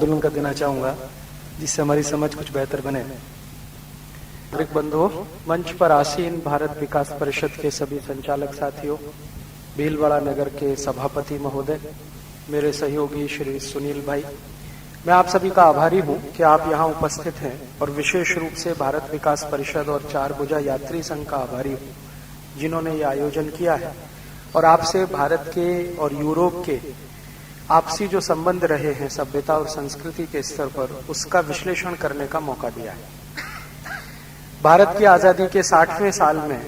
आंदोलन का देना चाहूंगा जिससे हमारी समझ कुछ बेहतर बने। नागरिक बंधुओं, मंच पर आसीन भारत विकास परिषद के सभी संचालक साथियों, भीलवाड़ा नगर के सभापति महोदय, मेरे सहयोगी श्री सुनील भाई, मैं आप सभी का आभारी हूं कि आप यहां उपस्थित हैं और विशेष रूप से भारत विकास परिषद और चार भुजा यात्री संघ का आभारी हूं जिन्होंने ये आयोजन किया है और आपसे भारत के और यूरोप के आपसी जो संबंध रहे हैं सभ्यता और संस्कृति के स्तर पर, उसका विश्लेषण करने का मौका दिया है। भारत की आजादी के 60वें साल में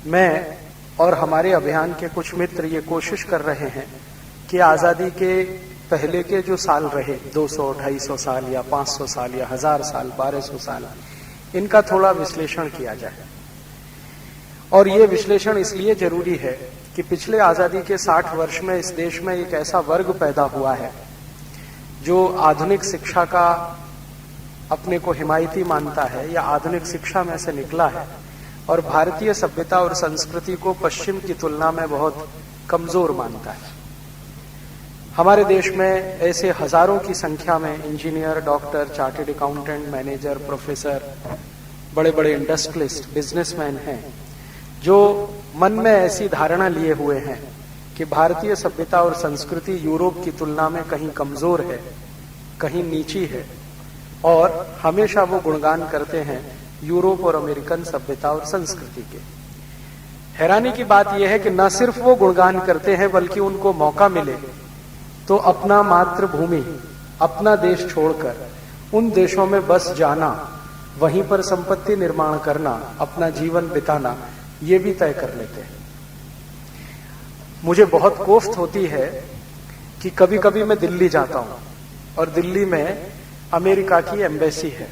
मैं और हमारे अभियान के कुछ मित्र ये कोशिश कर रहे हैं कि आजादी के पहले के जो साल रहे 200, 250 साल या 500 साल या 1000 साल, 1200 साल, इनका थोड़ा विश्लेषण किया जाए। और ये विश्लेषण इसलिए जरूरी है कि पिछले आजादी के 60 वर्ष में इस देश में एक ऐसा वर्ग पैदा हुआ है जो आधुनिक शिक्षा का अपने को हिमायती मानता है या आधुनिक शिक्षा में से निकला है और भारतीय सभ्यता और संस्कृति को पश्चिम की तुलना में बहुत कमजोर मानता है। हमारे देश में ऐसे हजारों की संख्या में engineer, doctor, chartered accountant, manager, professor, बड़े बड़े इंडस्ट्रियलिस्ट, बिजनेसमैन हैं जो मन में ऐसी धारणा लिए हुए हैं कि भारतीय सभ्यता और संस्कृति यूरोप की तुलना में कहीं कमजोर है, कहीं नीची है, और हमेशा वो गुणगान करते हैं यूरोप और अमेरिकन सभ्यता और संस्कृति के। हैरानी की बात यह है कि न सिर्फ वो गुणगान करते हैं बल्कि उनको मौका मिले तो अपना मातृभूमि, अपना देश छोड़कर उन देशों में बस जाना, वहीं पर संपत्ति निर्माण करना, अपना जीवन बिताना, ये भी तय कर लेते हैं। मुझे बहुत कोफ्त होती है कि कभी कभी मैं दिल्ली जाता हूं और दिल्ली में अमेरिका की एम्बेसी है,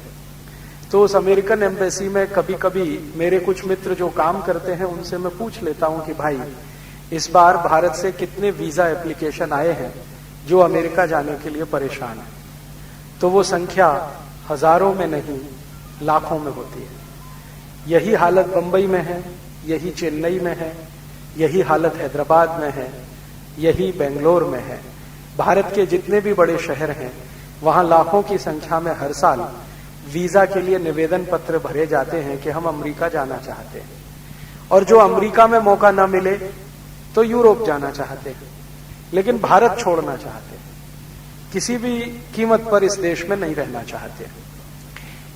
तो उस अमेरिकन एम्बेसी में कभी कभी मेरे कुछ मित्र जो काम करते हैं उनसे मैं पूछ लेता हूं कि भाई इस बार भारत से कितने वीजा एप्लीकेशन आए हैं जो अमेरिका जाने के लिए परेशान है। तो वो संख्या हजारों में नहीं, लाखों में होती है। यही हालत बंबई में है, यही चेन्नई में है, यही हालत हैदराबाद में है, यही बेंगलोर में है। भारत के जितने भी बड़े शहर हैं वहां लाखों की संख्या में हर साल वीजा के लिए निवेदन पत्र भरे जाते हैं कि हम अमेरिका जाना चाहते हैं, और जो अमेरिका में मौका न मिले तो यूरोप जाना चाहते हैं, लेकिन भारत छोड़ना चाहते हैं, किसी भी कीमत पर इस देश में नहीं रहना चाहते।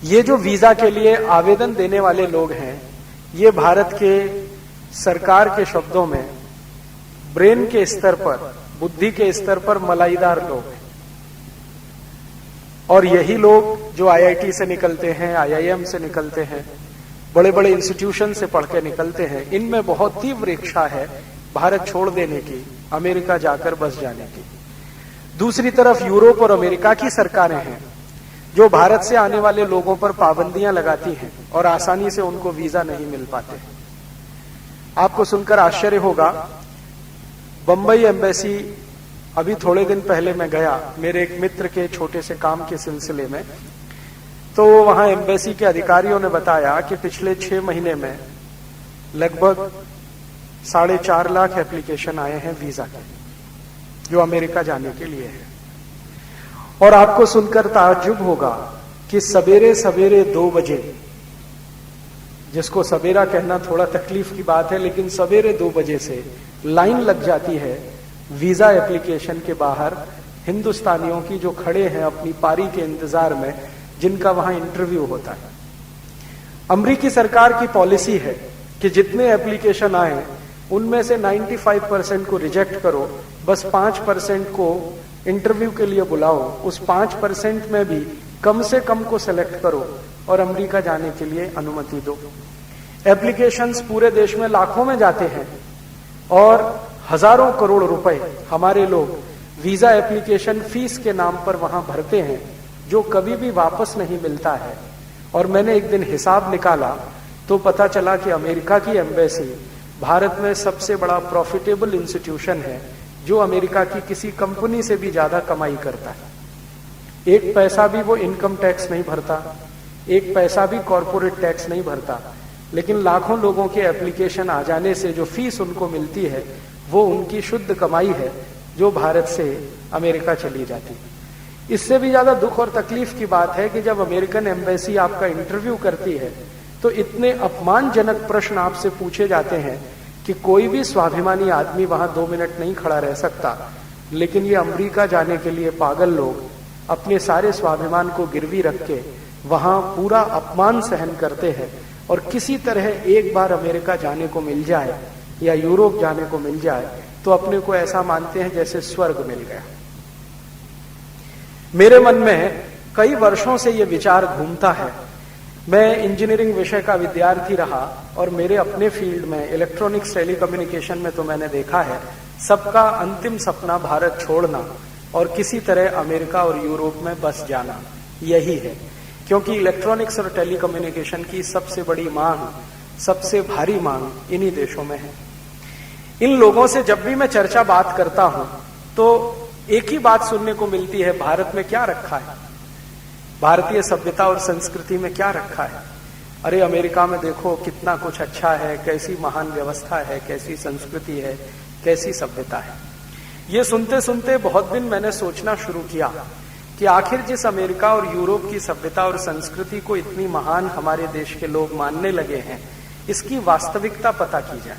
ये जो वीजा के लिए आवेदन देने वाले लोग हैं, ये भारत के सरकार के शब्दों में ब्रेन के स्तर पर, बुद्धि के स्तर पर मलाईदार लोग हैं। और यही लोग जो आईआईटी से निकलते हैं, आईआईएम से निकलते हैं, बड़े बड़े इंस्टीट्यूशन से पढ़ के निकलते हैं, इनमें बहुत तीव्र इच्छा है भारत छोड़ देने की, अमेरिका जाकर बस जाने की। दूसरी तरफ यूरोप और अमेरिका की सरकारें हैं जो भारत से आने वाले लोगों पर पाबंदियां लगाती हैं और आसानी से उनको वीजा नहीं मिल पाते। आपको सुनकर आश्चर्य होगा, बंबई एम्बेसी, अभी थोड़े दिन पहले मैं गया मेरे एक मित्र के छोटे से काम के सिलसिले में, तो वहां एम्बेसी के अधिकारियों ने बताया कि पिछले 6 महीने में लगभग 4.5 लाख एप्लीकेशन आए हैं वीजा के, जो अमेरिका जाने के लिए है। और आपको सुनकर ताज्जुब होगा कि सवेरे सवेरे 2 बजे, जिसको सवेरा कहना थोड़ा तकलीफ की बात है, लेकिन सवेरे 2 बजे से लाइन लग जाती है वीजा एप्लीकेशन के बाहर हिंदुस्तानियों की जो खड़े हैं अपनी पारी के इंतजार में, जिनका वहां इंटरव्यू होता है। अमेरिकी सरकार की पॉलिसी है कि जितने एप्लीकेशन आए उनमें से 95% को रिजेक्ट करो, बस 5% को इंटरव्यू के लिए बुलाओ, उस 5% में भी कम से कम को सेलेक्ट करो और अमेरिका जाने के लिए अनुमति दो। एप्लीकेशंस पूरे देश में लाखों में जाते हैं और हजारों करोड़ रुपए हमारे लोग वीजा एप्लीकेशन फीस के नाम पर वहां भरते हैं, जो कभी भी वापस नहीं मिलता है। और मैंने एक दिन हिसाब निकाला तो पता चला कि अमेरिका की एम्बेसी भारत में सबसे बड़ा प्रॉफिटेबल इंस्टीट्यूशन है, जो अमेरिका की किसी कंपनी से भी ज्यादा कमाई करता है। एक पैसा भी वो इनकम टैक्स नहीं भरता, एक पैसा भी कॉर्पोरेट टैक्स नहीं भरता, लेकिन लाखों लोगों के एप्लीकेशन आ जाने से जो फीस उनको मिलती है वो उनकी शुद्ध कमाई है, जो भारत से अमेरिका चली जाती है। इससे भी ज्यादा दुख और तकलीफ की बात है कि जब अमेरिकन एम्बेसी आपका इंटरव्यू करती है तो इतने अपमानजनक प्रश्न आपसे पूछे जाते हैं कि कोई भी स्वाभिमानी आदमी वहां 2 मिनट नहीं खड़ा रह सकता, लेकिन ये अमेरिका जाने के लिए पागल लोग अपने सारे स्वाभिमान को गिरवी रख के वहां पूरा अपमान सहन करते हैं। और किसी तरह एक बार अमेरिका जाने को मिल जाए या यूरोप जाने को मिल जाए तो अपने को ऐसा मानते हैं जैसे स्वर्ग मिल गया। मेरे मन में कई वर्षों से यह विचार घूमता है। मैं इंजीनियरिंग विषय का विद्यार्थी रहा और मेरे अपने फील्ड में इलेक्ट्रॉनिक्स टेलीकम्युनिकेशन में तो मैंने देखा है सबका अंतिम सपना भारत छोड़ना और किसी तरह अमेरिका और यूरोप में बस जाना यही है, क्योंकि इलेक्ट्रॉनिक्स और टेलीकम्युनिकेशन की सबसे बड़ी मांग, सबसे भारी मांग इन्हीं देशों में है। इन लोगों से जब भी मैं चर्चा बात करता हूं तो एक ही बात सुनने को मिलती है, भारत में क्या रखा है, भारतीय सभ्यता और संस्कृति में क्या रखा है। अरे अमेरिका में देखो कितना कुछ अच्छा है, कैसी महान व्यवस्था है, कैसी संस्कृति है, कैसी सभ्यता है। ये सुनते सुनते बहुत दिन मैंने सोचना शुरू किया कि आखिर जिस अमेरिका और यूरोप की सभ्यता और संस्कृति को इतनी महान हमारे देश के लोग मानने लगे हैं, इसकी वास्तविकता पता की जाए।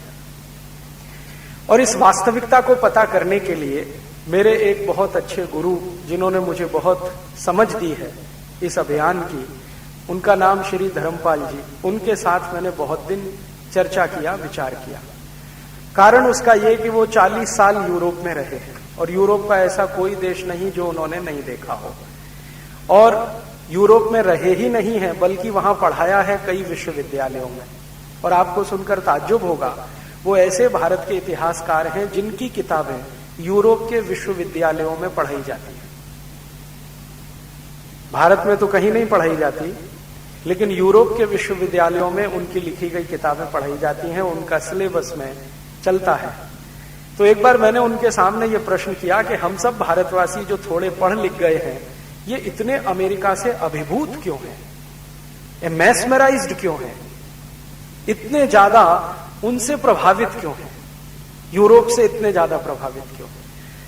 और इस वास्तविकता को पता करने के लिए मेरे एक बहुत अच्छे गुरु, जिन्होंने मुझे बहुत समझ दी है इस अभियान की, उनका नाम श्री धर्मपाल जी, उनके साथ मैंने बहुत दिन चर्चा किया, विचार किया। कारण उसका यह कि वो 40 साल यूरोप में रहे हैं और यूरोप का ऐसा कोई देश नहीं जो उन्होंने नहीं देखा हो। और यूरोप में रहे ही नहीं है बल्कि वहां पढ़ाया है कई विश्वविद्यालयों में। और आपको सुनकर ताज्जुब होगा, वो ऐसे भारत के इतिहासकार हैं जिनकी किताबें यूरोप के विश्वविद्यालयों में पढ़ाई जाती है। भारत में तो कहीं नहीं पढ़ाई जाती, लेकिन यूरोप के विश्वविद्यालयों में उनकी लिखी गई किताबें पढ़ाई जाती हैं, उनका सिलेबस में चलता है। तो एक बार मैंने उनके सामने ये प्रश्न किया कि हम सब भारतवासी जो थोड़े पढ़ लिख गए हैं, ये इतने अमेरिका से अभिभूत क्यों हैं, मैस्मराइज्ड क्यों हैं, इतने ज्यादा उनसे प्रभावित क्यों हैं, यूरोप से इतने ज्यादा प्रभावित क्यों?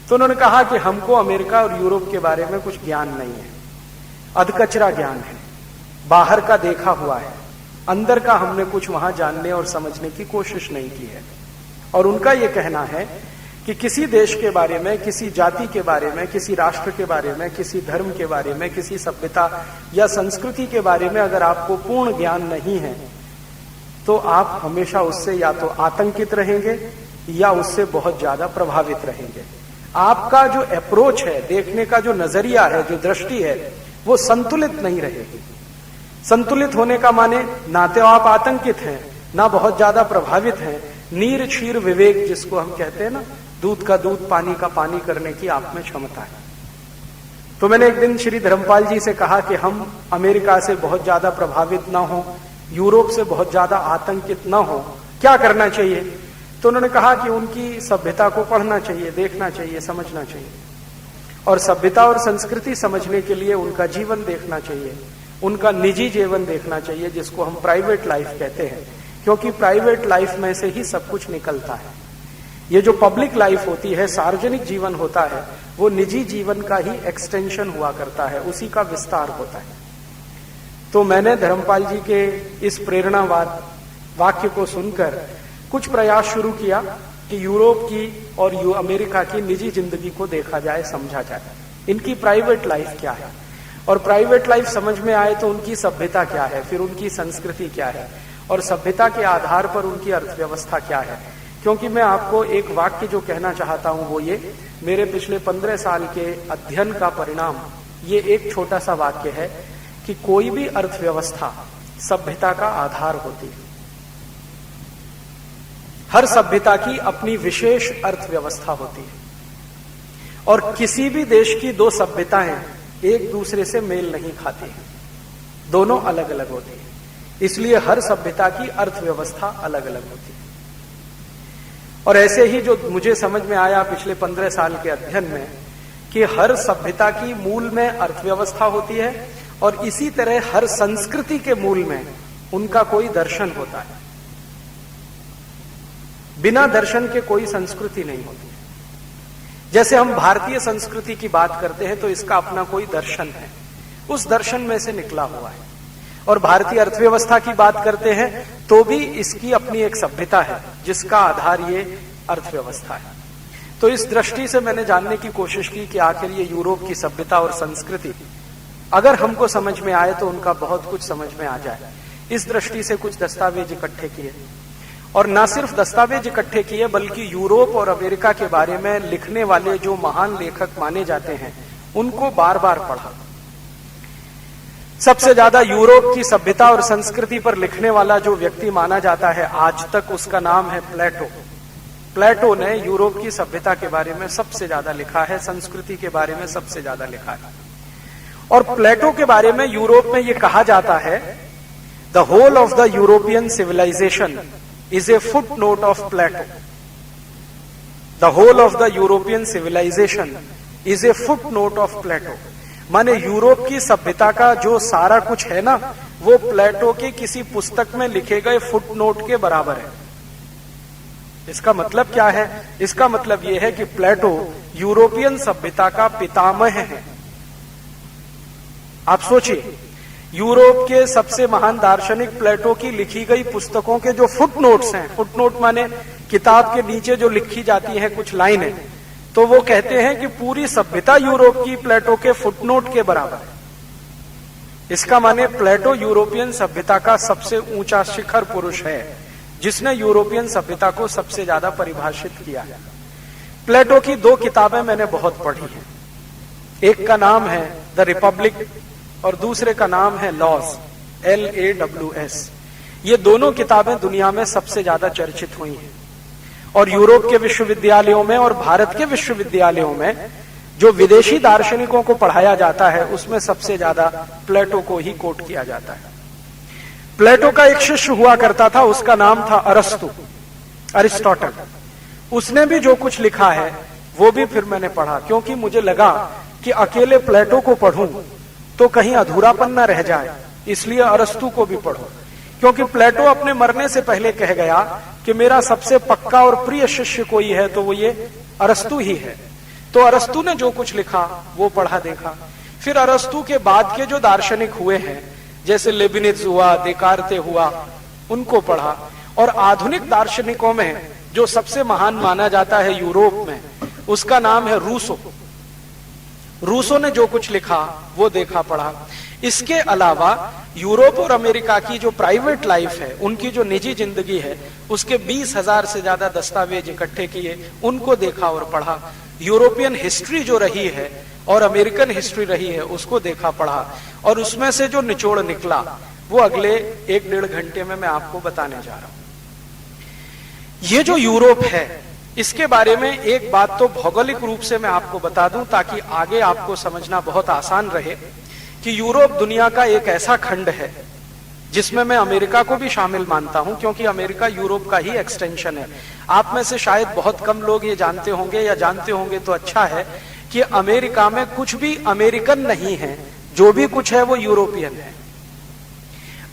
तो उन्होंने कहा कि हमको अमेरिका और यूरोप के बारे में कुछ ज्ञान नहीं है, अधकचरा ज्ञान है, बाहर का देखा हुआ है, अंदर का हमने कुछ वहां जानने और समझने की कोशिश नहीं की है। और उनका यह कहना है कि किसी देश के बारे में, किसी जाति के बारे में, किसी राष्ट्र के बारे में, किसी धर्म के बारे में, किसी सभ्यता या संस्कृति के बारे में अगर आपको पूर्ण ज्ञान नहीं है तो आप हमेशा उससे या तो आतंकित रहेंगे या उससे बहुत ज्यादा प्रभावित रहेंगे। आपका जो अप्रोच है, देखने का जो नजरिया है, जो दृष्टि है, वो संतुलित नहीं रहेगी। संतुलित होने का माने ना तो आप आतंकित हैं, ना बहुत ज्यादा प्रभावित हैं, नीर क्षीर विवेक जिसको हम कहते हैं ना, दूध का दूध पानी का पानी करने की आप में क्षमता है। तो मैंने एक दिन श्री धर्मपाल जी से कहा कि हम अमेरिका से बहुत ज्यादा प्रभावित ना हो, यूरोप से बहुत ज्यादा आतंकित ना हो, क्या करना चाहिए? तो उन्होंने कहा कि उनकी सभ्यता को पढ़ना चाहिए, देखना चाहिए, समझना चाहिए। और सभ्यता और संस्कृति समझने के लिए उनका जीवन देखना चाहिए, उनका निजी जीवन देखना चाहिए, जिसको हम प्राइवेट लाइफ कहते हैं, क्योंकि प्राइवेट लाइफ में से ही सब कुछ निकलता है। ये जो पब्लिक लाइफ होती है, सार्वजनिक जीवन होता है, वो निजी जीवन का ही एक्सटेंशन हुआ करता है, उसी का विस्तार होता है। तो मैंने धर्मपाल जी के इस प्रेरणावाद वाक्य को सुनकर कुछ प्रयास शुरू किया कि यूरोप की और अमेरिका की निजी जिंदगी को देखा जाए, समझा जाए, इनकी प्राइवेट लाइफ क्या है, और प्राइवेट लाइफ समझ में आए तो उनकी सभ्यता क्या है, फिर उनकी संस्कृति क्या है, और सभ्यता के आधार पर उनकी अर्थव्यवस्था क्या है। क्योंकि मैं आपको एक वाक्य जो कहना चाहता हूं वो ये, मेरे पिछले 15 साल के अध्ययन का परिणाम ये एक छोटा सा वाक्य है कि कोई भी अर्थव्यवस्था सभ्यता का आधार होती है। हर सभ्यता की अपनी विशेष अर्थव्यवस्था होती है और किसी भी देश की दो सभ्यताएं एक दूसरे से मेल नहीं खाती हैं, दोनों अलग अलग होती है। इसलिए हर सभ्यता की अर्थव्यवस्था अलग अलग होती है। और ऐसे ही जो मुझे समझ में आया पिछले 15 साल के अध्ययन में कि हर सभ्यता की मूल में अर्थव्यवस्था होती है और इसी तरह हर संस्कृति के मूल में उनका कोई दर्शन होता है। बिना दर्शन के कोई संस्कृति नहीं होती। जैसे हम भारतीय संस्कृति की बात करते हैं तो इसका अपना कोई दर्शन है, उस दर्शन में से निकला हुआ है। और भारतीय अर्थव्यवस्था की बात करते हैं तो भी इसकी अपनी एक सभ्यता है जिसका आधार ये अर्थव्यवस्था है। तो इस दृष्टि से मैंने जानने की कोशिश की कि आखिर ये यूरोप की सभ्यता और संस्कृति अगर हमको समझ में आए तो उनका बहुत कुछ समझ में आ जाए। इस दृष्टि से कुछ दस्तावेज इकट्ठे किए, और न सिर्फ दस्तावेज इकट्ठे किए बल्कि यूरोप और अमेरिका के बारे में लिखने वाले जो महान लेखक माने जाते हैं उनको बार बार पढ़ा। सबसे ज्यादा यूरोप की सभ्यता और संस्कृति पर लिखने वाला जो व्यक्ति माना जाता है आज तक, उसका नाम है प्लेटो। प्लेटो ने यूरोप की सभ्यता के बारे में सबसे ज्यादा लिखा है, संस्कृति के बारे में सबसे ज्यादा लिखा है। और प्लेटो के बारे में यूरोप में यह कहा जाता है, the whole of the European civilization is a footnote of Plato. The whole of the European civilization is a footnote of Plato. माने यूरोप की सभ्यता का जो सारा कुछ है ना, वो प्लेटो की किसी पुस्तक में लिखे गए फुटनोट के बराबर है। इसका मतलब क्या है? इसका मतलब यह है कि प्लेटो यूरोपियन सभ्यता का पितामह है। आप सोचिए, यूरोप के सबसे महान दार्शनिक प्लेटो की लिखी गई पुस्तकों के जो फुटनोट्स हैं, फुटनोट माने किताब के नीचे जो लिखी जाती है कुछ लाइनें, तो वो कहते हैं कि पूरी सभ्यता यूरोप की प्लेटो के फुटनोट के बराबर है। इसका माने प्लेटो यूरोपियन सभ्यता का सबसे ऊंचा शिखर पुरुष है जिसने यूरोपियन सभ्यता को सबसे ज्यादा परिभाषित किया है। प्लेटो की 2 किताबें मैंने बहुत पढ़ी हैं। एक का नाम है द रिपब्लिक और दूसरे का नाम है लॉज, LAWS। ये दोनों किताबें दुनिया में सबसे ज्यादा चर्चित हुई हैं और यूरोप के विश्वविद्यालयों में और भारत के विश्वविद्यालयों में जो विदेशी दार्शनिकों को पढ़ाया जाता है उसमें सबसे ज्यादा प्लेटो को ही कोट किया जाता है। प्लेटो का एक शिष्य हुआ करता था, उसका नाम था अरस्तु, अरिस्टोटल। उसने भी जो कुछ लिखा है वो भी फिर मैंने पढ़ा, क्योंकि मुझे लगा कि अकेले प्लेटो को पढ़ूं तो कहीं अधूरापन न रह जाए, इसलिए अरस्तु को भी पढ़ो। क्योंकि प्लेटो अपने मरने से पहले कह गया कि मेरा सबसे पक्का और प्रिय शिष्य कोई है तो वो ये अरस्तु ही है। तो अरस्तु ने जो कुछ लिखा वो पढ़ा देखा। फिर अरस्तु के बाद के जो दार्शनिक हुए हैं, जैसे लेबिनिज हुआ, देकार्ते हुआ, उनको पढ़ा। और आधुनिक दार्शनिकों में जो सबसे महान माना जाता है यूरोप में, उसका नाम है रूसो। रूसो ने जो कुछ लिखा वो देखा पढ़ा। इसके अलावा यूरोप और अमेरिका की जो प्राइवेट लाइफ है, उनकी जो निजी जिंदगी है, उसके 20,000 से ज्यादा दस्तावेज इकट्ठे किए, उनको देखा और पढ़ा। यूरोपियन हिस्ट्री जो रही है और अमेरिकन हिस्ट्री रही है उसको देखा पढ़ा, और उसमें से जो निचोड़ निकला वो अगले 1-1.5 घंटे में मैं आपको बताने जा रहा हूं। ये जो यूरोप है, इसके बारे में एक बात तो भौगोलिक रूप से मैं आपको बता दूं ताकि आगे आपको समझना बहुत आसान रहे कि यूरोप दुनिया का एक ऐसा खंड है जिसमें मैं अमेरिका को भी शामिल मानता हूं, क्योंकि अमेरिका यूरोप का ही एक्सटेंशन है। आप में से शायद बहुत कम लोग ये जानते होंगे, या जानते होंगे तो अच्छा है, कि अमेरिका में कुछ भी अमेरिकन नहीं है, जो भी कुछ है वो यूरोपियन है।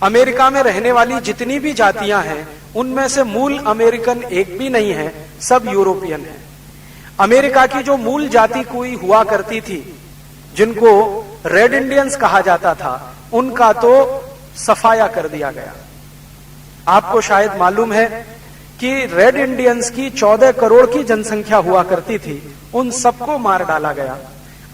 अमेरिका में रहने वाली जितनी भी जातियां हैं उनमें से मूल अमेरिकन एक भी नहीं है, सब यूरोपियन है। अमेरिका की जो मूल जाति कोई हुआ करती थी जिनको रेड इंडियंस कहा जाता था, उनका तो सफाया कर दिया गया। आपको शायद मालूम है कि रेड इंडियंस की 14 करोड़ की जनसंख्या हुआ करती थी, उन सबको मार डाला गया।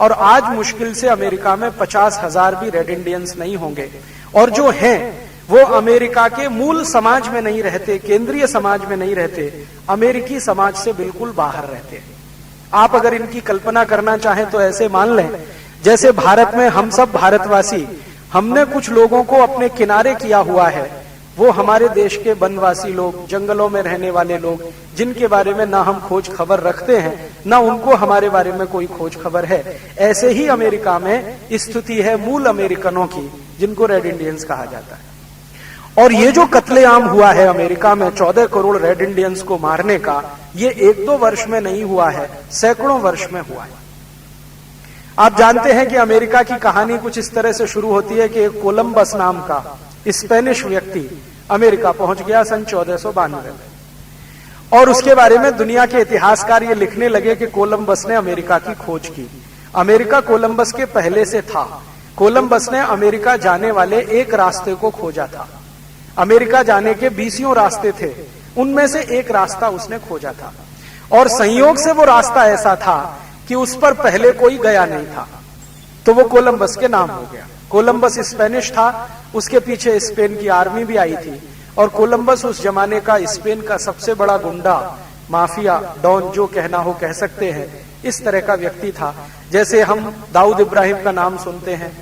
और आज मुश्किल से अमेरिका में 50,000 भी रेड इंडियंस नहीं होंगे, और जो हैं वो अमेरिका के मूल समाज में नहीं रहते, केंद्रीय समाज में नहीं रहते, अमेरिकी समाज से बिल्कुल बाहर रहते हैं। आप अगर इनकी कल्पना करना चाहें तो ऐसे मान लें जैसे भारत में हम सब भारतवासी, हमने कुछ लोगों को अपने किनारे किया हुआ है, वो हमारे देश के वनवासी लोग, जंगलों में रहने वाले लोग, जिनके बारे में ना हम खोज खबर रखते हैं, ना उनको हमारे बारे में कोई खोज खबर है। ऐसे ही अमेरिका में स्थिति है मूल अमेरिकनों की, जिनको रेड इंडियंस कहा जाता है। और ये जो कत्लेआम हुआ है अमेरिका में 14 करोड़ रेड इंडियंस को मारने का, ये 1-2 वर्ष में नहीं हुआ है, सैकड़ों वर्ष में हुआ है। आप जानते हैं कि अमेरिका की कहानी कुछ इस तरह से शुरू होती है कि एक कोलंबस नाम का स्पेनिश व्यक्ति अमेरिका पहुंच गया सन 1492 में। और उसके बारे में दुनिया के इतिहासकार ये लिखने लगे कि कोलंबस ने अमेरिका की खोज की। अमेरिका कोलंबस के पहले से था। कोलंबस ने अमेरिका जाने वाले एक रास्ते को खोजा था। अमेरिका जाने के 20 रास्ते थे, उनमें से एक रास्ता उसने खोजा था, और संयोग से वो रास्ता ऐसा था कि उस पर पहले कोई गया नहीं था, तो वो कोलंबस के नाम हो गया। कोलंबस स्पेनिश था, उसके पीछे स्पेन की आर्मी भी आई थी, और कोलंबस उस जमाने का स्पेन का सबसे बड़ा गुंडा, माफिया, डॉन जो कहना हो कह सकते हैं, इस तरह का व्यक्ति था। जैसे हम दाऊद इब्राहिम का नाम सुनते हैं,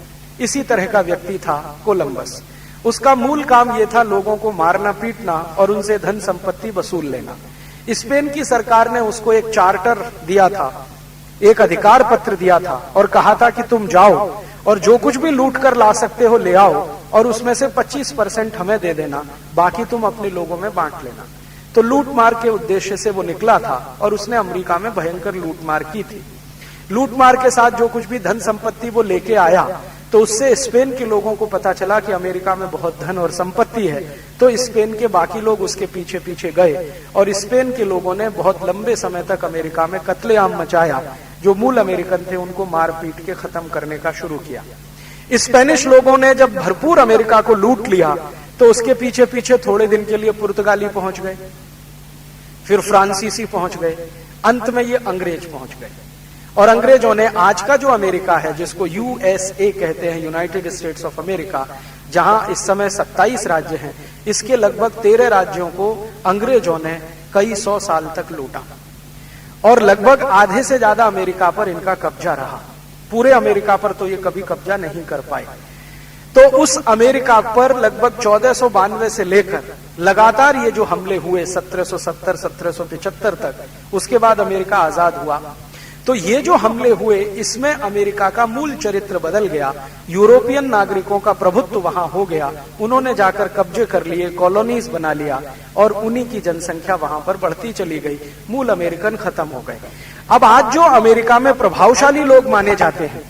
इसी तरह का व्यक्ति था कोलंबस। उसका मूल काम यह था लोगों को मारना पीटना और उनसे धन संपत्ति वसूल लेना। स्पेन की सरकार ने उसको एक चार्टर दिया था, एक अधिकार पत्र दिया था, और कहा था कि तुम जाओ और जो कुछ भी लूट कर ला सकते हो ले आओ, और उसमें से 25% हमें दे देना, बाकी तुम अपने लोगों में बांट लेना। तो लूट मार के उद्देश्य से वो निकला था, और उसने अमेरिका में भयंकर लूट मार की थी। लूट मार के साथ जो कुछ भी धन संपत्ति वो लेके आया, तो उससे स्पेन के लोगों को पता चला कि अमेरिका में बहुत धन और संपत्ति है। तो स्पेन के बाकी लोग उसके पीछे पीछे गए, और स्पेन के लोगों ने बहुत लंबे समय तक अमेरिका में कत्लेआम मचाया। जो मूल अमेरिकन थे उनको मार पीट के खत्म करने का शुरू किया। स्पेनिश लोगों ने जब भरपूर अमेरिका को लूट लिया, तो उसके पीछे पीछे थोड़े दिन के लिए पुर्तगाली पहुंच गए, फिर फ्रांसीसी पहुंच गए, अंत में ये अंग्रेज पहुंच गए। और अंग्रेजों ने आज का जो अमेरिका है, जिसको यूएसए कहते हैं, यूनाइटेड स्टेट्स ऑफ अमेरिका, जहां इस समय 27 राज्य हैं, इसके लगभग 13 राज्यों को अंग्रेजों ने कई 100 साल तक लूटा, और लगभग आधे से ज्यादा अमेरिका पर इनका कब्जा रहा। पूरे अमेरिका पर तो ये कभी कब्जा नहीं कर पाए। तो उस अमेरिका पर लगभग 1492 से लेकर लगातार ये जो हमले हुए 1770 1775 तक, उसके बाद अमेरिका आजाद हुआ। तो ये जो हमले हुए, इसमें अमेरिका का मूल चरित्र बदल गया। यूरोपियन नागरिकों का प्रभुत्व वहां हो गया, उन्होंने जाकर कब्जे कर लिए, कॉलोनीज बना लिया, और उन्हीं की जनसंख्या वहां पर बढ़ती चली गई। मूल अमेरिकन खत्म हो गए। अब आज जो अमेरिका में प्रभावशाली लोग माने जाते हैं,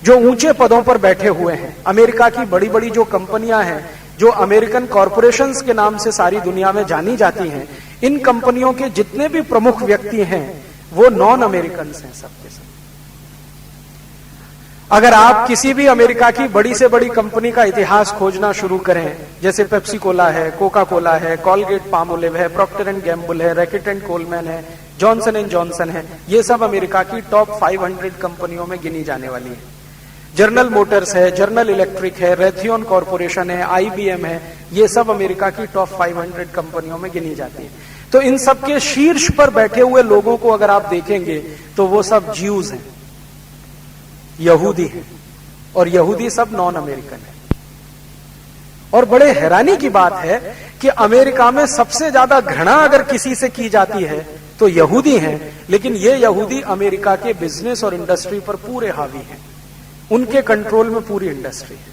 जो ऊंचे पदों पर बैठे हुए हैं, अमेरिका की बड़ी बड़ी जो कंपनियां हैं, जो अमेरिकन कॉरपोरेशंस के नाम से सारी दुनिया में जानी जाती हैं, इन कंपनियों के जितने भी प्रमुख व्यक्ति हैं वो नॉन अमेरिकन हैं सबके सब। अगर आप किसी भी अमेरिका की बड़ी से बड़ी कंपनी का इतिहास खोजना शुरू करें, जैसे पेप्सी कोला है, कोका कोला है, कॉलगेट पामोलिव है, प्रॉक्टर एंड गैम्बल है, रैकेट एंड कोलमैन है, जॉनसन एंड जॉनसन है, ये सब अमेरिका की टॉप 500 कंपनियों में गिनी जाने वाली है। जनरल मोटर्स है, जनरल इलेक्ट्रिक है, रेथियन कॉर्पोरेशन है, आईबीएम है, ये सब अमेरिका की टॉप 500 कंपनियों में गिनी जाती है। तो इन सब के शीर्ष पर बैठे हुए लोगों को अगर आप देखेंगे तो वो सब ज्यूज हैं, यहूदी हैं, और यहूदी सब नॉन अमेरिकन है। और बड़े हैरानी की बात है कि अमेरिका में सबसे ज्यादा घृणा अगर किसी से की जाती है तो यहूदी हैं, लेकिन ये यहूदी अमेरिका के बिजनेस और इंडस्ट्री पर पूरे हावी हैं, उनके कंट्रोल में पूरी इंडस्ट्री है।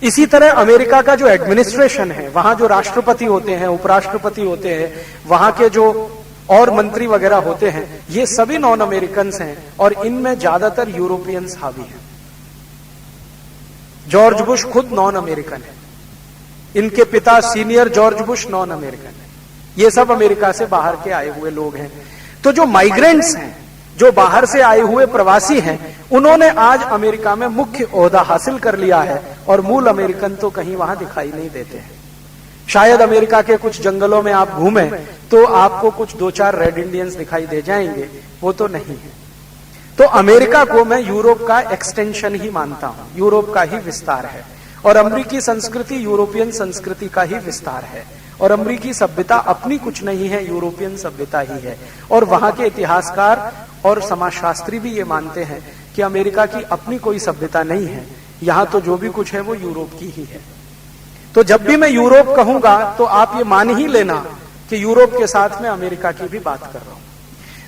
इसी तरह अमेरिका का जो एडमिनिस्ट्रेशन है, वहां जो राष्ट्रपति होते हैं, उपराष्ट्रपति होते हैं, वहां के जो और मंत्री वगैरह होते हैं, ये सभी नॉन अमेरिकन हैं, और इनमें ज्यादातर यूरोपियंस हावी हैं। जॉर्ज बुश खुद नॉन अमेरिकन है, इनके पिता senior George Bush non American है। ये सब अमेरिका से बाहर के आए हुए लोग हैं। तो जो माइग्रेंट्स हैं, जो बाहर से आए हुए प्रवासी हैं, उन्होंने आज अमेरिका में मुख्य ओहदा हासिल कर लिया है, और मूल अमेरिकन तो कहीं वहां दिखाई नहीं देते हैं। शायद अमेरिका के कुछ जंगलों में आप घूमें तो आपको कुछ 2-4 रेड इंडियंस दिखाई दे जाएंगे, वो तो नहीं है। तो अमेरिका को मैं यूरोप का एक्सटेंशन ही मानता हूं, यूरोप का ही विस्तार है, और अमेरिकी संस्कृति यूरोपियन संस्कृति का ही विस्तार है, और अमेरिकी सभ्यता अपनी कुछ नहीं है, यूरोपियन सभ्यता ही है। और वहां के इतिहासकार और समाजशास्त्री भी ये मानते हैं कि अमेरिका की अपनी कोई सभ्यता नहीं है, यहां तो जो भी कुछ है वो यूरोप की ही है। तो जब भी मैं यूरोप कहूंगा तो आप ये मान ही लेना कि यूरोप के साथ में अमेरिका की भी बात कर रहा हूं।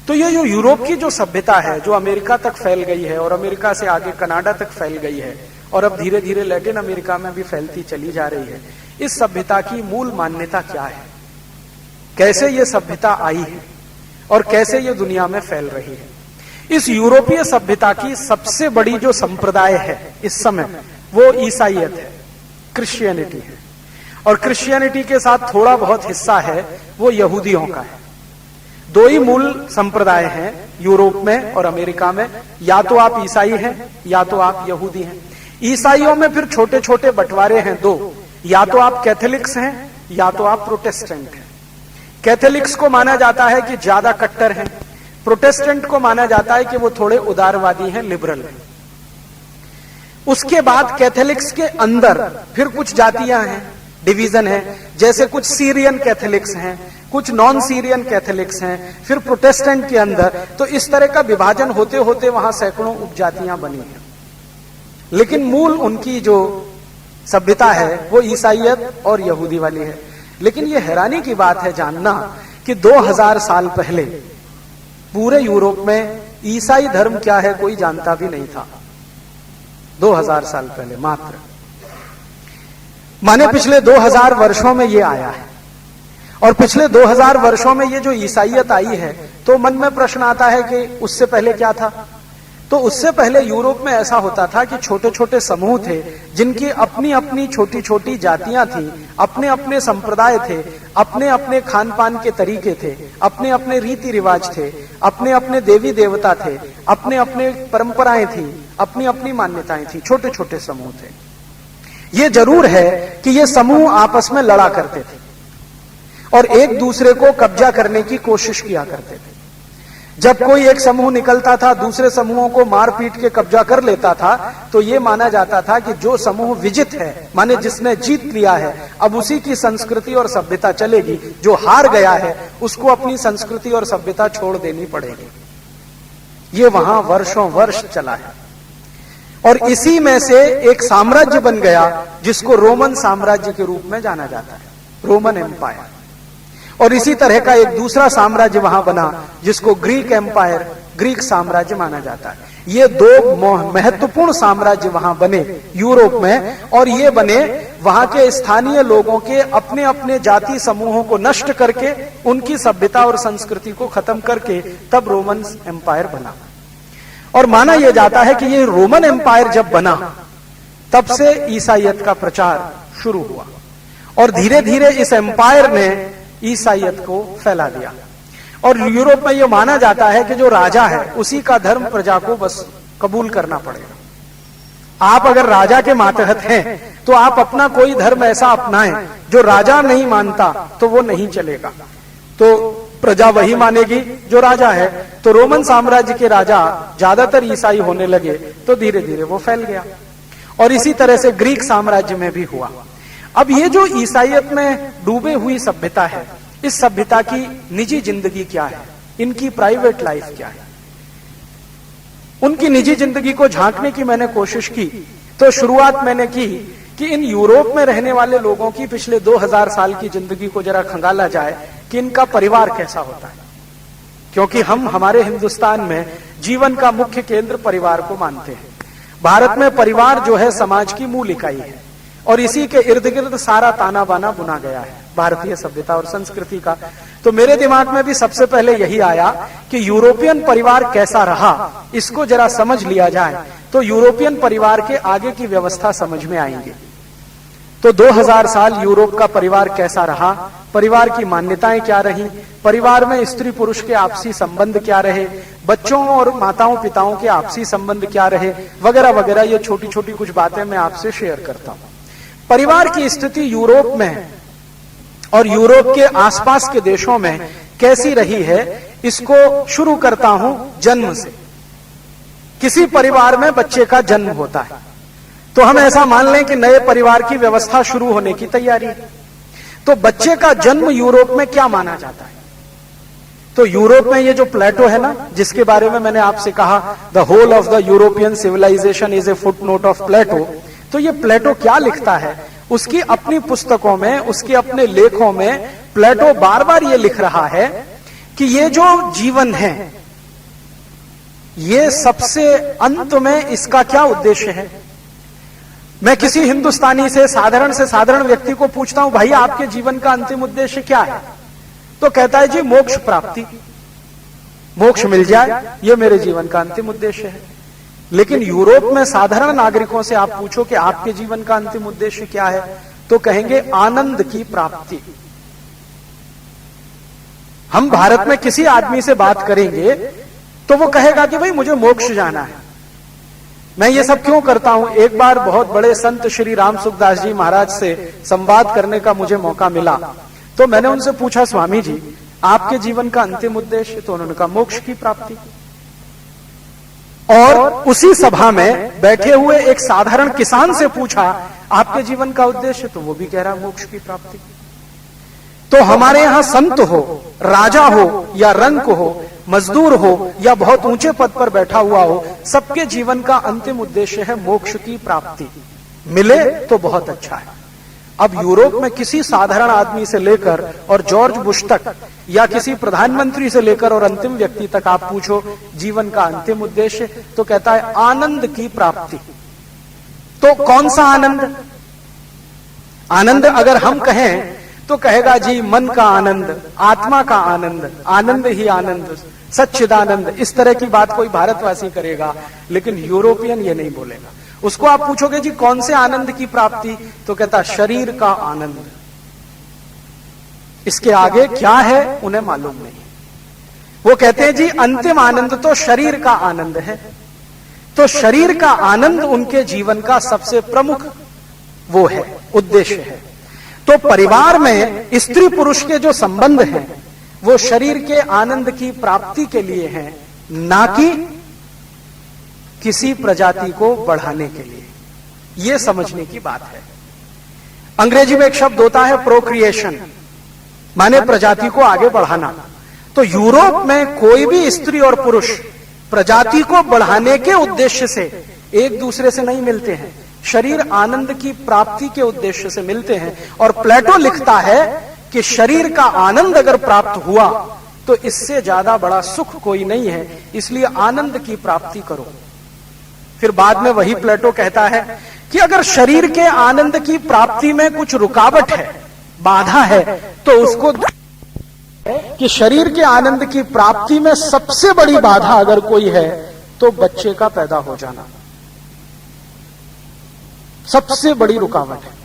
तो ये जो यूरोप की जो सभ्यता है, जो अमेरिका तक फैल गई है, और अमेरिका से आगे कनाडा तक फैल गई है, और अब धीरे धीरे लैटिन अमेरिका में भी फैलती चली जा रही है, इस सभ्यता की मूल मान्यता क्या है, कैसे ये सभ्यता आई है, और कैसे ये दुनिया में फैल रही है। इस यूरोपीय सभ्यता की सबसे बड़ी जो संप्रदाय है इस समय, वो ईसाईयत है, क्रिश्चियनिटी है। और क्रिश्चियनिटी के साथ थोड़ा बहुत हिस्सा है वो यहूदियों का है। दो ही मूल संप्रदाय हैं यूरोप में और अमेरिका में, या तो आप ईसाई हैं या तो आप यहूदी हैं। ईसाइयों में फिर छोटे छोटे बंटवारे हैं दो, या तो आप कैथोलिक्स हैं या तो आप प्रोटेस्टेंट हैं। कैथोलिक्स को माना जाता है कि ज्यादा कट्टर हैं, प्रोटेस्टेंट को माना जाता है कि वो थोड़े उदारवादी हैं, लिबरल हैं। उसके बाद कैथोलिक्स के अंदर फिर कुछ जातियां हैं, डिवीजन है, जैसे कुछ सीरियन कैथोलिक्स हैं, कुछ नॉन सीरियन कैथोलिक्स हैं, फिर प्रोटेस्टेंट के अंदर। तो इस तरह का विभाजन होते होते वहां सैकड़ों उपजातियां बनी हैं, लेकिन मूल उनकी जो सभ्यता है वो ईसाईयत और यहूदी वाली है। लेकिन ये हैरानी की बात है जानना कि 2000 साल पहले पूरे यूरोप में ईसाई धर्म क्या है कोई जानता भी नहीं था। 2000 साल पहले मात्र, माने पिछले 2000 वर्षों में ये आया है। और पिछले 2000 वर्षों में ये जो ईसाईयत आई है, तो मन में प्रश्न आता है कि उससे पहले क्या था। तो उससे पहले यूरोप में ऐसा होता था कि छोटे छोटे समूह थे जिनकी अपनी अपनी छोटी छोटी जातियां थी, अपने अपने संप्रदाय थे, अपने अपने खान पान के तरीके थे, अपने अपने रीति रिवाज थे, अपने अपने देवी देवता थे, अपने अपने परंपराएं थी, अपनी अपनी मान्यताएं थी। छोटे छोटे समूह थे। ये जरूर है कि ये समूह आपस में लड़ा करते थे और एक दूसरे को कब्जा करने की कोशिश किया करते थे। जब कोई एक समूह निकलता था, दूसरे समूहों को मार पीट के कब्जा कर लेता था, तो ये माना जाता था कि जो समूह विजित है, माने जिसने जीत लिया है, अब उसी की संस्कृति और सभ्यता चलेगी। जो हार गया है उसको अपनी संस्कृति और सभ्यता छोड़ देनी पड़ेगी। ये वहां वर्षों वर्ष चला है। और इसी में से एक साम्राज्य बन गया जिसको रोमन साम्राज्य के रूप में जाना जाता है, रोमन एम्पायर। और इसी तरह का एक दूसरा साम्राज्य वहां बना जिसको ग्रीक एम्पायर, ग्रीक साम्राज्य माना जाता है। ये दो महत्वपूर्ण साम्राज्य वहां बने यूरोप में, और ये बने वहां के स्थानीय लोगों के अपने अपने जाति समूहों को नष्ट करके, उनकी सभ्यता और संस्कृति को खत्म करके तब रोमन एम्पायर बना। और माना यह जाता है कि ये रोमन एम्पायर जब बना तब से ईसाईयत का प्रचार शुरू हुआ और धीरे धीरे इस एम्पायर ने ईसाईयत को फैला दिया। और यूरोप में यह माना जाता है कि जो राजा है उसी का धर्म प्रजा को बस कबूल करना पड़ेगा। आप अगर राजा के मातहत हैं तो आप अपना कोई धर्म ऐसा अपनाएं जो राजा नहीं मानता तो वो नहीं चलेगा, तो प्रजा वही मानेगी जो राजा है। तो रोमन साम्राज्य के राजा ज्यादातर ईसाई होने लगे, तो धीरे धीरे वो फैल गया। और इसी तरह से ग्रीक साम्राज्य में भी हुआ। अब ये जो ईसाईयत में डूबे हुई सभ्यता है, इस सभ्यता की निजी जिंदगी क्या है, इनकी प्राइवेट लाइफ क्या है, उनकी निजी जिंदगी को झांकने की मैंने कोशिश की। तो शुरुआत मैंने की कि इन यूरोप में रहने वाले लोगों की पिछले 2000 साल की जिंदगी को जरा खंगाला जाए कि इनका परिवार कैसा होता है। क्योंकि हम हमारे हिंदुस्तान में जीवन का मुख्य केंद्र परिवार को मानते हैं। भारत में परिवार जो है समाज की मूल इकाई है और इसी के इर्द गिर्द सारा ताना बाना बुना गया है भारतीय सभ्यता और संस्कृति का। तो मेरे दिमाग में भी सबसे पहले यही आया कि यूरोपियन परिवार कैसा रहा, इसको जरा समझ लिया जाए तो यूरोपियन परिवार के आगे की व्यवस्था समझ में आएंगी। तो 2000 साल यूरोप का परिवार कैसा रहा, परिवार की मान्यताएं क्या रही, परिवार में स्त्री पुरुष के आपसी संबंध क्या रहे, बच्चों और माताओं पिताओं के आपसी संबंध क्या रहे, वगैरह वगैरह। ये छोटी छोटी कुछ बातें मैं आपसे शेयर करता हूं। परिवार की स्थिति यूरोप में और यूरोप के आसपास के देशों में कैसी रही है, इसको शुरू करता हूं जन्म से। किसी परिवार में बच्चे का जन्म होता है तो हम ऐसा मान लें कि नए परिवार की व्यवस्था शुरू होने की तैयारी है। तो बच्चे का जन्म यूरोप में क्या माना जाता है? तो यूरोप में ये जो प्लेटो है ना, जिसके बारे में मैंने आपसे कहा the whole of the European civilization is a footnote of Plato, तो ये प्लेटो क्या लिखता है? उसकी अपनी पुस्तकों में, उसके अपने लेखों में प्लेटो बार बार ये लिख रहा है कि ये जो जीवन है, ये सबसे अंत में इसका क्या उद्देश्य है। मैं किसी हिंदुस्तानी से साधारण व्यक्ति को पूछता हूं, भाई आपके जीवन का अंतिम उद्देश्य क्या है? तो कहता है जी मोक्ष प्राप्ति, मोक्ष मिल जाए, ये मेरे जीवन का अंतिम उद्देश्य है। लेकिन यूरोप में साधारण नागरिकों से आप पूछो कि आपके जीवन का अंतिम उद्देश्य क्या है, तो कहेंगे आनंद की प्राप्ति। हम भारत में किसी आदमी से बात करेंगे तो वो कहेगा कि भाई मुझे मोक्ष जाना है। मैं ये सब क्यों करता हूं? एक बार बहुत बड़े संत श्री राम सुखदास जी महाराज से संवाद करने का मुझे मौका मिला, तो मैंने उनसे पूछा, स्वामी जी आपके जीवन का अंतिम उद्देश्य? तो उन्होंने कहा मोक्ष की प्राप्ति। और उसी सभा में बैठे हुए एक साधारण किसान से पूछा, आपके जीवन का उद्देश्य? तो वो भी कह रहा मोक्ष की प्राप्ति। तो हमारे यहां संत हो, राजा हो या रंक हो, मजदूर हो या बहुत ऊंचे पद पर बैठा हुआ हो, सबके जीवन का अंतिम उद्देश्य है मोक्ष की प्राप्ति। मिले तो बहुत अच्छा है। अब यूरोप में किसी साधारण आदमी से लेकर और जॉर्ज बुश तक, या किसी प्रधानमंत्री से लेकर और अंतिम व्यक्ति तक आप पूछो जीवन का अंतिम उद्देश्य, तो कहता है आनंद की प्राप्ति। तो कौन सा आनंद? आनंद अगर हम कहें तो कहेगा जी मन का आनंद, आत्मा का आनंद, आनंद ही आनंद, सच्चिदानंद। इस तरह की बात कोई भारतवासी करेगा, लेकिन यूरोपियन ये नहीं बोलेगा। उसको आप पूछोगे जी कौन से आनंद की प्राप्ति, तो कहता शरीर का आनंद। इसके आगे क्या है उन्हें मालूम नहीं। वो कहते हैं जी अंतिम आनंद तो शरीर का आनंद है। तो शरीर का आनंद उनके जीवन का सबसे प्रमुख वो है, उद्देश्य है। तो परिवार में स्त्री पुरुष के जो संबंध हैं वो शरीर के आनंद की प्राप्ति के लिए हैं, ना कि किसी प्रजाति को बढ़ाने के लिए। यह समझने की बात है। अंग्रेजी में एक शब्द होता है प्रोक्रिएशन, माने प्रजाति को आगे बढ़ाना। तो यूरोप में कोई भी स्त्री और पुरुष प्रजाति को बढ़ाने के उद्देश्य से एक दूसरे से नहीं मिलते हैं, शरीर आनंद की प्राप्ति के उद्देश्य से मिलते हैं। और प्लेटो लिखता है कि शरीर का आनंद अगर प्राप्त हुआ तो इससे ज्यादा बड़ा सुख कोई नहीं है, इसलिए आनंद की प्राप्ति करो। फिर बाद में वही प्लेटो कहता है कि अगर शरीर के आनंद की प्राप्ति में कुछ रुकावट है, बाधा है, तो उसको कि शरीर के आनंद की प्राप्ति में सबसे बड़ी बाधा अगर कोई है तो बच्चे का पैदा हो जाना सबसे बड़ी रुकावट है।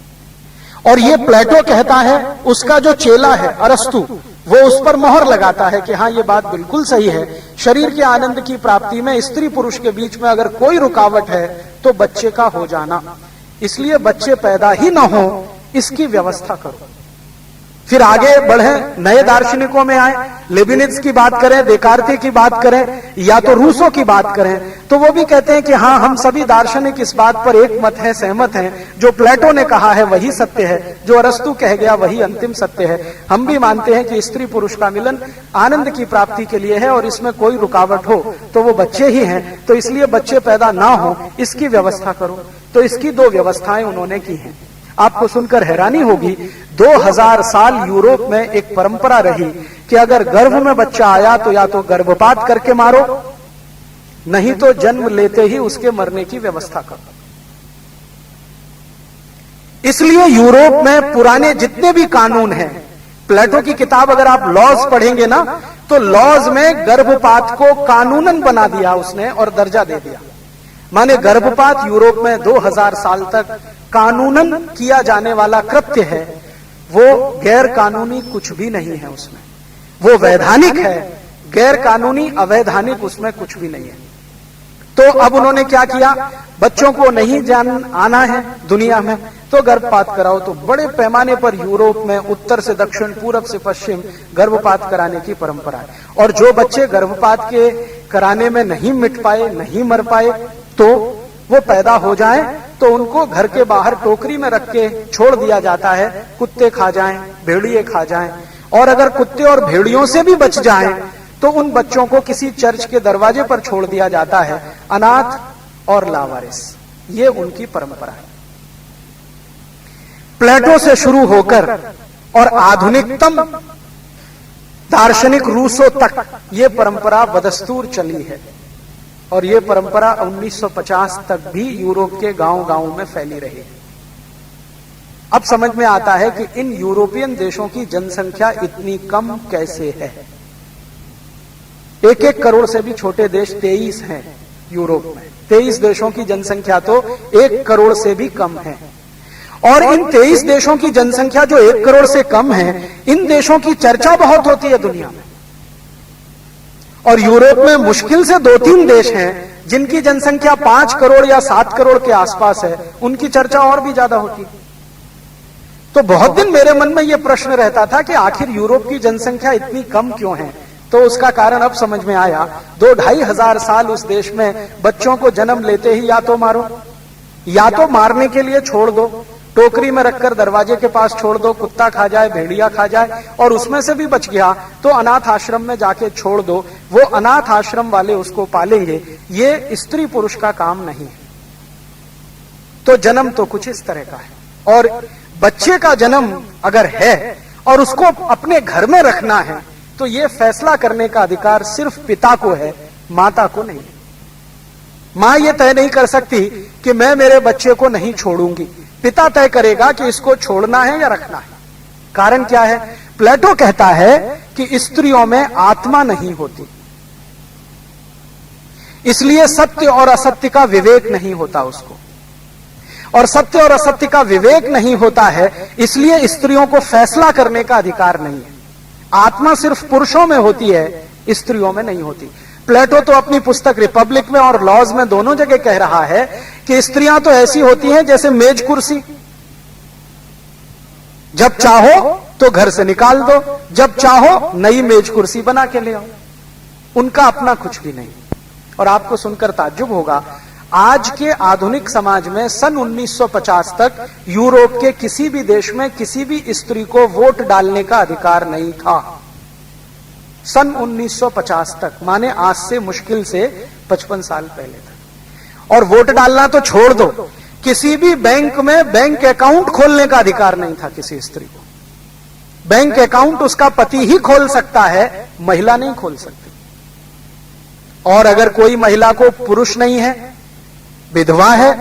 और ये प्लेटो कहता है, उसका जो चेला है अरस्तु, वो उस पर मोहर लगाता है कि हाँ ये बात बिल्कुल सही है, शरीर के आनंद की प्राप्ति में स्त्री पुरुष के बीच में अगर कोई रुकावट है तो बच्चे का हो जाना, इसलिए बच्चे पैदा ही ना हो इसकी व्यवस्था करो। फिर आगे बढ़े, नए दार्शनिकों में आए, लेबिनिज की बात करें, देकार्ते की बात करें, या तो रूसो की बात करें, तो वो भी कहते हैं कि हाँ हम सभी दार्शनिक इस बात पर एक मत हैं, सहमत हैं, जो प्लेटो ने कहा है वही सत्य है, जो अरस्तु कह गया वही अंतिम सत्य है। हम भी मानते हैं कि स्त्री पुरुष का मिलन आनंद की प्राप्ति के लिए है और इसमें कोई रुकावट हो तो वो बच्चे ही हैं, तो इसलिए बच्चे पैदा ना हो इसकी व्यवस्था करो। तो इसकी दो व्यवस्थाएं उन्होंने की हैं। आपको सुनकर हैरानी होगी, 2000 साल यूरोप में एक परंपरा रही कि अगर गर्भ में बच्चा आया तो या तो गर्भपात करके मारो, नहीं तो जन्म लेते ही उसके मरने की व्यवस्था करो। इसलिए यूरोप में पुराने जितने भी कानून हैं, प्लेटो की किताब अगर आप लॉज पढ़ेंगे ना, तो लॉज में गर्भपात को कानूनन बना दिया उसने और दर्जा दे दिया। माने गर्भपात यूरोप में 2000 साल तक कानूनन किया जाने वाला कृत्य है, वो गैर कानूनी कुछ भी नहीं है उसमें, वो वैधानिक है, गैर कानूनी अवैधानिक उसमें कुछ भी नहीं है। तो अब उन्होंने क्या किया, बच्चों को नहीं जान आना है दुनिया में तो गर्भपात कराओ। तो बड़े पैमाने पर यूरोप में उत्तर से दक्षिण, पूरब से पश्चिम गर्भपात कराने की परंपरा है। और जो बच्चे गर्भपात के कराने में नहीं मिट पाए, नहीं मर पाए, तो वो पैदा हो जाएं तो उनको घर के बाहर टोकरी में रख के छोड़ दिया जाता है, कुत्ते खा जाएं, भेड़िए खा जाएं। और अगर कुत्ते और भेड़ियों से भी बच जाएं तो उन बच्चों को किसी चर्च के दरवाजे पर छोड़ दिया जाता है, अनाथ और लावारिस। ये उनकी परंपरा है। प्लेटो से शुरू होकर और आधुनिकतम दार्शनिक रूसो तक ये परंपरा बदस्तूर चली है। और ये परंपरा 1950 तक भी यूरोप के गांव-गांव में फैली रही। अब समझ में आता है कि इन यूरोपियन देशों की जनसंख्या इतनी कम कैसे है। 1-1 करोड़ से भी छोटे देश 23 हैं यूरोप में। 23 देशों की जनसंख्या तो 1 करोड़ से भी कम है। और इन 23 देशों की जनसंख्या जो 1 करोड़ से कम है, इन देशों की चर्चा बहुत होती है दुनिया में। और यूरोप में मुश्किल से 2-3 देश हैं जिनकी जनसंख्या 5 करोड़ या 7 करोड़ के आसपास है, उनकी चर्चा और भी ज्यादा होती है। तो बहुत दिन मेरे मन में यह प्रश्न रहता था कि आखिर यूरोप की जनसंख्या इतनी कम क्यों है। तो उसका कारण अब समझ में आया। 2-2.5 हजार साल उस देश में बच्चों को जन्म लेते ही या तो मारो, या तो मारने के लिए छोड़ दो, टोकरी में रखकर दरवाजे के पास छोड़ दो, कुत्ता खा जाए, भेड़िया खा जाए, और उसमें से भी बच गया तो अनाथ आश्रम में जाके छोड़ दो, वो अनाथ आश्रम वाले उसको पालेंगे। ये स्त्री पुरुष का काम नहीं है। तो जन्म तो कुछ इस तरह का है। और बच्चे का जन्म अगर है और उसको अपने घर में रखना है, तो ये फैसला करने का अधिकार सिर्फ पिता को है, माता को नहीं। मां ये तय नहीं कर सकती कि मैं मेरे बच्चे को नहीं छोड़ूंगी। पिता तय करेगा कि इसको छोड़ना है या रखना है। कारण क्या है? प्लेटो कहता है कि स्त्रियों में आत्मा नहीं होती, इसलिए सत्य और असत्य का विवेक नहीं होता उसको। और सत्य और असत्य का विवेक नहीं होता है, इसलिए स्त्रियों को फैसला करने का अधिकार नहीं है। आत्मा सिर्फ पुरुषों में होती है, स्त्रियों में नहीं होती। प्लेटो तो अपनी पुस्तक रिपब्लिक में और लॉज में दोनों जगह कह रहा है कि स्त्रियां तो ऐसी होती हैं जैसे मेज कुर्सी, जब चाहो तो घर से निकाल दो, जब चाहो नई मेज कुर्सी बना के ले आओ। उनका अपना कुछ भी नहीं। और आपको सुनकर ताज्जुब होगा, आज के आधुनिक समाज में सन 1950 तक यूरोप के किसी भी देश में किसी भी स्त्री को वोट डालने का अधिकार नहीं था। सन 1950 तक, माने आज से मुश्किल से 55 साल पहले तक। और वोट डालना तो छोड़ दो, किसी भी बैंक में बैंक अकाउंट खोलने का अधिकार नहीं था किसी स्त्री को। बैंक अकाउंट उसका पति ही खोल सकता है, महिला नहीं खोल सकती। और अगर कोई महिला को पुरुष नहीं है, विधवा है,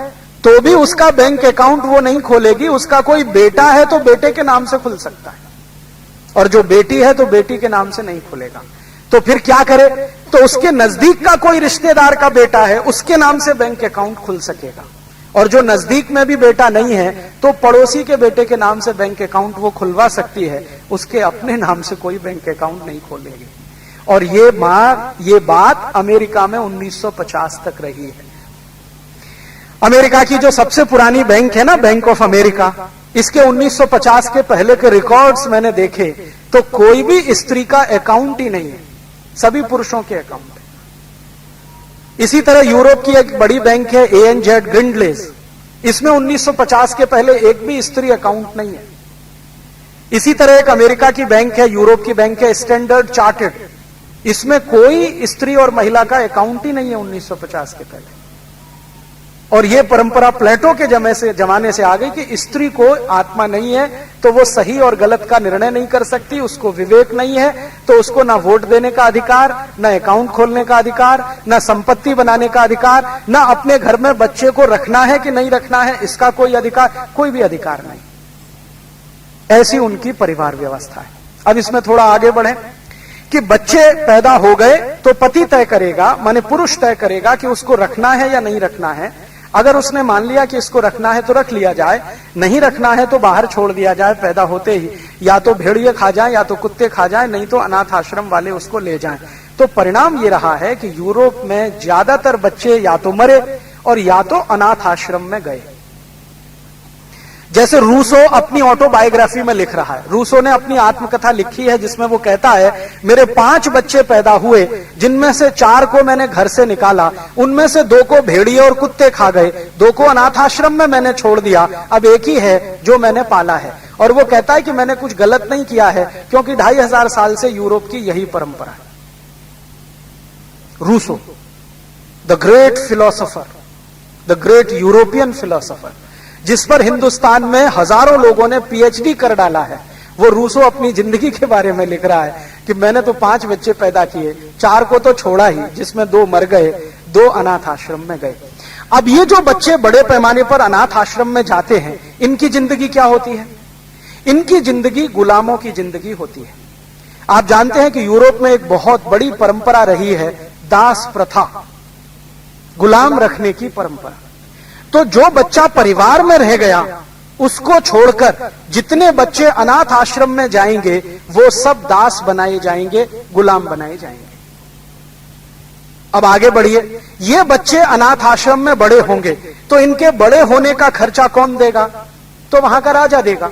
तो भी उसका बैंक अकाउंट वो नहीं खोलेगी। उसका कोई बेटा है तो बेटे के नाम से खुल सकता है, और जो बेटी है तो बेटी के नाम से नहीं खुलेगा। तो फिर क्या करे? तो उसके नजदीक का कोई रिश्तेदार का बेटा है, उसके नाम से बैंक अकाउंट खुल सकेगा। और जो नजदीक में भी बेटा नहीं है, तो पड़ोसी के बेटे के नाम से बैंक अकाउंट वो खुलवा सकती है, उसके अपने नाम से कोई बैंक अकाउंट नहीं खोलेगी। और ये बात अमेरिका में 1950 तक रही है। अमेरिका की जो सबसे पुरानी बैंक है ना, बैंक ऑफ अमेरिका, इसके 1950 के पहले के रिकॉर्ड्स मैंने देखे तो कोई भी स्त्री का अकाउंट ही नहीं है, सभी पुरुषों के अकाउंट है। इसी तरह यूरोप की एक बड़ी बैंक है ANZ ग्रिंडलेज, इसमें 1950 के पहले एक भी स्त्री अकाउंट नहीं है। इसी तरह एक अमेरिका की बैंक है, यूरोप की बैंक है स्टैंडर्ड चार्टर्ड, इसमें कोई स्त्री और महिला का अकाउंट ही नहीं है 1950 के पहले। और यह परंपरा प्लेटो के जमाने से आ गई कि स्त्री को आत्मा नहीं है तो वो सही और गलत का निर्णय नहीं कर सकती, उसको विवेक नहीं है तो उसको ना वोट देने का अधिकार, ना अकाउंट खोलने का अधिकार, ना संपत्ति बनाने का अधिकार, ना अपने घर में बच्चे को रखना है कि नहीं रखना है इसका कोई अधिकार, कोई भी अधिकार नहीं। ऐसी उनकी परिवार व्यवस्था है। अब इसमें थोड़ा आगे बढ़े कि बच्चे पैदा हो गए तो पति तय करेगा, माने पुरुष तय करेगा कि उसको रखना है या नहीं रखना है। अगर उसने मान लिया कि इसको रखना है तो रख लिया जाए, नहीं रखना है तो बाहर छोड़ दिया जाए पैदा होते ही, या तो भेड़िए खा जाए या तो कुत्ते खा जाए, नहीं तो अनाथ आश्रम वाले उसको ले जाएं। तो परिणाम ये रहा है कि यूरोप में ज्यादातर बच्चे या तो मरे और या तो अनाथ आश्रम में गए। जैसे रूसो अपनी ऑटोबायोग्राफी में लिख रहा है, रूसो ने अपनी आत्मकथा लिखी है जिसमें वो कहता है मेरे 5 बच्चे पैदा हुए, जिनमें से 4 को मैंने घर से निकाला, उनमें से 2 को भेड़िए और कुत्ते खा गए, 2 को अनाथ आश्रम में मैंने छोड़ दिया, अब एक ही है जो मैंने पाला है। और वो कहता है कि मैंने कुछ गलत नहीं किया है क्योंकि 2500 साल से यूरोप की यही परंपरा है। Rousseau, the great philosopher, the great European philosopher, जिस पर हिंदुस्तान में हजारों लोगों ने PhD कर डाला है, वो रूसो अपनी जिंदगी के बारे में लिख रहा है कि मैंने तो 5 बच्चे पैदा किए, 4 को तो छोड़ा ही, जिसमें 2 मर गए, 2 अनाथ आश्रम में गए। अब ये जो बच्चे बड़े पैमाने पर अनाथ आश्रम में जाते हैं, इनकी जिंदगी क्या होती है? इनकी जिंदगी गुलामों की जिंदगी होती है। आप जानते हैं कि यूरोप में एक बहुत बड़ी परंपरा रही है दास प्रथा, गुलाम रखने की परंपरा। तो जो बच्चा परिवार में रह गया उसको छोड़कर जितने बच्चे अनाथ आश्रम में जाएंगे वो सब दास बनाए जाएंगे, गुलाम बनाए जाएंगे। अब आगे बढ़िए, ये बच्चे अनाथ आश्रम में बड़े होंगे तो इनके बड़े होने का खर्चा कौन देगा? तो वहां का राजा देगा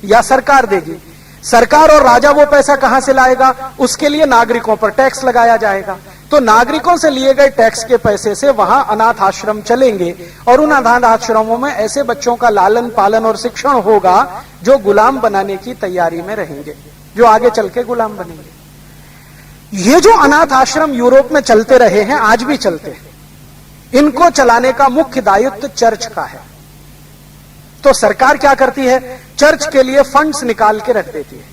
या सरकार देगी। सरकार और राजा वो पैसा कहां से लाएगा? उसके लिए नागरिकों पर टैक्स लगाया जाएगा। तो नागरिकों से लिए गए टैक्स के पैसे से वहां अनाथ आश्रम चलेंगे और उन अनाथ आश्रमों में ऐसे बच्चों का लालन पालन और शिक्षण होगा जो गुलाम बनाने की तैयारी में रहेंगे, जो आगे चल के गुलाम बनेंगे। ये जो अनाथ आश्रम यूरोप में चलते रहे हैं, आज भी चलते हैं, इनको चलाने का मुख्य दायित्व चर्च का है। तो सरकार क्या करती है? चर्च के लिए फंड्स निकाल के रख देती है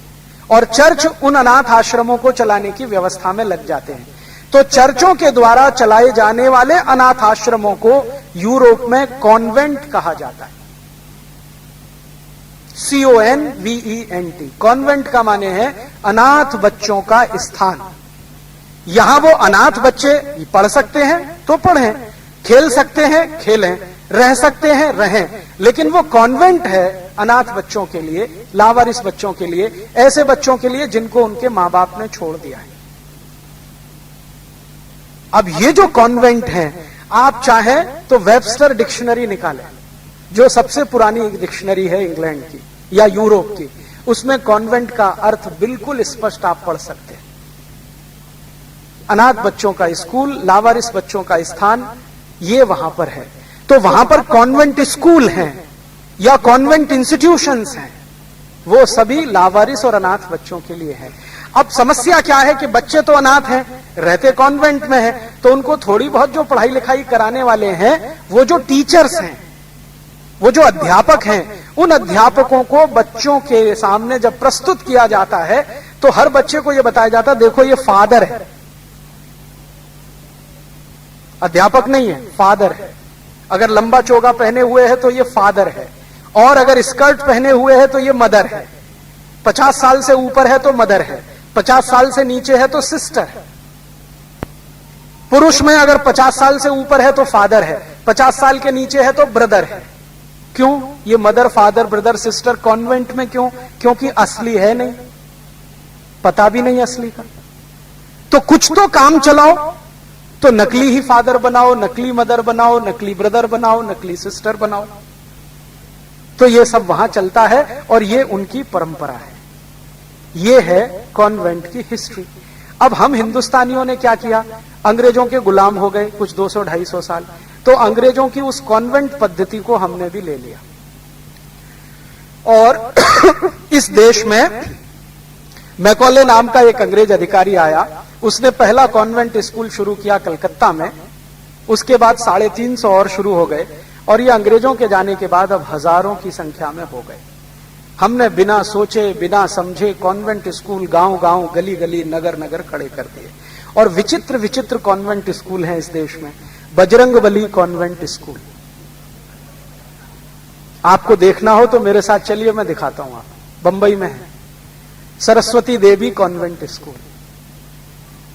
और चर्च उन अनाथ आश्रमों को चलाने की व्यवस्था में लग जाते हैं। तो चर्चों के द्वारा चलाए जाने वाले अनाथ आश्रमों को यूरोप में कॉन्वेंट कहा जाता है। CONVENT। कॉन्वेंट का माने है अनाथ बच्चों का स्थान। यहां वो अनाथ बच्चे पढ़ सकते हैं तो पढ़ें, खेल सकते हैं खेलें, रह सकते हैं रहें, लेकिन वो कॉन्वेंट है अनाथ बच्चों के लिए, लावारिस बच्चों के लिए, ऐसे बच्चों के लिए जिनको उनके मां बाप ने छोड़ दिया है। अब ये जो कॉन्वेंट है, आप चाहें तो वेबस्टर डिक्शनरी निकालें, जो सबसे पुरानी डिक्शनरी है इंग्लैंड की या यूरोप की, उसमें कॉन्वेंट का अर्थ बिल्कुल स्पष्ट आप पढ़ सकते हैं। अनाथ बच्चों का स्कूल, लावारिस बच्चों का स्थान, ये वहां पर है। तो वहां पर कॉन्वेंट स्कूल हैं या कॉन्वेंट इंस्टीट्यूशंस हैं, वो सभी लावारिस और अनाथ बच्चों के लिए है। अब समस्या क्या है कि बच्चे तो अनाथ हैं, रहते कॉन्वेंट में हैं, तो उनको थोड़ी बहुत जो पढ़ाई लिखाई कराने वाले हैं, वो जो टीचर्स हैं, वो जो अध्यापक हैं, उन अध्यापकों को बच्चों के सामने जब प्रस्तुत किया जाता है तो हर बच्चे को यह बताया जाता है, देखो ये फादर है, अध्यापक नहीं है, फादर है। अगर लंबा चोगा पहने हुए है तो ये फादर है, और अगर स्कर्ट पहने हुए है तो ये मदर है। 50 साल से ऊपर है तो मदर है, 50 साल से नीचे है तो सिस्टर है। पुरुष में अगर 50 साल से ऊपर है तो फादर है, 50 साल के नीचे है तो ब्रदर है। क्यों ये mother, father, brother, sister convent में क्यों? क्योंकि असली है नहीं, पता भी नहीं असली का। तो कुछ तो काम चलाओ, तो नकली ही फादर बनाओ, नकली मदर बनाओ, नकली ब्रदर बनाओ, नकली सिस्टर बनाओ। तो ये सब वहां चलता है और ये उनकी परंपरा है। ये है कॉन्वेंट की हिस्ट्री। अब हम हिंदुस्तानियों ने क्या किया? अंग्रेजों के गुलाम हो गए कुछ 200-250 साल, तो अंग्रेजों की उस कॉन्वेंट पद्धति को हमने भी ले लिया। और इस देश में मैकॉले नाम का एक अंग्रेज अधिकारी आया, उसने पहला कॉन्वेंट स्कूल शुरू किया कलकत्ता में। उसके बाद 350 और शुरू हो गए, और ये अंग्रेजों के जाने के बाद अब हजारों की संख्या में हो गए। हमने बिना सोचे बिना समझे कॉन्वेंट स्कूल गांव गांव, गली गली, नगर नगर खड़े कर दिए। और विचित्र विचित्र कॉन्वेंट स्कूल हैं इस देश में। बजरंगबली कॉन्वेंट स्कूल, आपको देखना हो तो मेरे साथ चलिए, मैं दिखाता हूं। आप बंबई में है Saraswati Devi convent school,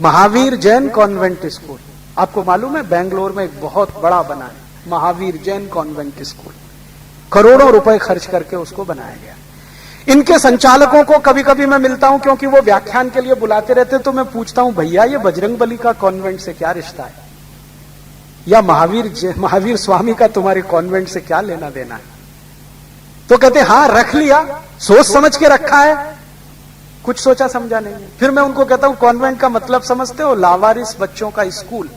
Mahavir Jain convent school. आपको मालूम है बेंगलोर में एक बहुत बड़ा बना है महावीर जैन कॉन्वेंट स्कूल, करोड़ों रुपए खर्च करके उसको बनाया गया। इनके संचालकों को कभी कभी मैं मिलता हूं, क्योंकि वो व्याख्यान के लिए बुलाते रहते, तो मैं पूछता हूं, भैया ये बजरंगबली का कॉन्वेंट से क्या रिश्ता है, या महावीर स्वामी का तुम्हारे कॉन्वेंट से क्या लेना देना है? तो कहते हां रख लिया, सोच समझ के रखा है, कुछ सोचा समझा नहीं है। फिर मैं उनको कहता हूं कॉन्वेंट का मतलब समझते हो? लावारिस बच्चों का स्कूल।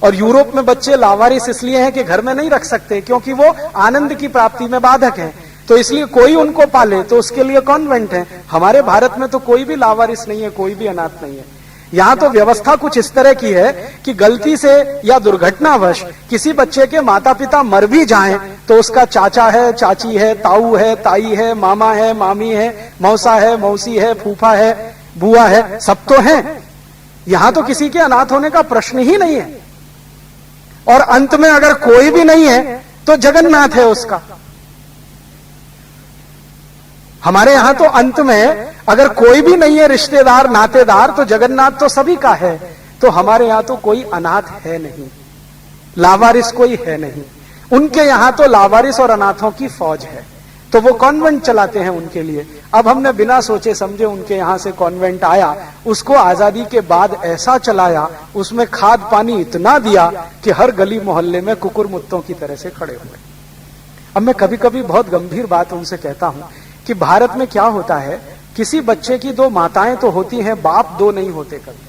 और यूरोप में बच्चे लावारिस इसलिए हैं कि घर में नहीं रख सकते, क्योंकि वो आनंद की प्राप्ति में बाधक हैं, तो इसलिए कोई उनको पाले तो उसके लिए कॉन्वेंट है। हमारे भारत में तो कोई भी लावारिस नहीं है, कोई भी अनाथ नहीं है। यहां तो व्यवस्था कुछ इस तरह की है कि गलती से या दुर्घटनावश किसी बच्चे के माता पिता मर भी जाएं तो उसका चाचा है, चाची है, ताऊ है, ताई है, मामा है, मामी है, मौसा है, मौसी है, फूफा है, बुआ है, सब तो हैं। यहां तो किसी के अनाथ होने का प्रश्न ही नहीं है। और अंत में अगर कोई भी नहीं है तो जगन्नाथ है उसका। हमारे यहां तो अंत में अगर कोई भी नहीं है रिश्तेदार नातेदार तो जगन्नाथ तो सभी का है। तो हमारे यहां तो कोई अनाथ है नहीं, लावारिस कोई है नहीं। उनके यहां तो लावारिस और अनाथों की फौज है, तो वो कॉन्वेंट चलाते हैं उनके लिए। अब हमने बिना सोचे समझे उनके यहां से कॉन्वेंट आया, उसको आजादी के बाद ऐसा चलाया, उसमें खाद पानी इतना दिया कि हर गली मोहल्ले में कुकुर मुत्तों की तरह से खड़े हुए। अब मैं कभी कभी बहुत गंभीर बात उनसे कहता हूं कि भारत में क्या होता है, किसी बच्चे की दो माताएं तो होती हैं, बाप दो नहीं होते कभी।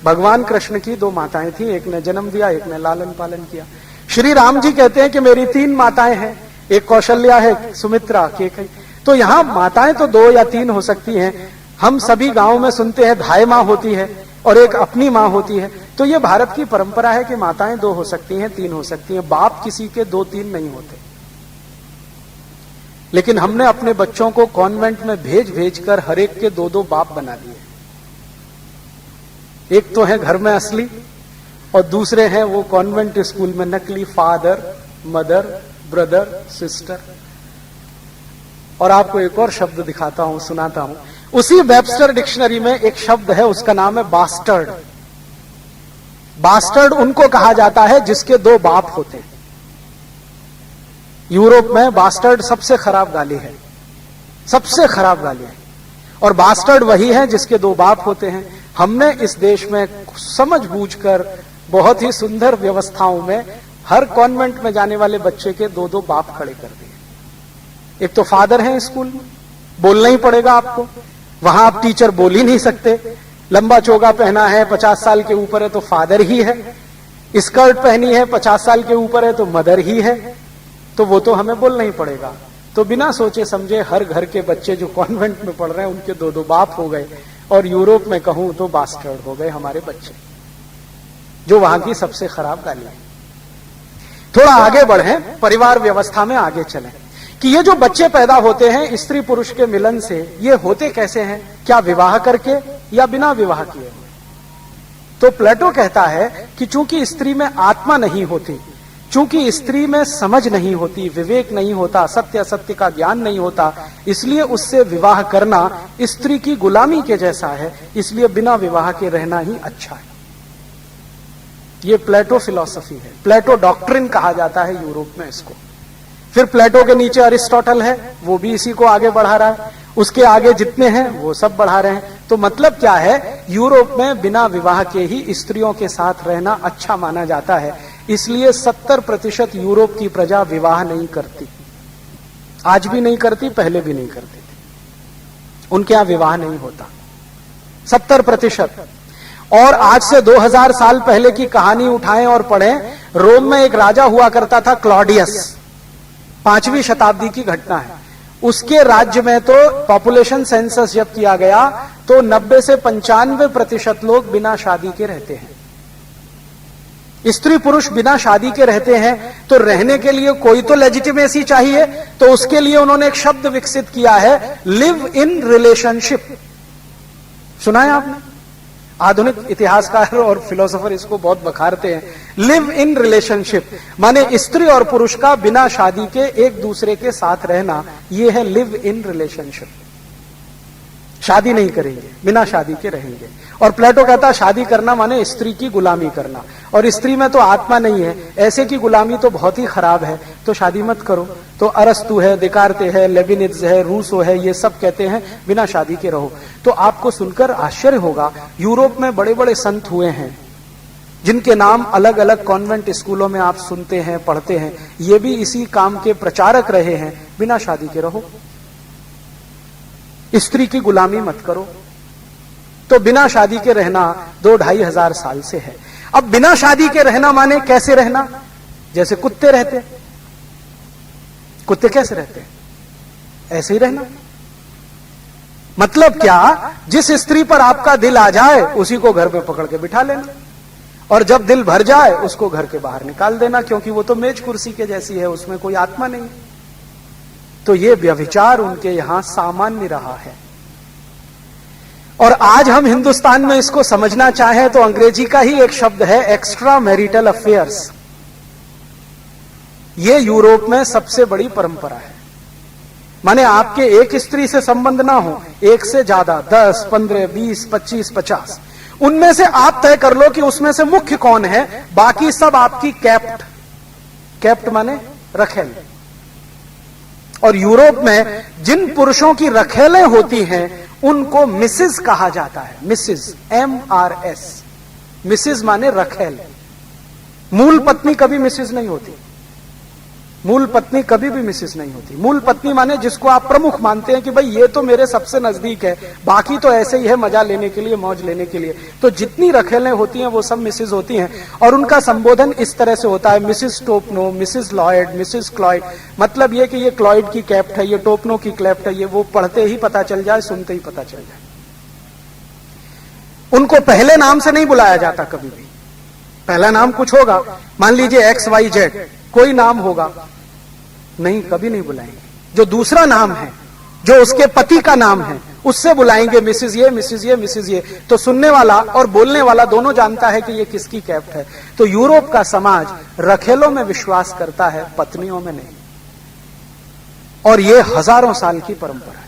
भगवान कृष्ण की दो माताएं थी, एक ने जन्म दिया, एक ने लालन पालन किया। श्री राम जी कहते हैं कि मेरी तीन माताएं हैं, एक कौशल्या है, सुमित्रा की। तो यहां माताएं तो दो या तीन हो सकती हैं। हम सभी गांव में सुनते हैं धाय मां होती है और एक अपनी मां होती है। तो ये भारत की परंपरा है कि माताएं दो हो सकती हैं, तीन हो सकती हैं, बाप किसी के दो तीन नहीं होते। लेकिन हमने अपने बच्चों को कॉन्वेंट में भेज भेज कर हर एक के दो दो बाप बना दिए। एक तो है घर में असली और दूसरे हैं वो कॉन्वेंट स्कूल में नकली, फादर, मदर, ब्रदर, सिस्टर। और आपको एक और शब्द दिखाता हूं, सुनाता हूं। उसी वेबस्टर डिक्शनरी में एक शब्द है, उसका नाम है बास्टर्ड। बास्टर्ड उनको कहा जाता है जिसके दो बाप होते हैं। यूरोप में बास्टर्ड सबसे खराब गाली है, सबसे खराब गाली है। और बास्टर्ड वही है जिसके दो बाप होते हैं। हमने इस देश में समझबूझकर बहुत ही सुंदर व्यवस्थाओं में हर कॉन्वेंट में जाने वाले बच्चे के दो दो बाप खड़े कर दिए। एक तो फादर है स्कूल में, बोलना ही पड़ेगा आपको, वहां आप टीचर बोल ही नहीं सकते। लंबा चोगा पहना है, 50 साल के ऊपर है तो फादर ही है, स्कर्ट पहनी है 50 साल के ऊपर है तो मदर ही है, तो वो तो हमें बोलना ही पड़ेगा। तो बिना सोचे समझे हर घर के बच्चे जो कॉन्वेंट में पढ़ रहे हैं उनके दो दो बाप हो गए। और यूरोप में कहूं तो बास्टर्ड हो गए हमारे बच्चे, जो वहां की सबसे खराब गाली है। थोड़ा आगे बढ़े, परिवार व्यवस्था में आगे चलें कि ये जो बच्चे पैदा होते हैं स्त्री पुरुष के मिलन से, ये होते कैसे हैं? क्या विवाह करके या बिना विवाह किए? तो प्लेटो कहता है कि चूंकि स्त्री में आत्मा नहीं होती, चूंकि स्त्री में समझ नहीं होती, विवेक नहीं होता, सत्य असत्य का ज्ञान नहीं होता, इसलिए उससे विवाह करना स्त्री की गुलामी के जैसा है। इसलिए बिना विवाह के रहना ही अच्छा है। ये प्लेटो फिलॉसफी है, प्लेटो डॉक्ट्रिन कहा जाता है यूरोप में इसको। फिर प्लेटो के नीचे अरिस्टोटल है, वो भी इसी को आगे बढ़ा रहा है। उसके आगे जितने हैं वो सब बढ़ा रहे हैं। तो मतलब क्या है, यूरोप में बिना विवाह के ही स्त्रियों के साथ रहना अच्छा माना जाता है। इसलिए 70% यूरोप की प्रजा विवाह नहीं करती, आज भी नहीं करती, पहले भी नहीं करती थी। उनके यहां विवाह नहीं होता, 70%। और आज से 2000 साल पहले की कहानी उठाएं और पढ़ें। रोम में एक राजा हुआ करता था क्लॉडियस, 5वीं शताब्दी की घटना है। उसके राज्य में तो पॉपुलेशन सेंसस जब किया गया तो 90 से 95% लोग बिना शादी के रहते हैं। स्त्री पुरुष बिना शादी के रहते हैं। तो रहने के लिए कोई तो लेजिटिमेसी चाहिए, तो उसके लिए उन्होंने एक शब्द विकसित किया है, लिव इन रिलेशनशिप। सुना है आपने? आधुनिक इतिहासकार और फिलोसोफर इसको बहुत बखारते हैं। लिव इन रिलेशनशिप माने स्त्री और पुरुष का बिना शादी के एक दूसरे के साथ रहना, यह है लिव इन रिलेशनशिप। शादी नहीं करेंगे, बिना शादी के रहेंगे। और प्लेटो कहता है शादी करना माने स्त्री की गुलामी करना, और स्त्री में तो आत्मा नहीं है, ऐसे की गुलामी तो बहुत ही खराब है, तो शादी मत करो। तो अरस्तु है, देकार्ते है, लेबिनिज है, रूसो है, ये सब कहते हैं बिना शादी के रहो। तो आपको सुनकर आश्चर्य होगा, यूरोप में बड़े बड़े संत हुए हैं जिनके नाम अलग अलग कॉन्वेंट स्कूलों में आप सुनते हैं, पढ़ते हैं। ये भी इसी काम के प्रचारक रहे हैं, बिना शादी के रहो, स्त्री की गुलामी मत करो। तो बिना शादी के रहना 2-2.5 हजार साल से है। अब बिना शादी के रहना माने कैसे रहना? जैसे कुत्ते रहते। कुत्ते कैसे रहते हैं? ऐसे ही रहना। मतलब क्या? जिस स्त्री पर आपका दिल आ जाए उसी को घर पे पकड़ के बिठा लेना, और जब दिल भर जाए उसको घर के बाहर निकाल देना, क्योंकि वो तो मेज कुर्सी के जैसी है, उसमें कोई आत्मा नहीं। तो ये व्यभिचार उनके यहां सामान्य रहा है। और आज हम हिंदुस्तान में इसको समझना चाहें तो अंग्रेजी का ही एक शब्द है, एक्स्ट्रा मैरिटल अफेयर्स। ये यूरोप में सबसे बड़ी परंपरा है। माने आपके एक स्त्री से संबंध ना हो, एक से ज्यादा, 10, 15, 20, 25, 50, उनमें से आप तय कर लो कि उसमें से मुख्य कौन है, बाकी सब आपकी कैप्ट माने रखेल। और यूरोप में जिन पुरुषों की रखेलें होती हैं उनको मिसेज कहा जाता है। मिसेज, MRS, मिसेज माने रखेल। मूल पत्नी कभी मिसेज नहीं होती, मूल पत्नी कभी भी मिसेज नहीं होती। मूल पत्नी माने जिसको आप प्रमुख मानते हैं कि भाई ये तो मेरे सबसे नजदीक है, बाकी तो ऐसे ही है मजा लेने के लिए, मौज लेने के लिए। तो जितनी रखेलें होती हैं वो सब मिसेज होती हैं, और उनका संबोधन इस तरह से होता है, Mrs Topno, Mrs Lloyd, Mrs Cloyd. मतलब ये कि ये क्लॉयड की कैप्ट है, ये टोपनो की क्लेफ्ट है, ये वो पढ़ते ही पता चल जाए, सुनते ही पता चल जाए। उनको पहले नाम से नहीं बुलाया जाता कभी भी। पहला नाम कुछ होगा, मान लीजिए XYZ, कोई नाम होगा, नहीं, कभी नहीं बुलाएंगे। जो दूसरा नाम है, जो उसके पति का नाम है, उससे बुलाएंगे मिसेज ये, मिसेज ये, मिसेज ये। तो सुनने वाला और बोलने वाला दोनों जानता है कि ये किसकी कैप्ट है। तो यूरोप का समाज रखेलों में विश्वास करता है, पत्नियों में नहीं। और ये हजारों साल की परंपरा है।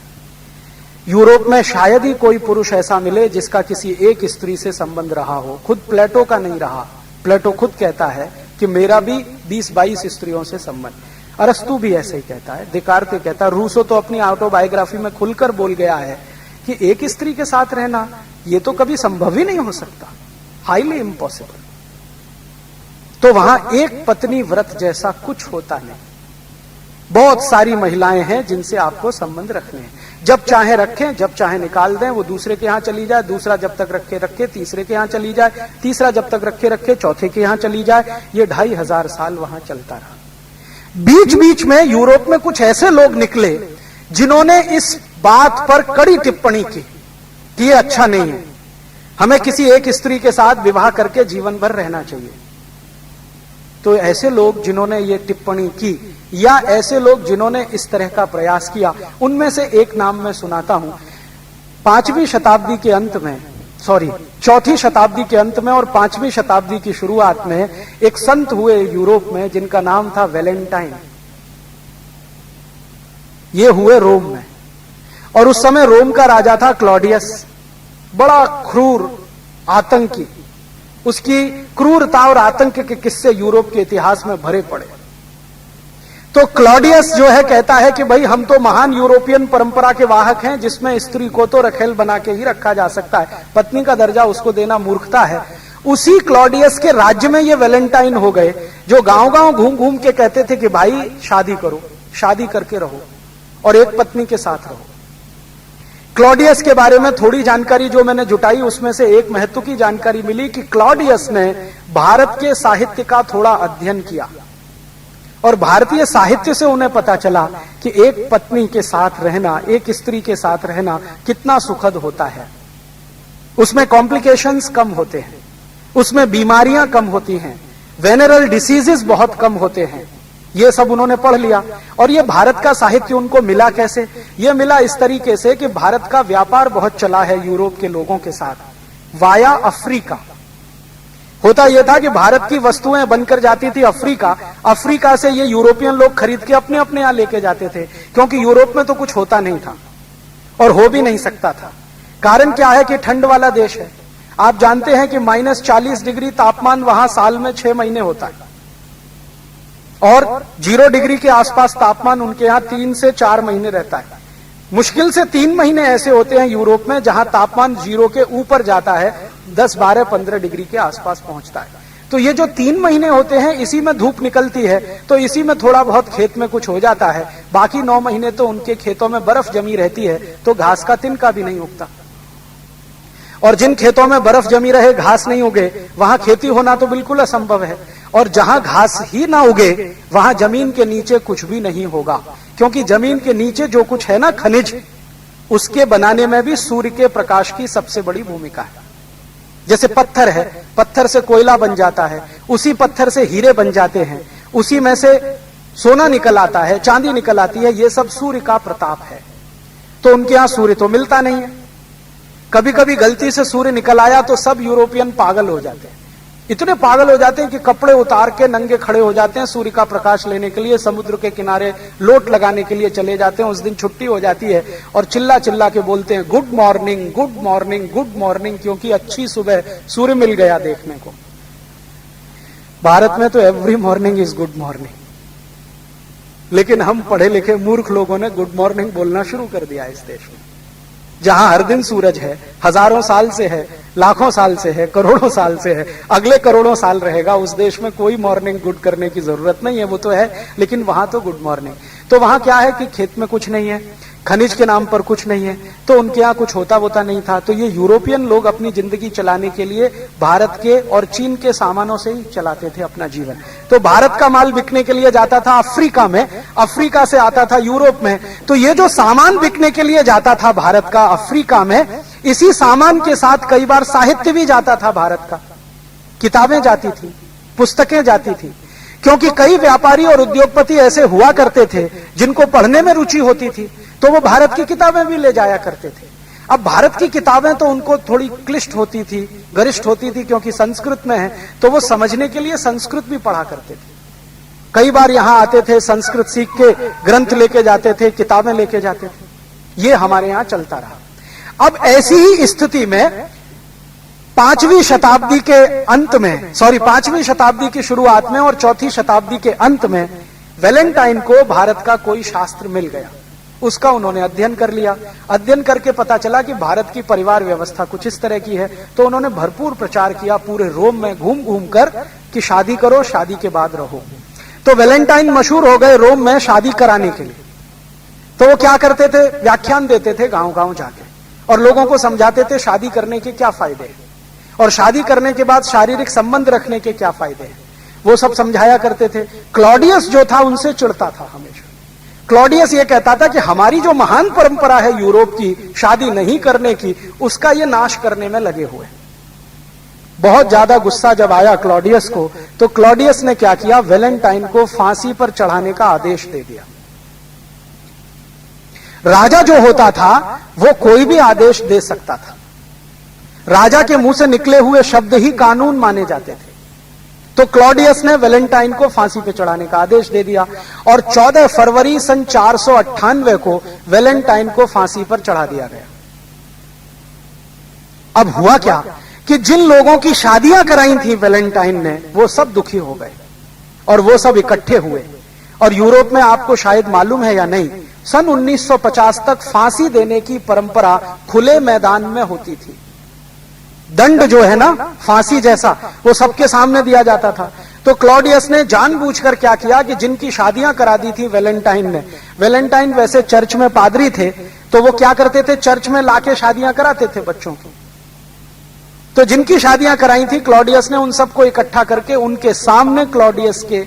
यूरोप में शायद ही कोई पुरुष ऐसा मिले जिसका किसी एक स्त्री से संबंध रहा हो। खुद प्लेटो का नहीं रहा। प्लेटो खुद कहता है कि मेरा भी 20-22 स्त्रियों से संबंध। अरस्तु भी ऐसे ही कहता है, देकार्ते कहता है, रूसो तो अपनी ऑटोबायोग्राफी में खुलकर बोल गया है कि एक स्त्री के साथ रहना ये तो कभी संभव ही नहीं हो सकता, हाईली इम्पॉसिबल। तो वहां एक पत्नी व्रत जैसा कुछ होता नहीं। बहुत सारी महिलाएं हैं जिनसे आपको संबंध रखने हैं। जब चाहे रखें, जब चाहे निकाल दें। वो दूसरे के यहां चली जाए, दूसरा जब तक रखे रखे, तीसरे के यहां चली जाए, तीसरा जब तक रखे रखे, चौथे के यहां चली जाए। ये 2500 साल वहां चलता रहा। बीच बीच में यूरोप में कुछ ऐसे लोग निकले जिन्होंने इस बात पर कड़ी टिप्पणी की कि ये अच्छा नहीं है, हमें किसी एक स्त्री के साथ विवाह करके जीवन भर रहना चाहिए। तो ऐसे लोग जिन्होंने ये टिप्पणी की, या ऐसे लोग जिन्होंने इस तरह का प्रयास किया, उनमें से एक नाम मैं सुनाता हूं। 5वीं शताब्दी के अंत में, चौथी शताब्दी के अंत में और 5वीं शताब्दी की शुरुआत में एक संत हुए यूरोप में जिनका नाम था वैलेंटाइन। ये हुए रोम में, और उस समय रोम का राजा था क्लॉडियस, बड़ा क्रूर आतंकी। उसकी क्रूरता और आतंक के किस्से यूरोप के इतिहास में भरे पड़े। तो क्लॉडियस जो है कहता है कि भाई हम तो महान यूरोपियन परंपरा के वाहक हैं जिसमें स्त्री को तो रखेल बना के ही रखा जा सकता है, पत्नी का दर्जा उसको देना मूर्खता है। उसी क्लॉडियस के राज्य में ये वैलेंटाइन हो गए जो गांव-गांव घूम घूम के कहते थे कि भाई शादी करो, शादी करके रहो और एक पत्नी के साथ रहो। क्लॉडियस के बारे में थोड़ी जानकारी जो मैंने जुटाई, उसमें से एक महत्व की जानकारी मिली कि क्लॉडियस ने भारत के साहित्य का थोड़ा अध्ययन किया और भारतीय साहित्य से उन्हें पता चला कि एक पत्नी के साथ रहना, एक स्त्री के साथ रहना कितना सुखद होता है। उसमें कॉम्प्लिकेशंस कम होते हैं, उसमें बीमारियां कम होती हैं, वेनरल डिसीजेस बहुत कम होते हैं। ये सब उन्होंने पढ़ लिया। और ये भारत का साहित्य उनको मिला कैसे? ये मिला इस तरीके से कि भारत का व्यापार बहुत चला है यूरोप के लोगों के साथ वाया अफ्रीका। होता यह था कि भारत की वस्तुएं बनकर जाती थी अफ्रीका, अफ्रीका से ये यूरोपियन लोग खरीद के अपने अपने यहां लेके जाते थे, क्योंकि यूरोप में तो कुछ होता नहीं था और हो भी नहीं सकता था। कारण क्या है कि ठंड वाला देश है। आप जानते हैं कि -40 डिग्री तापमान वहां साल में 6 महीने होता है और 0 डिग्री के आसपास तापमान उनके यहां 3 से 4 महीने रहता है। मुश्किल से 3 महीने ऐसे होते हैं यूरोप में जहां तापमान 0 के ऊपर जाता है, 10, 12, 15 डिग्री के आसपास पहुंचता है। तो ये जो 3 महीने होते हैं इसी में धूप निकलती है, तो इसी में थोड़ा बहुत खेत में कुछ हो जाता है। बाकी 9 महीने तो उनके खेतों में बर्फ जमी रहती है, तो घास का तिनका भी नहीं उगता। और जिन खेतों में बर्फ जमी रहे, घास नहीं उगे, वहां खेती होना तो बिल्कुल असंभव है। और जहां घास ही ना उगे वहां जमीन के नीचे कुछ भी नहीं होगा, क्योंकि जमीन के नीचे जो कुछ है ना खनिज, उसके बनाने में भी सूर्य के प्रकाश की सबसे बड़ी भूमिका है। जैसे पत्थर है, पत्थर से कोयला बन जाता है, उसी पत्थर से हीरे बन जाते हैं, उसी में से सोना निकल आता है, चांदी निकल आती है। ये सब सूर्य का प्रताप है। तो उनके यहां सूर्य तो मिलता नहीं है। कभी कभी गलती से सूर्य निकल आया तो सब यूरोपियन पागल हो जाते हैं इतने पागल हो जाते हैं कि कपड़े उतार के नंगे खड़े हो जाते हैं सूर्य का प्रकाश लेने के लिए, समुद्र के किनारे लोट लगाने के लिए चले जाते हैं। उस दिन छुट्टी हो जाती है और चिल्ला चिल्ला के बोलते हैं good morning, good morning, good morning, क्योंकि अच्छी सुबह सूर्य मिल गया देखने को। भारत में तो every morning is good morning, लेकिन हम पढ़े लिखे मूर्ख लोगों ने गुड मॉर्निंग बोलना शुरू कर दिया इस देश में, जहां हर दिन सूरज है, हजारों साल से है, लाखों साल से है, करोड़ों साल से है, अगले करोड़ों साल रहेगा। उस देश में कोई मॉर्निंग गुड करने की जरूरत नहीं है, वो तो है, लेकिन वहां तो गुड मॉर्निंग। तो वहां क्या है कि खेत में कुछ नहीं है, खनिज के नाम पर कुछ नहीं है, तो उनके यहाँ कुछ होता वोता नहीं था। तो ये यूरोपियन लोग अपनी जिंदगी चलाने के लिए भारत के और चीन के सामानों से ही चलाते थे अपना जीवन। तो भारत का माल बिकने के लिए जाता था अफ्रीका में, अफ्रीका से आता था यूरोप में। तो ये जो सामान बिकने के लिए जाता था भारत का अफ्रीका में, इसी सामान के साथ कई बार साहित्य भी जाता था भारत का, किताबें जाती थी, पुस्तकें जाती थी, क्योंकि कई व्यापारी और उद्योगपति ऐसे हुआ करते थे जिनको पढ़ने में रुचि होती थी, तो वो भारत की किताबें भी ले जाया करते थे। अब भारत की किताबें तो उनको थोड़ी क्लिष्ट होती थी, गरिष्ठ होती थी, क्योंकि संस्कृत में है, तो वो समझने के लिए संस्कृत भी पढ़ा करते थे। कई बार यहां आते थे, संस्कृत सीख के ग्रंथ लेके जाते थे, किताबें लेके जाते थे। ये हमारे यहां चलता रहा। अब ऐसी ही स्थिति में 5वीं शताब्दी के अंत में, 5वीं शताब्दी की शुरुआत में और 4वीं शताब्दी के अंत में वैलेंटाइन को भारत का कोई शास्त्र मिल गया। उसका उन्होंने अध्ययन कर लिया। अध्ययन करके पता चला कि भारत की परिवार व्यवस्था कुछ इस तरह की है, तो उन्होंने भरपूर प्रचार किया पूरे रोम में घूम घूम कर कि शादी करो, शादी के बाद रहो। तो वैलेंटाइन मशहूर हो गए रोम में शादी कराने के लिए। तो वो क्या करते थे, व्याख्यान देते थे गांव गांव जाके, और लोगों को समझाते थे शादी करने के क्या फायदे हैं, और शादी करने के बाद शारीरिक संबंध रखने के क्या फायदे हैं, वो सब समझाया करते थे। क्लॉडियस जो था उनसे चिढ़ता था हमेशा। क्लॉडियस ये कहता था कि हमारी जो महान परंपरा है यूरोप की शादी नहीं करने की, उसका ये नाश करने में लगे हुए। बहुत ज्यादा गुस्सा जब आया क्लॉडियस को, तो क्लॉडियस ने क्या किया, वैलेंटाइन को फांसी पर चढ़ाने का आदेश दे दिया। राजा जो होता था वो कोई भी आदेश दे सकता था, राजा के मुंह से निकले हुए शब्द ही कानून माने जाते थे। तो क्लॉडियस ने वैलेंटाइन को फांसी पे चढ़ाने का आदेश दे दिया, और 14 फरवरी सन 498 को वैलेंटाइन को फांसी पर चढ़ा दिया गया। अब हुआ क्या कि जिन लोगों की शादियां कराई थी वैलेंटाइन ने, वो सब दुखी हो गए और वो सब इकट्ठे हुए। और यूरोप में आपको शायद मालूम है या नहीं, सन 1950 तक फांसी देने की परंपरा खुले मैदान में होती थी। दंड जो है ना फांसी जैसा, वो सबके सामने दिया जाता था। तो क्लॉडियस ने जानबूझकर क्या किया कि जिनकी शादियां करा दी थी वैलेंटाइन ने, वैलेंटाइन वैसे चर्च में पादरी थे, तो वो क्या करते थे, चर्च में लाके शादियां कराते थे बच्चों की। तो जिनकी शादियां कराई थी क्लॉडियस ने उन सबको इकट्ठा करके उनके सामने क्लॉडियस के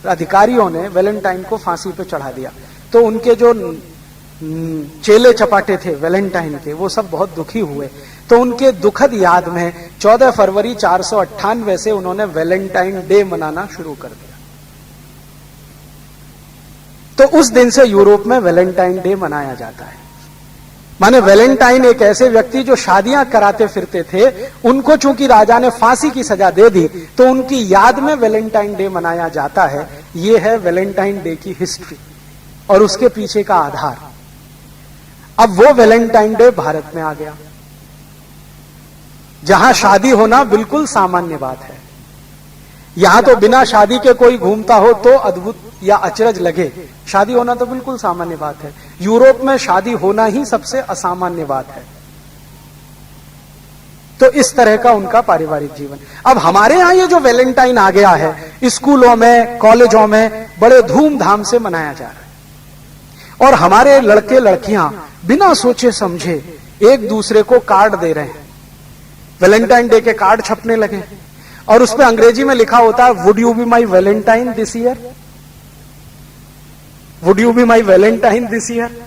अधिकारियों ने वैलेंटाइन को फांसी पे चढ़ा दिया। तो उनके जो चेले चपाटे थे वैलेंटाइन के, वो सब बहुत दुखी हुए। तो उनके दुखद याद में 14 फरवरी 498 से उन्होंने वैलेंटाइन डे मनाना शुरू कर दिया। तो उस दिन से यूरोप में वैलेंटाइन डे मनाया जाता है। माने वैलेंटाइन एक ऐसे व्यक्ति जो शादियां कराते फिरते थे, उनको चूंकि राजा ने फांसी की सजा दे दी, तो उनकी याद में वैलेंटाइन डे मनाया जाता है। यह है वैलेंटाइन डे की हिस्ट्री और उसके पीछे का आधार। अब वो वैलेंटाइन डे भारत में आ गया, जहां शादी होना बिल्कुल सामान्य बात है। यहां तो बिना शादी के कोई घूमता हो तो अद्भुत या अचरज लगे, शादी होना तो बिल्कुल सामान्य बात है। यूरोप में शादी होना ही सबसे असामान्य बात है। तो इस तरह का उनका पारिवारिक जीवन। अब हमारे यहां ये जो वैलेंटाइन आ गया है, स्कूलों में, कॉलेजों में बड़े धूमधाम से मनाया जा रहा है, और हमारे लड़के लड़कियां बिना सोचे समझे एक दूसरे को कार्ड दे रहे हैं। वैलेंटाइन डे के कार्ड छपने लगे और उसमें अंग्रेजी में लिखा होता है, would you be my Valentine this year, would you be my Valentine this year.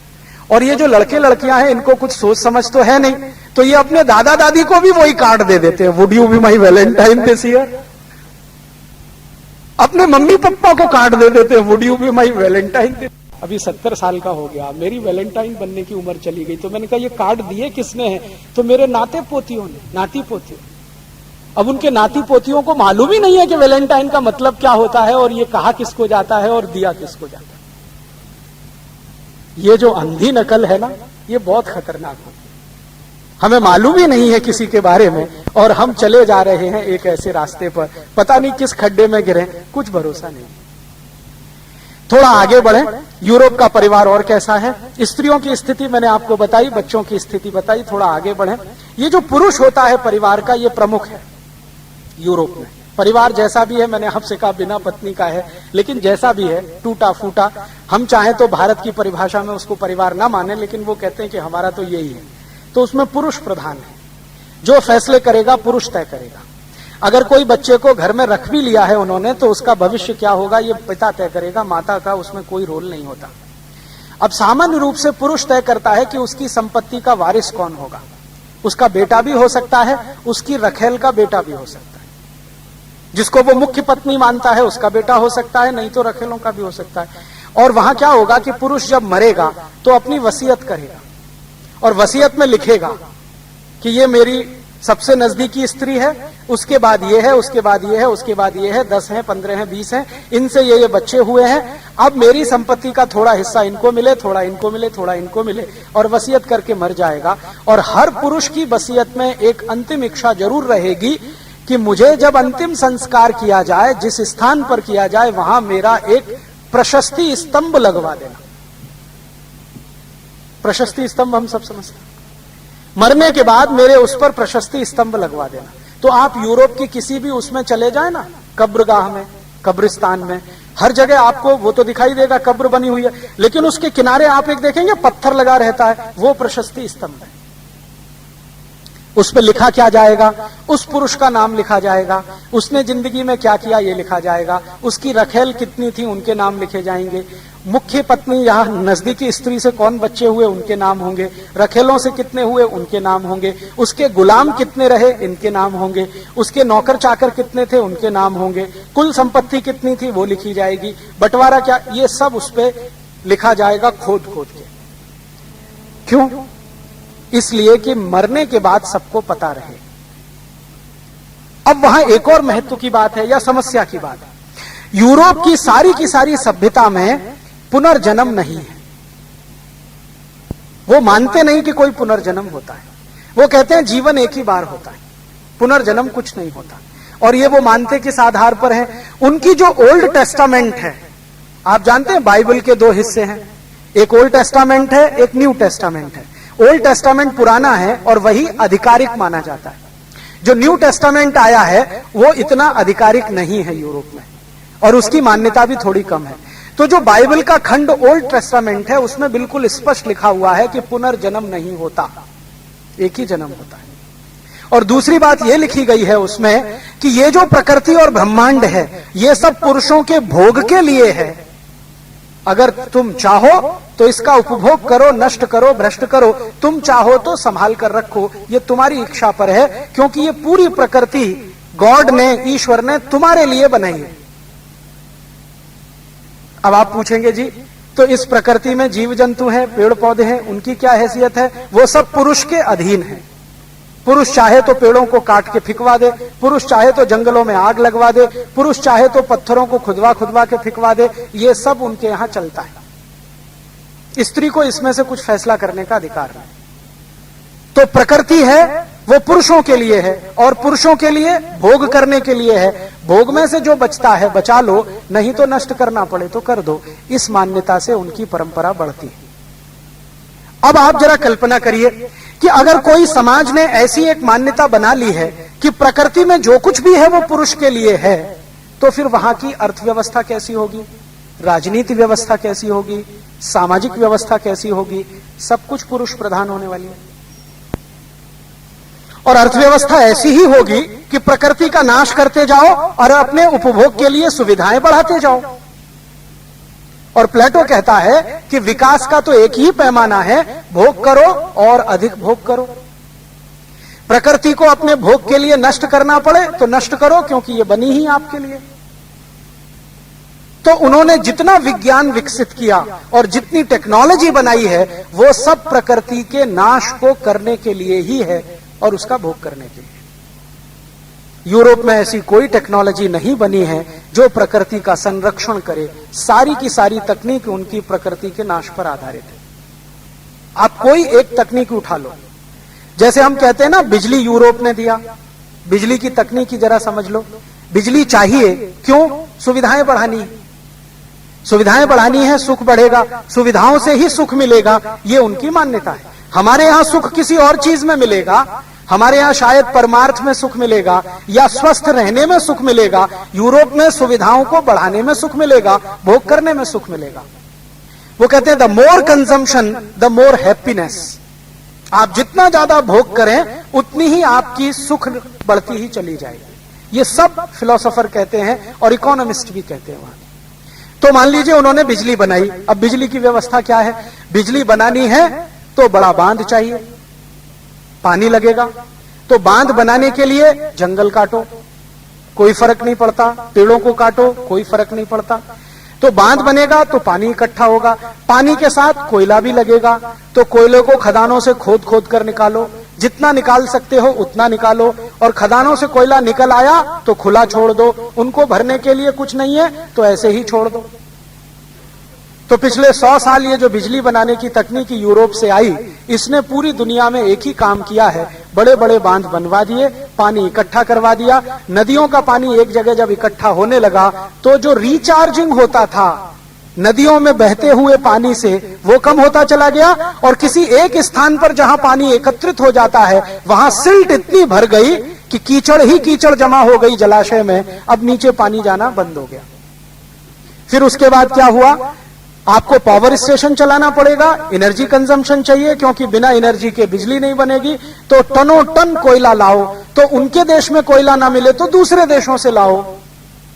और ये जो लड़के लड़कियां हैं, इनको कुछ सोच समझ तो है नहीं, तो ये अपने दादा दादी को भी वही कार्ड दे देते हैं, would you be my Valentine this year. अपने मम्मी पापा को कार्ड दे देते हैं, would you be my Valentine. अभी 70 साल का हो गया, मेरी वैलेंटाइन बनने की उम्र चली गई। तो मैंने कहा ये कार्ड दिए किसने हैं? तो मेरे नाते पोतियों ने, नाती पोतियों। अब उनके नाती पोतियों को मालूम ही नहीं है कि वैलेंटाइन का मतलब क्या होता है और ये कहा किसको जाता है और दिया किसको जाता है। ये जो अंधी नकल है ना, ये बहुत खतरनाक होती है। हमें मालूम ही नहीं है किसी के बारे में और हम चले जा रहे हैं एक ऐसे रास्ते पर, पता नहीं किस खड्डे में गिरे, कुछ भरोसा नहीं। थोड़ा आगे बढ़े, यूरोप का परिवार और कैसा है, स्त्रियों की स्थिति मैंने आपको बताई, बच्चों की स्थिति बताई। थोड़ा आगे बढ़े, ये जो पुरुष होता है परिवार का, ये प्रमुख है यूरोप में। परिवार जैसा भी है, मैंने आपसे कहा बिना पत्नी का है, लेकिन जैसा भी है टूटा फूटा, हम चाहें तो भारत की परिभाषा में उसको परिवार ना माने, लेकिन वो कहते हैं कि हमारा तो यही है। तो उसमें पुरुष प्रधान है, जो फैसले करेगा पुरुष तय करेगा। अगर कोई बच्चे को घर में रख भी लिया है उन्होंने, तो उसका भविष्य क्या होगा ये पिता तय करेगा, माता का उसमें कोई रोल नहीं होता। अब सामान्य रूप से पुरुष तय करता है कि उसकी संपत्ति का वारिस कौन होगा। उसका बेटा भी हो सकता है, उसकी रखेल का बेटा भी हो सकता है, जिसको वो मुख्य पत्नी मानता है उसका बेटा हो सकता है, नहीं तो रखेलों का भी हो सकता है। और वहां क्या होगा कि पुरुष जब मरेगा तो अपनी वसीयत करेगा और वसीयत में लिखेगा कि ये मेरी सबसे नजदीकी स्त्री है, उसके बाद ये है, उसके बाद ये है, उसके बाद ये है, 10 हैं, 15 हैं, 20 हैं, इनसे ये बच्चे हुए हैं, अब मेरी संपत्ति का थोड़ा हिस्सा इनको मिले, थोड़ा इनको मिले, थोड़ा इनको मिले, और वसीयत करके मर जाएगा। और हर पुरुष की वसीयत में एक अंतिम इच्छा जरूर रहेगी कि मुझे जब अंतिम संस्कार किया जाए, जिस स्थान पर किया जाए, वहां मेरा एक प्रशस्ति स्तंभ लगवा देना। प्रशस्ति स्तंभ हम सब समझते हैं, मरने के बाद मेरे उस पर प्रशस्ति स्तंभ लगवा देना। तो आप यूरोप की किसी भी उसमें चले जाए ना, कब्रगाह में, कब्रिस्तान में, हर जगह आपको वो तो दिखाई देगा कब्र बनी हुई है, लेकिन उसके किनारे आप एक देखेंगे पत्थर लगा रहता है, वो प्रशस्ति स्तंभ है। उस पर लिखा क्या जाएगा, उस पुरुष का नाम लिखा जाएगा, उसने जिंदगी में क्या किया ये लिखा जाएगा, उसकी रखेल कितनी थी उनके नाम लिखे जाएंगे, मुख्य पत्नी यहाँ नजदीकी स्त्री से कौन बच्चे हुए उनके नाम होंगे, रखेलों से कितने हुए उनके नाम होंगे, उसके गुलाम कितने रहे इनके नाम होंगे, उसके नौकर चाकर कितने थे उनके नाम होंगे, कुल संपत्ति कितनी थी वो लिखी जाएगी, बंटवारा क्या, ये सब उस पर लिखा जाएगा खोद खोद के। क्यों? इसलिए कि मरने के बाद सबको पता रहे। अब वहां एक और महत्व की बात है या समस्या की बात है, यूरोप की सारी सभ्यता में पुनर्जन्म नहीं है। वो मानते नहीं कि कोई पुनर्जन्म होता है, वो कहते हैं जीवन एक ही बार होता है, पुनर्जन्म कुछ नहीं होता। और ये वो मानते किस आधार पर है, उनकी जो ओल्ड टेस्टामेंट है, आप जानते हैं बाइबल के दो हिस्से हैं, एक ओल्ड टेस्टामेंट है, एक न्यू टेस्टामेंट है। ओल्ड टेस्टामेंट पुराना है और वही आधिकारिक माना जाता है। जो न्यू टेस्टामेंट आया है वो इतना आधिकारिक नहीं है यूरोप में, और उसकी मान्यता भी थोड़ी कम है। तो जो बाइबल का खंड ओल्ड टेस्टामेंट है उसमें बिल्कुल स्पष्ट लिखा हुआ है कि पुनर्जन्म नहीं होता, एक ही जन्म होता है। और दूसरी बात यह लिखी गई है उसमें कि ये जो प्रकृति और ब्रह्मांड है ये सब पुरुषों के भोग के लिए है। अगर तुम चाहो तो इसका उपभोग करो, नष्ट करो, भ्रष्ट करो, तुम चाहो तो संभाल कर रखो, ये तुम्हारी इच्छा पर है, क्योंकि ये पूरी प्रकृति गॉड ने, ईश्वर ने तुम्हारे लिए बनाई है। अब आप पूछेंगे जी तो इस प्रकृति में जीव जंतु हैं, पेड़ पौधे हैं, उनकी क्या हैसियत है? वो सब पुरुष के अधीन है। पुरुष चाहे तो पेड़ों को काट के फिकवा दे, पुरुष चाहे तो जंगलों में आग लगवा दे, पुरुष चाहे तो पत्थरों को खुदवा खुदवा के फिकवा दे, ये सब उनके यहां चलता है। स्त्री को इसमें से कुछ फैसला करने का अधिकार नहीं। तो प्रकृति है वो पुरुषों के लिए है और पुरुषों के लिए भोग करने के लिए है। भोग में से जो बचता है बचा लो, नहीं तो नष्ट करना पड़े तो कर दो। इस मान्यता से उनकी परंपरा बढ़ती है। अब आप जरा कल्पना करिए कि अगर कोई समाज ने ऐसी एक मान्यता बना ली है कि प्रकृति में जो कुछ भी है वो पुरुष के लिए है, तो फिर वहां की अर्थव्यवस्था कैसी होगी, राजनीति व्यवस्था कैसी होगी, सामाजिक व्यवस्था कैसी होगी? सब कुछ पुरुष प्रधान होने वाली है। और अर्थव्यवस्था ऐसी ही होगी कि प्रकृति का नाश करते जाओ और अपने उपभोग के लिए सुविधाएं बढ़ाते जाओ। और प्लेटो कहता है कि विकास का तो एक ही पैमाना है, भोग करो और अधिक भोग करो। प्रकृति को अपने भोग के लिए नष्ट करना पड़े तो नष्ट करो, क्योंकि ये बनी ही आपके लिए। तो उन्होंने जितना विज्ञान विकसित किया और जितनी टेक्नोलॉजी बनाई है वो सब प्रकृति के नाश को करने के लिए ही है और उसका भोग करने के लिए। यूरोप में ऐसी कोई टेक्नोलॉजी नहीं बनी है जो प्रकृति का संरक्षण करे। सारी की सारी तकनीक उनकी प्रकृति के नाश पर आधारित है। आप कोई एक तकनीक उठा लो, जैसे हम कहते हैं ना बिजली यूरोप ने दिया, बिजली की तकनीक की जरा समझ लो। बिजली चाहिए क्यों? सुविधाएं बढ़ानी है, सुविधाएं बढ़ानी है, सुख बढ़ेगा, सुविधाओं से ही सुख मिलेगा, ये उनकी मान्यता है। हमारे यहां सुख किसी और चीज में मिलेगा, हमारे यहां शायद परमार्थ में सुख मिलेगा या स्वस्थ रहने में सुख मिलेगा। यूरोप में सुविधाओं को बढ़ाने में सुख मिलेगा, भोग करने में सुख मिलेगा। वो कहते हैं the more consumption the more happiness. आप जितना ज्यादा भोग करें उतनी ही आपकी सुख बढ़ती ही चली जाएगी। ये सब फिलोसोफर कहते हैं और इकोनॉमिस्ट भी कहते हैं वहां। तो मान लीजिए उन्होंने बिजली बनाई। अब बिजली की व्यवस्था क्या है? बिजली बनानी है तो बड़ा बांध चाहिए, पानी लगेगा। तो बांध बनाने के लिए जंगल काटो, कोई फर्क नहीं पड़ता, पेड़ों को काटो, कोई फर्क नहीं पड़ता। तो बांध बनेगा तो पानी इकट्ठा होगा, पानी के साथ कोयला भी लगेगा। तो कोयले को खदानों से खोद खोद कर निकालो, जितना निकाल सकते हो उतना निकालो, और खदानों से कोयला निकल आया तो खुला छोड़ दो, उनको भरने के लिए कुछ नहीं है तो ऐसे ही छोड़ दो। तो पिछले 100 साल ये जो बिजली बनाने की तकनीक यूरोप से आई, इसने पूरी दुनिया में एक ही काम किया है, बड़े बड़े बांध बनवा दिए, पानी इकट्ठा करवा दिया। नदियों का पानी एक जगह जब इकट्ठा होने लगा तो जो रिचार्जिंग होता था नदियों में बहते हुए पानी से, वो कम होता चला गया, और किसी एक स्थान पर जहां पानी एकत्रित हो जाता है वहां सिल्ट इतनी भर गई कि कीचड़ ही कीचड़ जमा हो गई जलाशय में। अब नीचे पानी जाना बंद हो गया। फिर उसके बाद क्या हुआ? आपको पावर स्टेशन चलाना पड़ेगा, एनर्जी कंजम्पशन चाहिए, क्योंकि बिना एनर्जी के बिजली नहीं बनेगी। तो टनों टन कोयला लाओ, तो उनके देश में कोयला ना मिले तो दूसरे देशों से लाओ।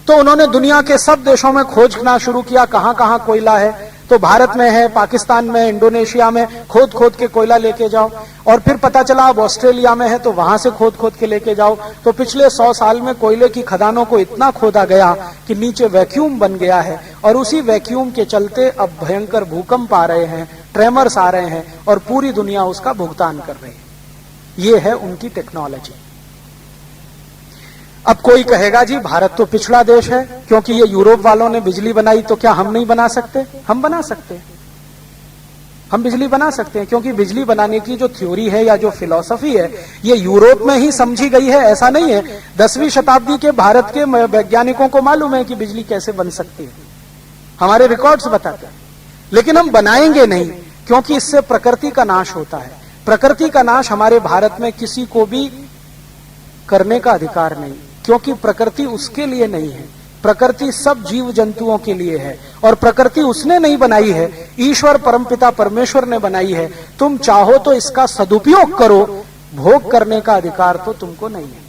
तो उन्होंने दुनिया के सब देशों में खोजना शुरू किया, कहां कहां कोयला है। तो भारत में है, पाकिस्तान में, इंडोनेशिया में खोद खोद के कोयला लेके जाओ। और फिर पता चला अब ऑस्ट्रेलिया में है तो वहां से खोद खोद के लेके जाओ। तो पिछले 100 साल में कोयले की खदानों को इतना खोदा गया कि नीचे वैक्यूम बन गया है, और उसी वैक्यूम के चलते अब भयंकर भूकंप आ रहे हैं, ट्रेमर्स आ रहे हैं, और पूरी दुनिया उसका भुगतान कर रही है। ये है उनकी टेक्नोलॉजी। अब कोई कहेगा जी भारत तो पिछड़ा देश है, क्योंकि ये यूरोप वालों ने बिजली बनाई, तो क्या हम नहीं बना सकते? हम बना सकते हैं, हम बिजली बना सकते हैं, क्योंकि बिजली बनाने की जो थ्योरी है या जो फिलॉसफी है ये यूरोप में ही समझी गई है, ऐसा नहीं है। 10वीं शताब्दी के भारत के वैज्ञानिकों को मालूम है कि बिजली कैसे बन सकती है, हमारे रिकॉर्ड्स बताते हैं। लेकिन हम बनाएंगे नहीं, क्योंकि इससे प्रकृति का नाश होता है। प्रकृति का नाश हमारे भारत में किसी को भी करने का अधिकार नहीं, क्योंकि प्रकृति उसके लिए नहीं है, प्रकृति सब जीव जंतुओं के लिए है, और प्रकृति उसने नहीं बनाई है, ईश्वर परमपिता परमेश्वर ने बनाई है। तुम चाहो तो इसका सदुपयोग करो, भोग करने का अधिकार तो तुमको नहीं है।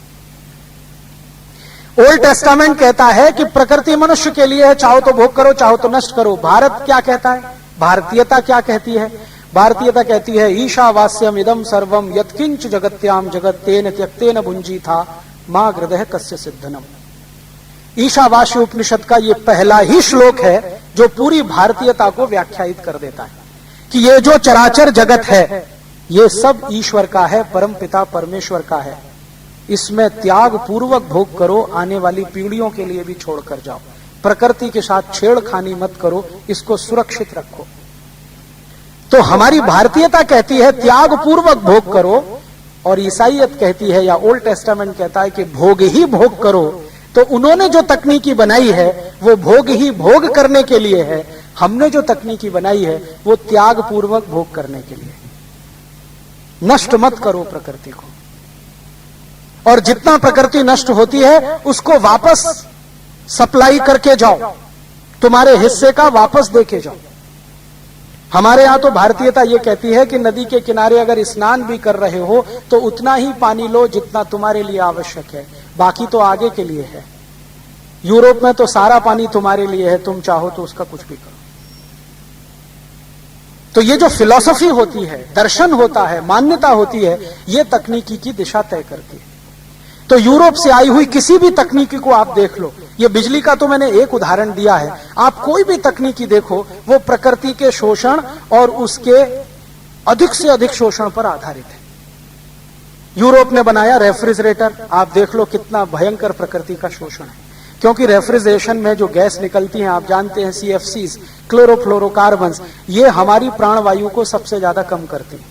ओल्ड टेस्टामेंट कहता है कि प्रकृति मनुष्य के लिए है, चाहो तो भोग करो, चाहो तो नष्ट करो। भारत क्या कहता है? भारतीयता क्या कहती है? भारतीयता कहती है ईशावास्यम इदम सर्वम यत्किंच जगत्याम जगत तेन त्यक्तेन भुंजी था मां हृदय कस्य सिद्धनम। ईशावास्य उपनिषद का ये पहला ही श्लोक है जो पूरी भारतीयता को व्याख्यायित कर देता है कि ये जो चराचर जगत है ये सब ईश्वर का है, परम पिता परमेश्वर का है। इसमें त्याग पूर्वक भोग करो, आने वाली पीढ़ियों के लिए भी छोड़कर जाओ। प्रकृति के साथ छेड़खानी मत करो, इसको सुरक्षित रखो। तो हमारी भारतीयता कहती है त्याग पूर्वक भोग करो, और ईसाईयत कहती है या ओल्ड टेस्टामेंट कहता है कि भोग ही भोग करो। तो उन्होंने जो तकनीकी बनाई है वो भोग ही भोग करने के लिए है, हमने जो तकनीकी बनाई है वो त्याग पूर्वक भोग करने के लिए। नष्ट मत करो प्रकृति को, और जितना प्रकृति नष्ट होती है उसको वापस सप्लाई करके जाओ, तुम्हारे हिस्से का वापस देके जाओ। हमारे यहां तो भारतीयता ये कहती है कि नदी के किनारे अगर स्नान भी कर रहे हो तो उतना ही पानी लो जितना तुम्हारे लिए आवश्यक है, बाकी तो आगे के लिए है। यूरोप में तो सारा पानी तुम्हारे लिए है, तुम चाहो तो उसका कुछ भी करो। तो ये जो फिलॉसफी होती है, दर्शन होता है, मान्यता होती है, ये तकनीकी की दिशा तय करती है। तो यूरोप से आई हुई किसी भी तकनीकी को आप देख लो, ये बिजली का तो मैंने एक उदाहरण दिया है, आप कोई भी तकनीकी देखो वो प्रकृति के शोषण और उसके अधिक से अधिक शोषण पर आधारित है। यूरोप ने बनाया रेफ्रिजरेटर। आप देख लो कितना भयंकर प्रकृति का शोषण है, क्योंकि रेफ्रिजरेशन में जो गैस निकलती है, आप जानते हैं CFCs, क्लोरोफ्लोरोकार्बन्स, ये हमारी प्राणवायु को सबसे ज्यादा कम करती है।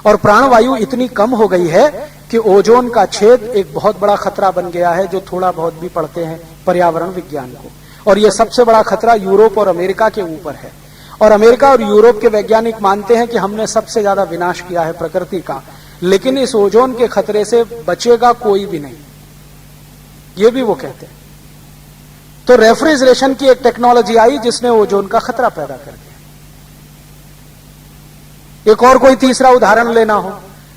और प्राणवायु इतनी कम हो गई है कि ओजोन का छेद एक बहुत बड़ा खतरा बन गया है, जो थोड़ा बहुत भी पढ़ते हैं पर्यावरण विज्ञान को। और ये सबसे बड़ा खतरा यूरोप और अमेरिका के ऊपर है। और अमेरिका और यूरोप के वैज्ञानिक मानते हैं कि हमने सबसे ज्यादा विनाश किया है प्रकृति का, लेकिन इस ओजोन के खतरे से बचेगा कोई भी नहीं, ये भी वो कहते हैं। तो रेफ्रिजरेशन की एक टेक्नोलॉजी आई जिसने ओजोन का खतरा पैदा कर दिया। एक और कोई तीसरा उदाहरण लेना हो,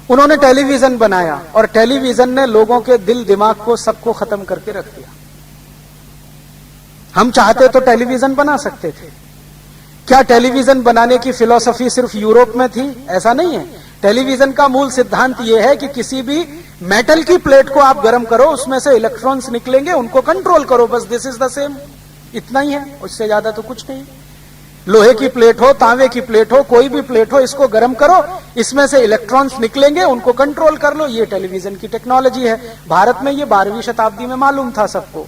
उन्होंने टेलीविजन बनाया और टेलीविजन ने लोगों के दिल दिमाग को सबको खत्म करके रख दिया। हम चाहते तो टेलीविजन बना सकते थे। क्या टेलीविजन बनाने की फिलॉसफी सिर्फ यूरोप में थी? ऐसा नहीं है। टेलीविजन का मूल सिद्धांत यह है कि किसी भी मेटल की प्लेट को आप गर्म करो, उसमें से इलेक्ट्रॉन्स निकलेंगे, उनको कंट्रोल करो, बस दिस इज द सेम। इतना ही है, उससे ज्यादा तो कुछ नहीं। लोहे की प्लेट हो, तांबे की प्लेट हो, कोई भी प्लेट हो, इसको गर्म करो, इसमें से इलेक्ट्रॉन्स निकलेंगे, उनको कंट्रोल कर लो। ये टेलीविजन की टेक्नोलॉजी है। भारत में ये 12वीं शताब्दी में मालूम था सबको।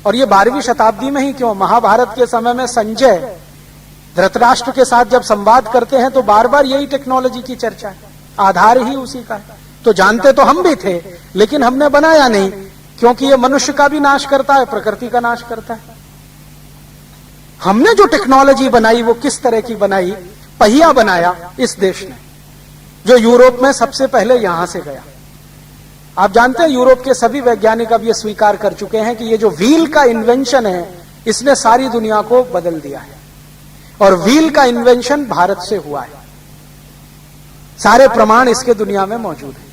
और ये 12वीं शताब्दी में ही क्यों, महाभारत के समय में संजय धृतराष्ट्र के साथ जब संवाद करते हैं तो बार बार यही टेक्नोलॉजी की चर्चा है, आधार ही उसी का है। तो जानते तो हम भी थे, लेकिन हमने बनाया नहीं, क्योंकि ये मनुष्य का भी नाश करता है, प्रकृति का नाश करता है। हमने जो टेक्नोलॉजी बनाई वो किस तरह की बनाई? पहिया बनाया इस देश ने, जो यूरोप में सबसे पहले यहां से गया। आप जानते हैं यूरोप के सभी वैज्ञानिक अब ये स्वीकार कर चुके हैं कि ये जो व्हील का इन्वेंशन है, इसने सारी दुनिया को बदल दिया है। और व्हील का इन्वेंशन भारत से हुआ है। सारे प्रमाण इसके दुनिया में मौजूद है।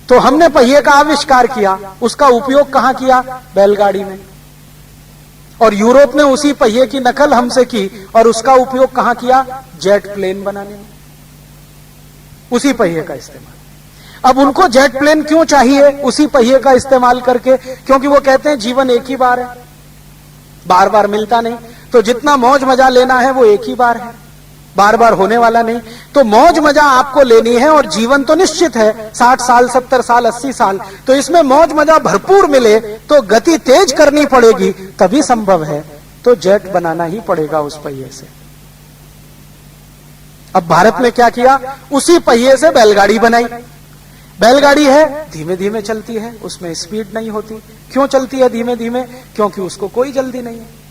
तो हमने पहिए का आविष्कार किया, उसका उपयोग कहां किया? बैलगाड़ी में। और यूरोप ने उसी पहिए की नकल हमसे की और उसका उपयोग कहां किया? जेट प्लेन बनाने में, उसी पहिए का इस्तेमाल। अब उनको जेट प्लेन क्यों चाहिए उसी पहिए का इस्तेमाल करके? क्योंकि वो कहते हैं जीवन एक ही बार है, बार बार मिलता नहीं। तो जितना मौज मजा लेना है वो एक ही बार है, बार बार होने वाला नहीं। तो मौज मजा आपको लेनी है और जीवन तो निश्चित है, 60 साल, 70 साल, 80 साल। तो इसमें मौज मजा भरपूर मिले तो गति तेज करनी पड़ेगी, तभी संभव है। तो जेट बनाना ही पड़ेगा उस पहिए से। अब भारत ने क्या किया? उसी पहिए से बैलगाड़ी बनाई। बैलगाड़ी है, धीमे धीमे चलती है, उसमें स्पीड नहीं होती। क्यों चलती है धीमे धीमे? क्योंकि उसको कोई जल्दी नहीं है।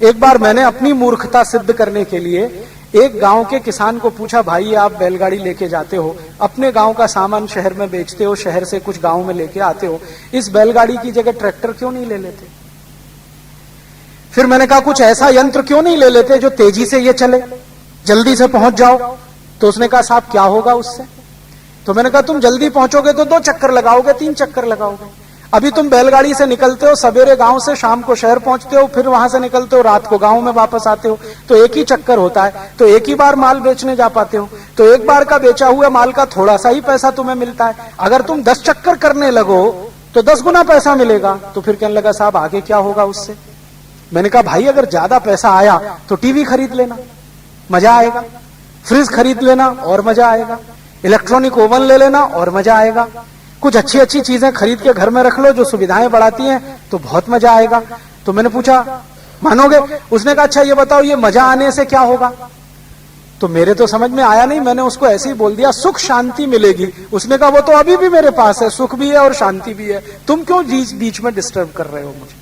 एक बार मैंने अपनी मूर्खता सिद्ध करने के लिए एक गांव के किसान को पूछा, भाई आप बैलगाड़ी लेके जाते हो, अपने गांव का सामान शहर में बेचते हो, शहर से कुछ गांव में लेके आते हो, इस बैलगाड़ी की जगह ट्रैक्टर क्यों नहीं ले लेते? फिर मैंने कहा कुछ ऐसा यंत्र क्यों नहीं ले लेते जो तेजी से ये चले, जल्दी से पहुंच जाओ? तो उसने कहा साहब क्या होगा उससे? तो मैंने कहा तुम जल्दी पहुंचोगे तो 2 चक्कर लगाओगे, 3 चक्कर लगाओगे। अभी तुम बैलगाड़ी से निकलते हो, सवेरे गांव से शाम को शहर पहुंचते हो, फिर वहां से निकलते हो, रात को गांव में वापस आते हो, तो एक ही चक्कर होता है। तो एक ही बार माल बेचने जा पाते हो, तो एक बार का बेचा हुआ माल का थोड़ा सा ही पैसा तुम्हें मिलता है। अगर तुम 10 चक्कर करने लगो तो 10 गुना पैसा मिलेगा। तो फिर कहने लगा साहब आगे क्या होगा उससे? मैंने कहा भाई अगर ज्यादा पैसा आया तो टीवी खरीद लेना, मजा आएगा। फ्रिज खरीद लेना और मजा आएगा। इलेक्ट्रॉनिक ओवन ले लेना और मजा आएगा। कुछ अच्छी अच्छी चीजें खरीद के घर में रख लो जो सुविधाएं बढ़ाती हैं, तो बहुत मजा आएगा। तो मैंने पूछा मानोगे? उसने कहा अच्छा ये बताओ ये मजा आने से क्या होगा? तो मेरे तो समझ में आया नहीं, मैंने उसको ऐसे ही बोल दिया सुख शांति मिलेगी। उसने कहा वो तो अभी भी मेरे पास है, सुख भी है और शांति भी है, तुम क्यों बीच में डिस्टर्ब कर रहे हो मुझे?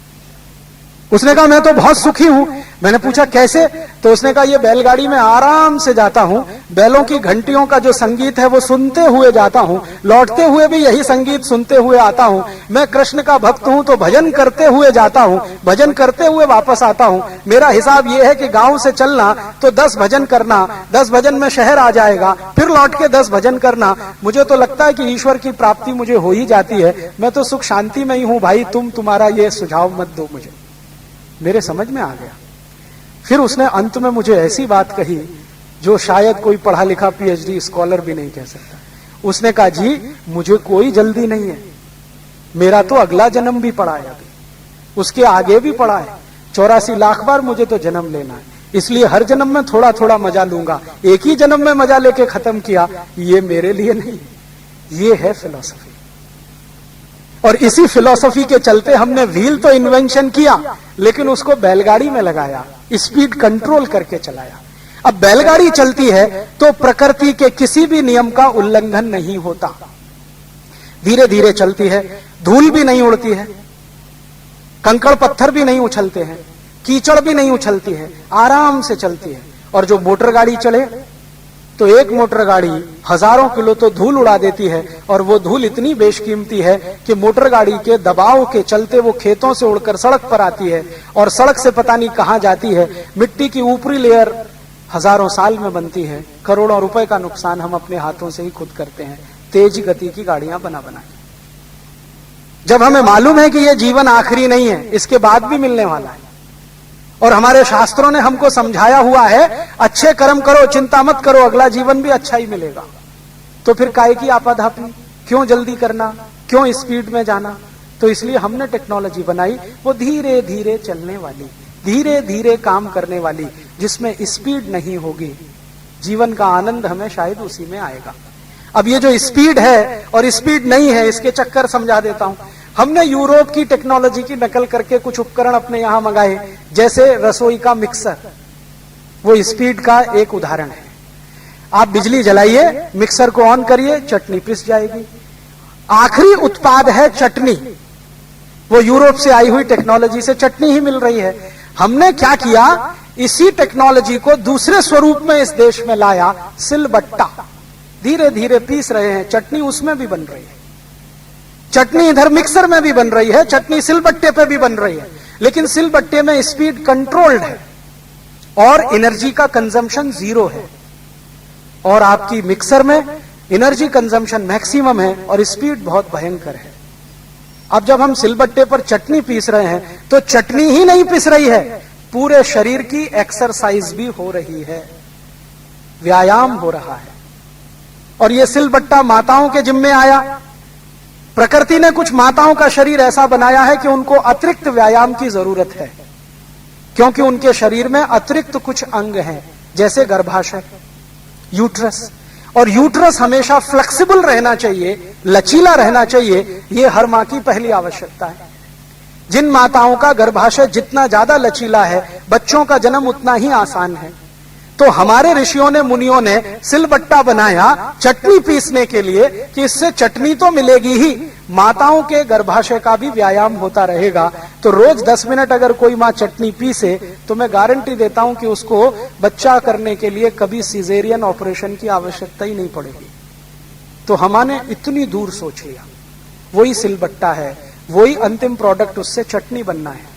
उसने कहा मैं तो बहुत सुखी हूं। मैंने पूछा कैसे? तो उसने कहा ये बैलगाड़ी में आराम से जाता हूं, बैलों की घंटियों का जो संगीत है वो सुनते हुए जाता हूं, लौटते हुए भी यही संगीत सुनते हुए आता हूं। मैं कृष्ण का भक्त हूं तो भजन करते हुए जाता हूं, भजन करते हुए वापस आता हूं। मेरा हिसाब ये है कि गांव से चलना तो 10 भजन करना, 10 भजन में शहर आ जाएगा, फिर लौट के 10 भजन करना। मुझे तो लगता है कि ईश्वर की प्राप्ति मुझे हो ही जाती है। मैं तो सुख शांति में ही हूं भाई, तुम्हारा ये सुझाव मत दो मुझे। मेरे समझ में आ गया। फिर उसने अंत में मुझे ऐसी बात कही जो शायद कोई पढ़ा लिखा PhD स्कॉलर भी नहीं कह सकता। उसने कहा जी मुझे कोई जल्दी नहीं है, मेरा तो अगला जन्म भी पड़ा है, अभी उसके आगे भी पड़ा है, 84 लाख बार मुझे तो जन्म लेना है, इसलिए हर जन्म में थोड़ा थोड़ा मजा लूंगा। एक ही जन्म में मजा लेके खत्म किया, ये मेरे लिए नहीं। ये है फिलॉसफी। और इसी फिलॉसफी के चलते हमने व्हील तो इन्वेंशन किया, लेकिन उसको बैलगाड़ी में लगाया, स्पीड कंट्रोल करके चलाया। अब बैलगाड़ी चलती है तो प्रकृति के किसी भी नियम का उल्लंघन नहीं होता, धीरे धीरे चलती है, धूल भी नहीं उड़ती है, कंकड़ पत्थर भी नहीं उछलते हैं, कीचड़ भी नहीं उछलती है, आराम से चलती है। और जो मोटर गाड़ी चले तो एक मोटर गाड़ी हजारों किलो तो धूल उड़ा देती है, और वो धूल इतनी बेशकीमती है कि मोटर गाड़ी के दबाव के चलते वो खेतों से उड़कर सड़क पर आती है, और सड़क से पता नहीं कहां जाती है। मिट्टी की ऊपरी लेयर हजारों साल में बनती है। करोड़ों रुपए का नुकसान हम अपने हाथों से ही खुद करते हैं, तेज गति की गाड़ियां बना बना के। जब हमें मालूम है कि यह जीवन आखिरी नहीं है, इसके बाद भी मिलने वाला है, और हमारे शास्त्रों ने हमको समझाया हुआ है अच्छे कर्म करो, चिंता मत करो, अगला जीवन भी अच्छा ही मिलेगा, तो फिर काहे की आपाधापी, क्यों जल्दी करना, क्यों स्पीड में जाना। तो इसलिए हमने टेक्नोलॉजी बनाई, वो धीरे धीरे चलने वाली, धीरे धीरे काम करने वाली, जिसमें स्पीड नहीं होगी। जीवन का आनंद हमें शायद उसी में आएगा। अब ये जो स्पीड है और स्पीड नहीं है, इसके चक्कर समझा देता हूं। हमने यूरोप की टेक्नोलॉजी की नकल करके कुछ उपकरण अपने यहां मंगाए, जैसे रसोई का मिक्सर, वो स्पीड का एक उदाहरण है। आप बिजली जलाइए, मिक्सर को ऑन करिए, चटनी पिस जाएगी। आखिरी उत्पाद है चटनी, वो यूरोप से आई हुई टेक्नोलॉजी से चटनी ही मिल रही है। हमने क्या किया, इसी टेक्नोलॉजी को दूसरे स्वरूप में इस देश में लाया, सिलबट्टा। धीरे धीरे पीस रहे हैं, चटनी उसमें भी बन रही है, चटनी इधर मिक्सर में भी बन रही है, चटनी सिलबट्टे पे भी बन रही है, लेकिन सिलबट्टे में स्पीड कंट्रोल्ड है और एनर्जी का कंजम्पशन 0 है, और आपकी मिक्सर में एनर्जी कंजम्पशन मैक्सिमम है और स्पीड बहुत भयंकर है। अब जब हम सिलबट्टे पर चटनी पीस रहे हैं तो चटनी ही नहीं पीस रही है, पूरे शरीर की एक्सरसाइज भी हो रही है, व्यायाम हो रहा है। और यह सिलबट्टा माताओं के जिम्मे आया। प्रकृति ने कुछ माताओं का शरीर ऐसा बनाया है कि उनको अतिरिक्त व्यायाम की जरूरत है, क्योंकि उनके शरीर में अतिरिक्त कुछ अंग हैं, जैसे गर्भाशय, यूट्रस। और यूट्रस हमेशा फ्लेक्सिबल रहना चाहिए, लचीला रहना चाहिए, यह हर मां की पहली आवश्यकता है। जिन माताओं का गर्भाशय जितना ज्यादा लचीला है, बच्चों का जन्म उतना ही आसान है। तो हमारे ऋषियों ने, मुनियों ने सिलबट्टा बनाया चटनी पीसने के लिए, कि इससे चटनी तो मिलेगी ही, माताओं के गर्भाशय का भी व्यायाम होता रहेगा। तो रोज 10 मिनट अगर कोई मां चटनी पीसे, तो मैं गारंटी देता हूं कि उसको बच्चा करने के लिए कभी सिजेरियन ऑपरेशन की आवश्यकता ही नहीं पड़ेगी। तो हमने इतनी दूर सोच लिया, वही सिलबट्टा है, वही अंतिम प्रोडक्ट, उससे चटनी बनना है।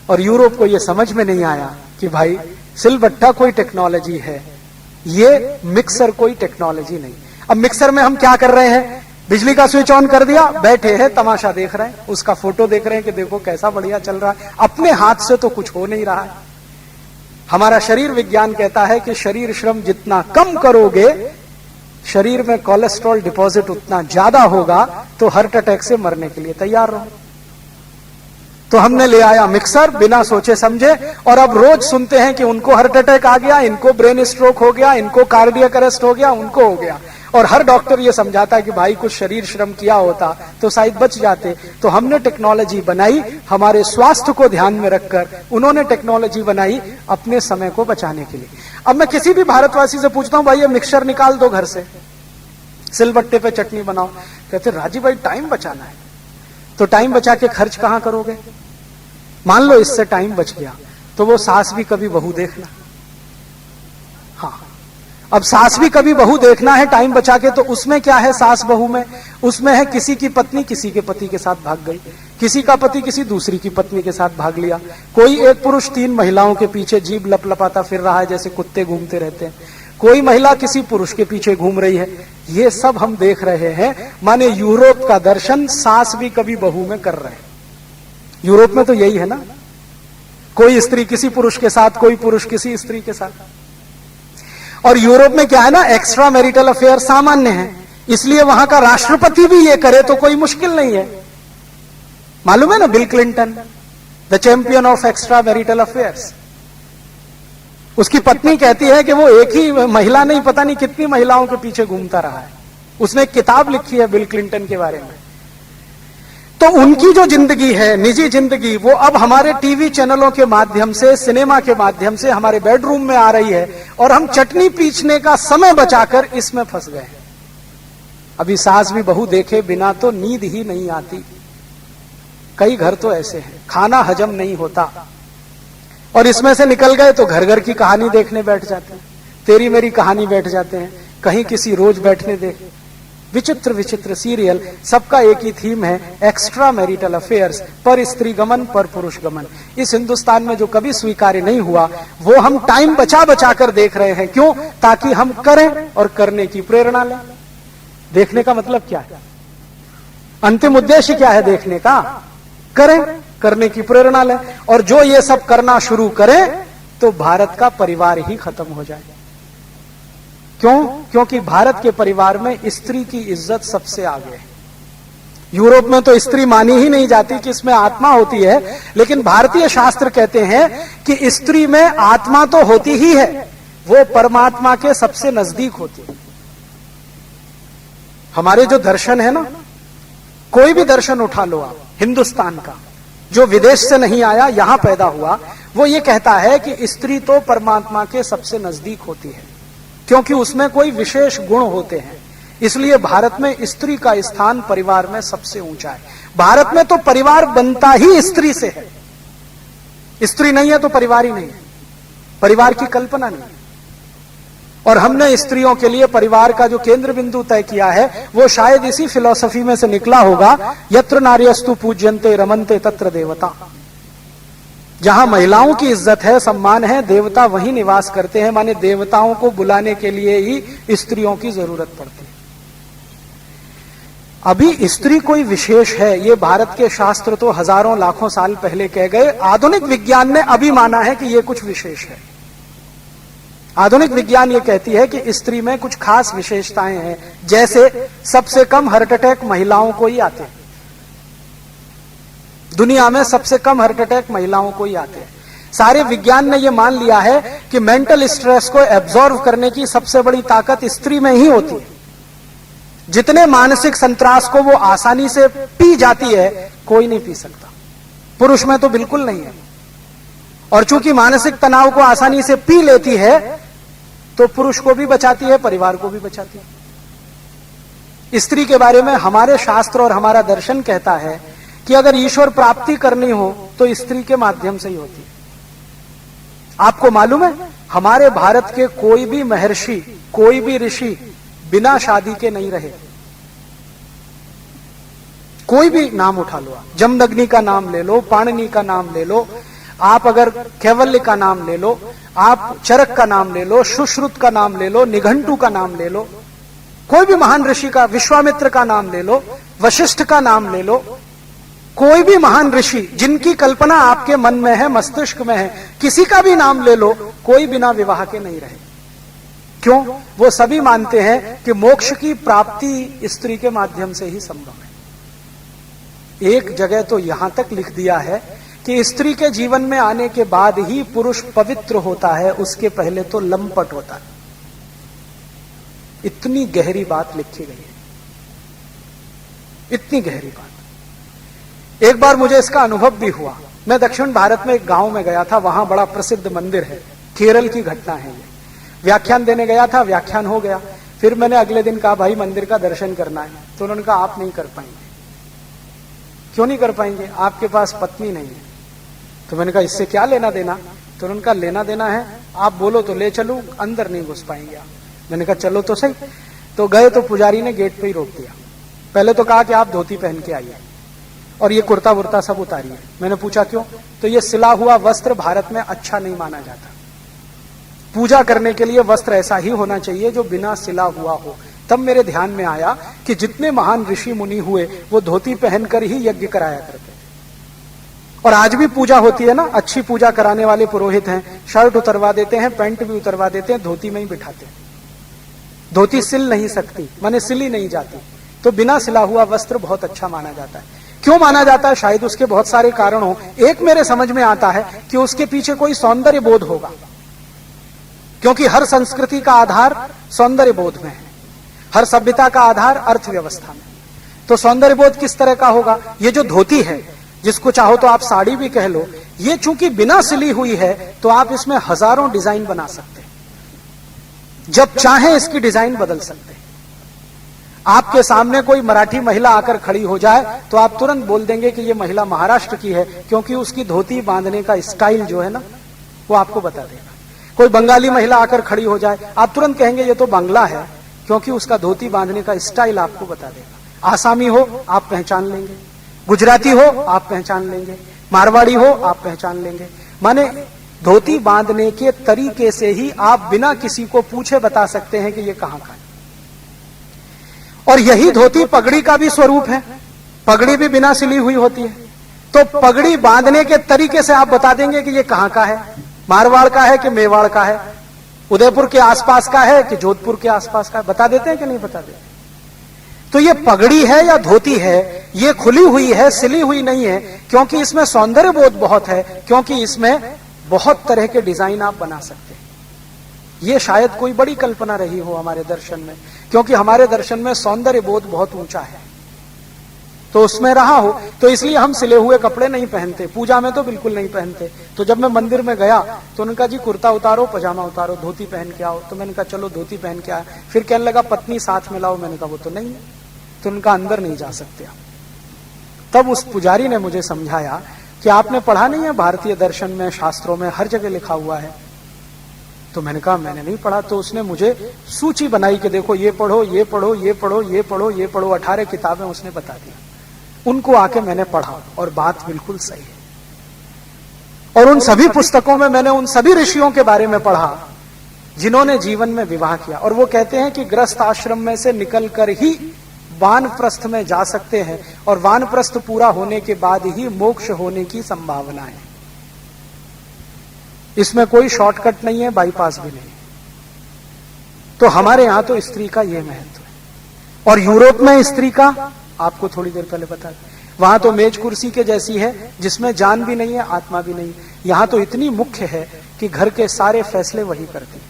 और यूरोप को यह समझ में नहीं आया कि भाई सिलबट्टा कोई टेक्नोलॉजी है, ये मिक्सर कोई टेक्नोलॉजी नहीं। अब मिक्सर में हम क्या कर रहे हैं, बिजली का स्विच ऑन कर दिया, बैठे हैं, तमाशा देख रहे हैं, उसका फोटो देख रहे हैं कि देखो कैसा बढ़िया चल रहा है। अपने हाथ से तो कुछ हो नहीं रहा है। हमारा शरीर विज्ञान कहता है कि शरीर श्रम जितना कम करोगे, शरीर में कोलेस्ट्रॉल डिपॉजिट उतना ज्यादा होगा, तो हार्ट अटैक से मरने के लिए तैयार रहो। तो हमने ले आया मिक्सर बिना सोचे समझे, और अब रोज सुनते हैं कि उनको हार्ट अटैक आ गया, इनको ब्रेन स्ट्रोक हो गया, इनको कार्डियक अरेस्ट हो गया, उनको हो गया। और हर डॉक्टर ये समझाता है कि भाई कुछ शरीर श्रम किया होता तो शायद बच जाते। तो हमने टेक्नोलॉजी बनाई हमारे स्वास्थ्य को ध्यान में रखकर, उन्होंने टेक्नोलॉजी बनाई अपने समय को बचाने के लिए। अब मैं किसी भी भारतवासी से पूछता हूं, भाई ये मिक्सर निकाल दो घर से, सिलबट्टे पे चटनी बनाओ, कहते राजीव भाई टाइम बचाना है। तो टाइम बचा के खर्च कहां करोगे? मान लो इससे टाइम बच गया, तो वो सास भी कभी बहू देखना। हाँ, अब सास भी कभी बहू देखना है टाइम बचा के, तो उसमें क्या है सास बहू में? उसमें है किसी की पत्नी किसी के पति के साथ भाग गई, किसी का पति किसी दूसरी की पत्नी के साथ भाग लिया, कोई एक पुरुष 3 महिलाओं के पीछे जीभ लपलपाता फिर रहा है जैसे कुत्ते घूमते रहते हैं, कोई महिला किसी पुरुष के पीछे घूम रही है। ये सब हम देख रहे हैं। माने यूरोप का दर्शन सास भी कभी बहू में कर रहे हैं। यूरोप में तो यही है ना, कोई स्त्री किसी पुरुष के साथ, कोई पुरुष किसी स्त्री के साथ। और यूरोप में क्या है ना, एक्स्ट्रा मैरिटल अफेयर सामान्य है, इसलिए वहां का राष्ट्रपति भी ये करे तो कोई मुश्किल नहीं है। मालूम है ना, bill Clinton the champion of extra marital affairs, उसकी पत्नी कहती है कि वो एक ही महिला नहीं, पता नहीं कितनी महिलाओं के पीछे घूमता रहा है। उसने एक किताब लिखी है बिल क्लिंटन के बारे में। तो उनकी जो जिंदगी है, निजी जिंदगी, वो अब हमारे टीवी चैनलों के माध्यम से, सिनेमा के माध्यम से हमारे बेडरूम में आ रही है, और हम चटनी पीसने का समय बचाकर इसमें फंस गए। अभी सास भी बहू देखे बिना तो नींद ही नहीं आती। कई घर तो ऐसे हैं, खाना हजम नहीं होता, और इसमें से निकल गए तो घर घर की कहानी देखने बैठ जाते हैं, तेरी मेरी कहानी बैठ जाते हैं, कहीं किसी रोज बैठने दे, विचित्र विचित्र सीरियल, सबका एक ही थीम है, एक्स्ट्रा मैरिटल अफेयर्स, पर स्त्री गमन, पर पुरुष गमन। इस हिंदुस्तान में जो कभी स्वीकार्य नहीं हुआ, वो हम टाइम बचा बचा कर देख रहे हैं। क्यों? ताकि हम करें और करने की प्रेरणा लें। देखने का मतलब क्या है? अंतिम उद्देश्य क्या है देखने का? करें, करने की प्रेरणा लें। और जो ये सब करना शुरू करें तो भारत का परिवार ही खत्म हो जाए। क्यों? क्योंकि भारत के परिवार में स्त्री की इज्जत सबसे आगे है। यूरोप में तो स्त्री मानी ही नहीं जाती कि इसमें आत्मा होती है, लेकिन भारतीय शास्त्र कहते हैं कि स्त्री में आत्मा तो होती ही है, वो परमात्मा के सबसे नजदीक होती है। हमारे जो दर्शन है ना, कोई भी दर्शन उठा लो आप हिंदुस्तान का, जो विदेश से नहीं आया, यहां पैदा हुआ, वो ये कहता है कि स्त्री तो परमात्मा के सबसे नजदीक होती है, क्योंकि उसमें कोई विशेष गुण होते हैं। इसलिए भारत में स्त्री का स्थान परिवार में सबसे ऊंचा है। भारत में तो परिवार बनता ही स्त्री से है। स्त्री नहीं है तो परिवार ही नहीं है, परिवार की कल्पना नहीं है। और हमने स्त्रियों के लिए परिवार का जो केंद्र बिंदु तय किया है, वो शायद इसी फिलॉसफी में से निकला होगा, यत्र नार्यस्तु पूज्यन्ते रमन्ते तत्र देवता। जहां महिलाओं की इज्जत है, सम्मान है, देवता वहीं निवास करते हैं। माने देवताओं को बुलाने के लिए ही स्त्रियों की जरूरत पड़ती है। अभी स्त्री कोई विशेष है, ये भारत के शास्त्र तो हजारों लाखों साल पहले कह गए। आधुनिक विज्ञान ने अभी माना है कि ये कुछ विशेष है। आधुनिक विज्ञान ये कहती है कि स्त्री में कुछ खास विशेषताएं हैं, जैसे सबसे कम हार्ट अटैक महिलाओं को ही आते हैं। दुनिया में सबसे कम हार्ट अटैक महिलाओं को ही आते हैं। सारे विज्ञान ने यह मान लिया है कि मेंटल स्ट्रेस को एब्जॉर्व करने की सबसे बड़ी ताकत स्त्री में ही होती है। जितने मानसिक संत्रास को वो आसानी से पी जाती है, कोई नहीं पी सकता। पुरुष में तो बिल्कुल नहीं है। और चूंकि मानसिक तनाव को आसानी से पी लेती है, तो पुरुष को भी बचाती है, परिवार को भी बचाती है। स्त्री के बारे में हमारे शास्त्र और हमारा दर्शन कहता है कि अगर ईश्वर प्राप्ति करनी हो तो स्त्री के माध्यम से ही होती है। आपको मालूम है, हमारे भारत के कोई भी महर्षि, कोई भी ऋषि बिना शादी के नहीं रहे। कोई भी नाम उठा लो, जमदग्नि का नाम ले लो, पाणिनि का नाम ले लो, आप अगर कैवल्य का नाम ले लो, आप चरक का नाम ले लो, सुश्रुत का नाम ले लो, निघंटु का नाम ले लो, कोई भी महान ऋषि का, विश्वामित्र का नाम ले लो, वशिष्ठ का नाम ले लो, कोई भी महान ऋषि जिनकी कल्पना आपके मन में है, मस्तिष्क में है, किसी का भी नाम ले लो, कोई बिना विवाह के नहीं रहे। क्यों? वो सभी मानते हैं कि मोक्ष की प्राप्ति स्त्री के माध्यम से ही संभव है। एक जगह तो यहां तक लिख दिया है कि स्त्री के जीवन में आने के बाद ही पुरुष पवित्र होता है, उसके पहले तो लंपट होता है। इतनी गहरी बात लिखी गई है, इतनी गहरी बात। एक बार मुझे इसका अनुभव भी हुआ। मैं दक्षिण भारत में एक गांव में गया था, वहां बड़ा प्रसिद्ध मंदिर है, केरल की घटना है ये। व्याख्यान देने गया था, व्याख्यान हो गया। फिर मैंने अगले दिन कहा, भाई मंदिर का दर्शन करना है। तो उन्होंने कहा, आप नहीं कर पाएंगे। क्यों नहीं कर पाएंगे? आपके पास पत्नी नहीं है। तो मैंने कहा, इससे क्या लेना देना? तो उन्होंने कहा, लेना देना है, आप बोलो तो ले चलूं, अंदर नहीं घुस पाएंगे आप। मैंने कहा, चलो तो सही। तो गए तो पुजारी ने गेट पे ही रोक दिया। पहले तो कहा कि आप धोती पहन के आइए और ये कुर्ता वुर्ता सब उतारिए। मैंने पूछा क्यों? तो ये सिला हुआ वस्त्र भारत में अच्छा नहीं माना जाता। पूजा करने के लिए वस्त्र ऐसा ही होना चाहिए जो बिना सिला हुआ हो। तब मेरे ध्यान में आया कि जितने महान ऋषि मुनि हुए वो धोती पहनकर ही यज्ञ कराया करते थे। और आज भी पूजा होती है ना, अच्छी पूजा कराने वाले पुरोहित हैं, शर्ट उतरवा देते हैं, पैंट भी उतरवा देते हैं, धोती में ही बिठाते हैं। धोती सिल नहीं सकती, माने सिली नहीं जाती, तो बिना सिला हुआ वस्त्र बहुत अच्छा माना जाता है। क्यों माना जाता है? शायद उसके बहुत सारे कारण हो। एक मेरे समझ में आता है कि उसके पीछे कोई सौंदर्य बोध होगा, क्योंकि हर संस्कृति का आधार सौंदर्य बोध में है। हर सभ्यता का आधार अर्थव्यवस्था में। तो सौंदर्य बोध किस तरह का होगा? ये जो धोती है, जिसको चाहो तो आप साड़ी भी कह लो, ये चूंकि बिना सिली हुई है तो आप इसमें हजारों डिजाइन बना सकते हैं, जब चाहे इसकी डिजाइन बदल सकते हैं। आपके सामने कोई मराठी महिला आकर खड़ी हो जाए तो आप तुरंत बोल देंगे कि ये महिला महाराष्ट्र की है, क्योंकि उसकी धोती बांधने का स्टाइल जो है ना, वो आपको बता देगा। कोई बंगाली महिला आकर खड़ी हो जाए, आप तुरंत कहेंगे ये तो बांग्ला है, क्योंकि उसका धोती बांधने का स्टाइल आपको बता देगा। आसामी हो आप पहचान लेंगे, गुजराती हो आप पहचान लेंगे, मारवाड़ी हो आप पहचान लेंगे। माने धोती बांधने के तरीके से ही आप बिना किसी को पूछे बता सकते हैं कि ये कहां का है। और यही धोती पगड़ी का भी स्वरूप है। पगड़ी भी बिना सिली हुई होती है, तो पगड़ी बांधने के तरीके से आप बता देंगे कि ये कहां का है, मारवाड़ का है कि मेवाड़ का है, उदयपुर के आसपास का है कि जोधपुर के आसपास का है। बता देते हैं कि नहीं बता देते? तो ये पगड़ी है या धोती है, ये खुली हुई है, सिली हुई नहीं है, क्योंकि इसमें सौंदर्य बोध बहुत है, क्योंकि इसमें बहुत तरह के डिजाइन आप बना सकते हैं। ये शायद कोई बड़ी कल्पना रही हो हमारे दर्शन में, क्योंकि हमारे दर्शन में सौंदर्य बोध बहुत ऊंचा है, तो उसमें रहा हो, तो इसलिए हम सिले हुए कपड़े नहीं पहनते, पूजा में तो बिल्कुल नहीं पहनते। तो जब मैं मंदिर में गया तो उन्होंने कहा जी कुर्ता उतारो, पजामा उतारो, धोती पहन के आओ। तो मैंने कहा चलो धोती पहन के आया। फिर कहने लगा पत्नी साथ में लाओ। मैंने कहा वो तो नहीं है, तो उनका अंदर नहीं जा सकते आप। तब उस पुजारी ने मुझे समझाया कि आपने पढ़ा नहीं है भारतीय दर्शन में, शास्त्रों में हर जगह लिखा हुआ है। तो मैंने कहा मैंने नहीं पढ़ा। तो उसने मुझे सूची बनाई कि देखो ये पढ़ो, ये पढ़ो, ये पढ़ो, ये पढ़ो, ये पढ़ो, 18 किताबें उसने बता दी। उनको आके मैंने पढ़ा और बात बिल्कुल सही है। और उन सभी पुस्तकों में मैंने उन सभी ऋषियों के बारे में पढ़ा जिन्होंने जीवन में विवाह किया, और वो कहते हैं कि गृहस्थ आश्रम में से निकलकर ही वानप्रस्थ में जा सकते हैं, और वानप्रस्थ पूरा होने के बाद ही मोक्ष होने की संभावना है। इसमें कोई शॉर्टकट नहीं है, बाईपास भी नहीं। तो हमारे यहां तो स्त्री का यह महत्व है। और यूरोप में स्त्री का आपको थोड़ी देर पहले बता दें, वहां तो मेज कुर्सी के जैसी है, जिसमें जान भी नहीं है, आत्मा भी नहीं। यहां तो इतनी मुख्य है कि घर के सारे फैसले वही करती है।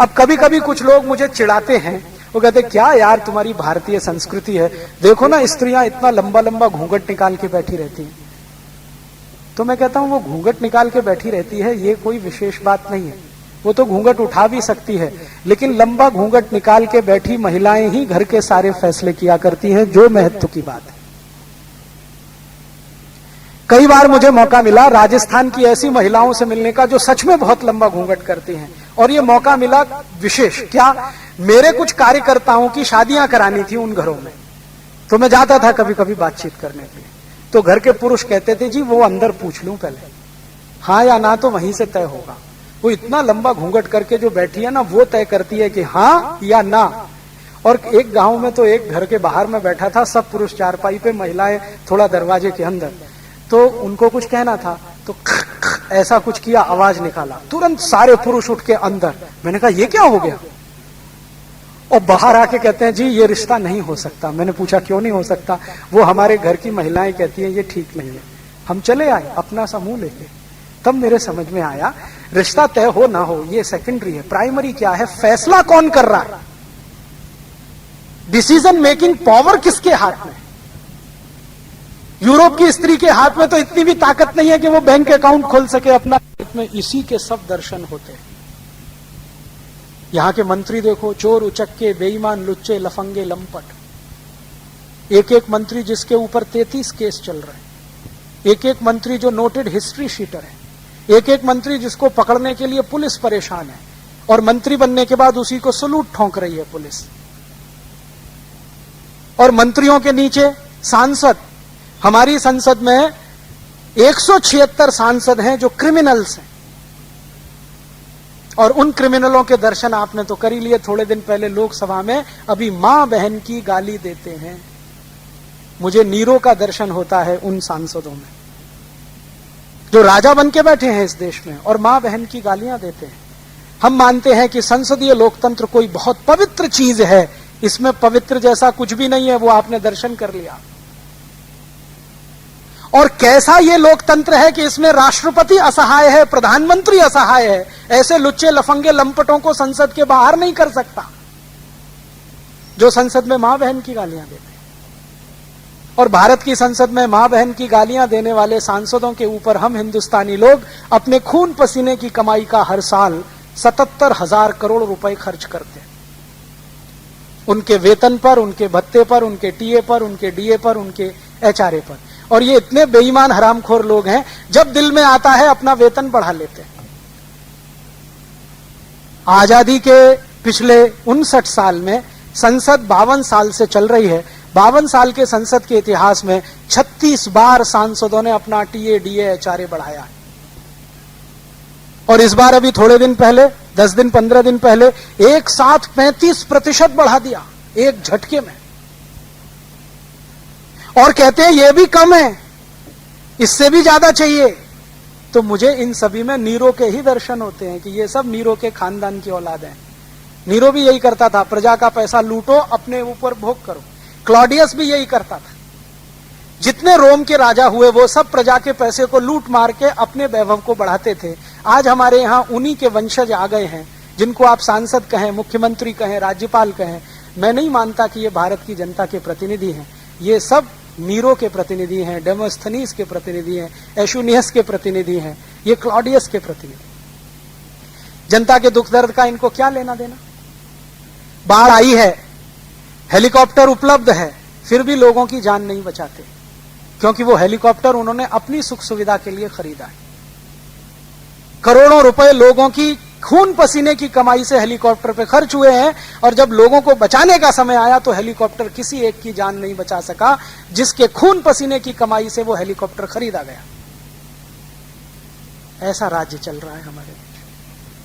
अब कभी कभी कुछ लोग मुझे चिढ़ाते हैं, वो कहते क्या यार तुम्हारी भारतीय संस्कृति है, देखो ना स्त्रियां इतना लंबा लंबा घूंघट निकाल के बैठी रहती हैं। तो मैं कहता हूं वो घूंघट निकाल के बैठी रहती है ये कोई विशेष बात नहीं है, वो तो घूंघट उठा भी सकती है, लेकिन लंबा घूंघट निकाल के बैठी महिलाएं ही घर के सारे फैसले किया करती हैं, जो महत्व की बात है। कई बार मुझे मौका मिला राजस्थान की ऐसी महिलाओं से मिलने का जो सच में बहुत लंबा घूंघट करती हैं, और ये मौका मिला विशेष क्या, मेरे कुछ कार्यकर्ताओं की शादियां करानी थी उन घरों में, तो मैं जाता था कभी कभी बातचीत करने के लिए। तो घर के पुरुष कहते थे जी वो अंदर पूछ लूं पहले, हाँ या ना तो वहीं से तय होगा। वो इतना लंबा घूंघट करके जो बैठी है ना, वो तय करती है कि हाँ या ना। और एक गांव में तो एक घर के बाहर में बैठा था, सब पुरुष चारपाई पे, महिलाएं थोड़ा दरवाजे के अंदर। तो उनको कुछ कहना था तो ऐसा कुछ किया, आवाज निकाला, तुरंत सारे पुरुष उठ के अंदर। मैंने कहा ये क्या हो गया? और बाहर आके कहते हैं जी ये रिश्ता नहीं हो सकता। मैंने पूछा क्यों नहीं हो सकता? वो हमारे घर की महिलाएं कहती हैं ये ठीक नहीं है। हम चले आए अपना समूह लेके। तब मेरे समझ में आया रिश्ता तय हो ना हो ये सेकेंडरी है, प्राइमरी क्या है, फैसला कौन कर रहा है, डिसीजन मेकिंग पावर किसके हाथ में। यूरोप की स्त्री के हाथ में तो इतनी भी ताकत नहीं है कि वो बैंक अकाउंट खोल सके अपना। इसमें इसी के सब दर्शन होते हैं। यहां के मंत्री देखो, चोर उचक्के, बेईमान, लुच्चे, लफंगे, लंपट। एक एक मंत्री जिसके ऊपर 33 केस चल रहे हैं, एक एक मंत्री जो नोटेड हिस्ट्री शीटर है, एक एक मंत्री जिसको पकड़ने के लिए पुलिस परेशान है, और मंत्री बनने के बाद उसी को सलूट ठोंक रही है पुलिस। और मंत्रियों के नीचे सांसद, हमारी संसद में 176 सांसद हैं जो क्रिमिनल्स हैं, और उन क्रिमिनलों के दर्शन आपने तो कर ही लिए। थोड़े दिन पहले लोकसभा में अभी मां बहन की गाली देते हैं। मुझे नीरो का दर्शन होता है उन सांसदों में जो राजा बन के बैठे हैं इस देश में और मां बहन की गालियां देते हैं। हम मानते हैं कि संसदीय लोकतंत्र कोई बहुत पवित्र चीज है, इसमें पवित्र जैसा कुछ भी नहीं है, वो आपने दर्शन कर लिया। और कैसा ये लोकतंत्र है कि इसमें राष्ट्रपति असहाय है, प्रधानमंत्री असहाय है, ऐसे लुच्चे लफंगे लंपटों को संसद के बाहर नहीं कर सकता। जो संसद में मां बहन की गालियां देते हैं। और भारत की संसद में मां बहन की गालियां देने वाले सांसदों के ऊपर हम हिंदुस्तानी लोग अपने खून पसीने की कमाई का हर साल 77,000 करोड़ रुपए खर्च करते हैं। उनके वेतन पर, उनके भत्ते पर, उनके टीए पर, उनके डीए पर, उनके एचआरए पर। और ये इतने बेईमान हरामखोर लोग हैं, जब दिल में आता है अपना वेतन बढ़ा लेते हैं। आजादी के पिछले 59 साल में संसद 52 साल से चल रही है। 52 साल के संसद के इतिहास में 36 बार सांसदों ने अपना टीए, डीए, एचआरए बढ़ाया है। और इस बार अभी थोड़े दिन पहले, 10 दिन 15 दिन पहले एक साथ 35% बढ़ा दिया, एक झटके में। और कहते हैं ये भी कम है, इससे भी ज्यादा चाहिए। तो मुझे इन सभी में नीरो के ही दर्शन होते हैं कि ये सब नीरो के खानदान की औलाद हैं। नीरो भी यही करता था, प्रजा का पैसा लूटो, अपने ऊपर भोग करो। क्लॉडियस भी यही करता था। जितने रोम के राजा हुए वो सब प्रजा के पैसे को लूट मार के अपने वैभव को बढ़ाते थे। आज हमारे यहां उन्हीं के वंशज आ गए हैं, जिनको आप सांसद कहें, मुख्यमंत्री कहें, राज्यपाल कहें। मैं नहीं मानता कि ये भारत की जनता के प्रतिनिधि हैं। ये सब नीरो के प्रतिनिधि हैं, डेमोस्थनीस के प्रतिनिधि हैं, एशुनियस के प्रतिनिधि हैं, ये क्लॉडियस के प्रतिनिधि। जनता के दुख दर्द का इनको क्या लेना देना। बाढ़ आई है, हेलीकॉप्टर उपलब्ध है, फिर भी लोगों की जान नहीं बचाते, क्योंकि वो हेलीकॉप्टर उन्होंने अपनी सुख सुविधा के लिए खरीदा है। करोड़ों रुपए लोगों की खून पसीने की कमाई से हेलीकॉप्टर पे खर्च हुए हैं, और जब लोगों को बचाने का समय आया तो हेलीकॉप्टर किसी एक की जान नहीं बचा सका, जिसके खून पसीने की कमाई से वो हेलीकॉप्टर खरीदा गया। ऐसा राज्य चल रहा है हमारे देश।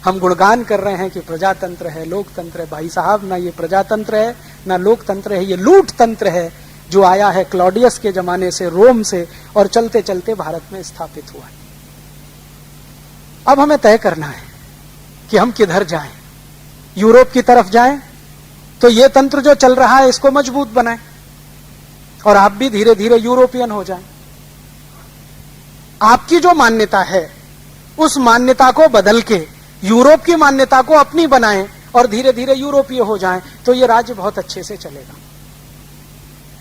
हम गुणगान कर रहे हैं कि प्रजातंत्र है, लोकतंत्र है। भाई साहब, ना ये प्रजातंत्र है, ना लोकतंत्र है, ये लूट तंत्र है जो आया है क्लॉडियस के जमाने से, रोम से, और चलते चलते भारत में स्थापित हुआ है। अब हमें तय करना है कि हम किधर जाएं। यूरोप की तरफ जाएं तो ये तंत्र जो चल रहा है इसको मजबूत बनाएं, और आप भी धीरे धीरे यूरोपियन हो जाएं। आपकी जो मान्यता है उस मान्यता को बदल के यूरोप की मान्यता को अपनी बनाएं और धीरे धीरे यूरोपीय हो जाएं, तो ये राज्य बहुत अच्छे से चलेगा।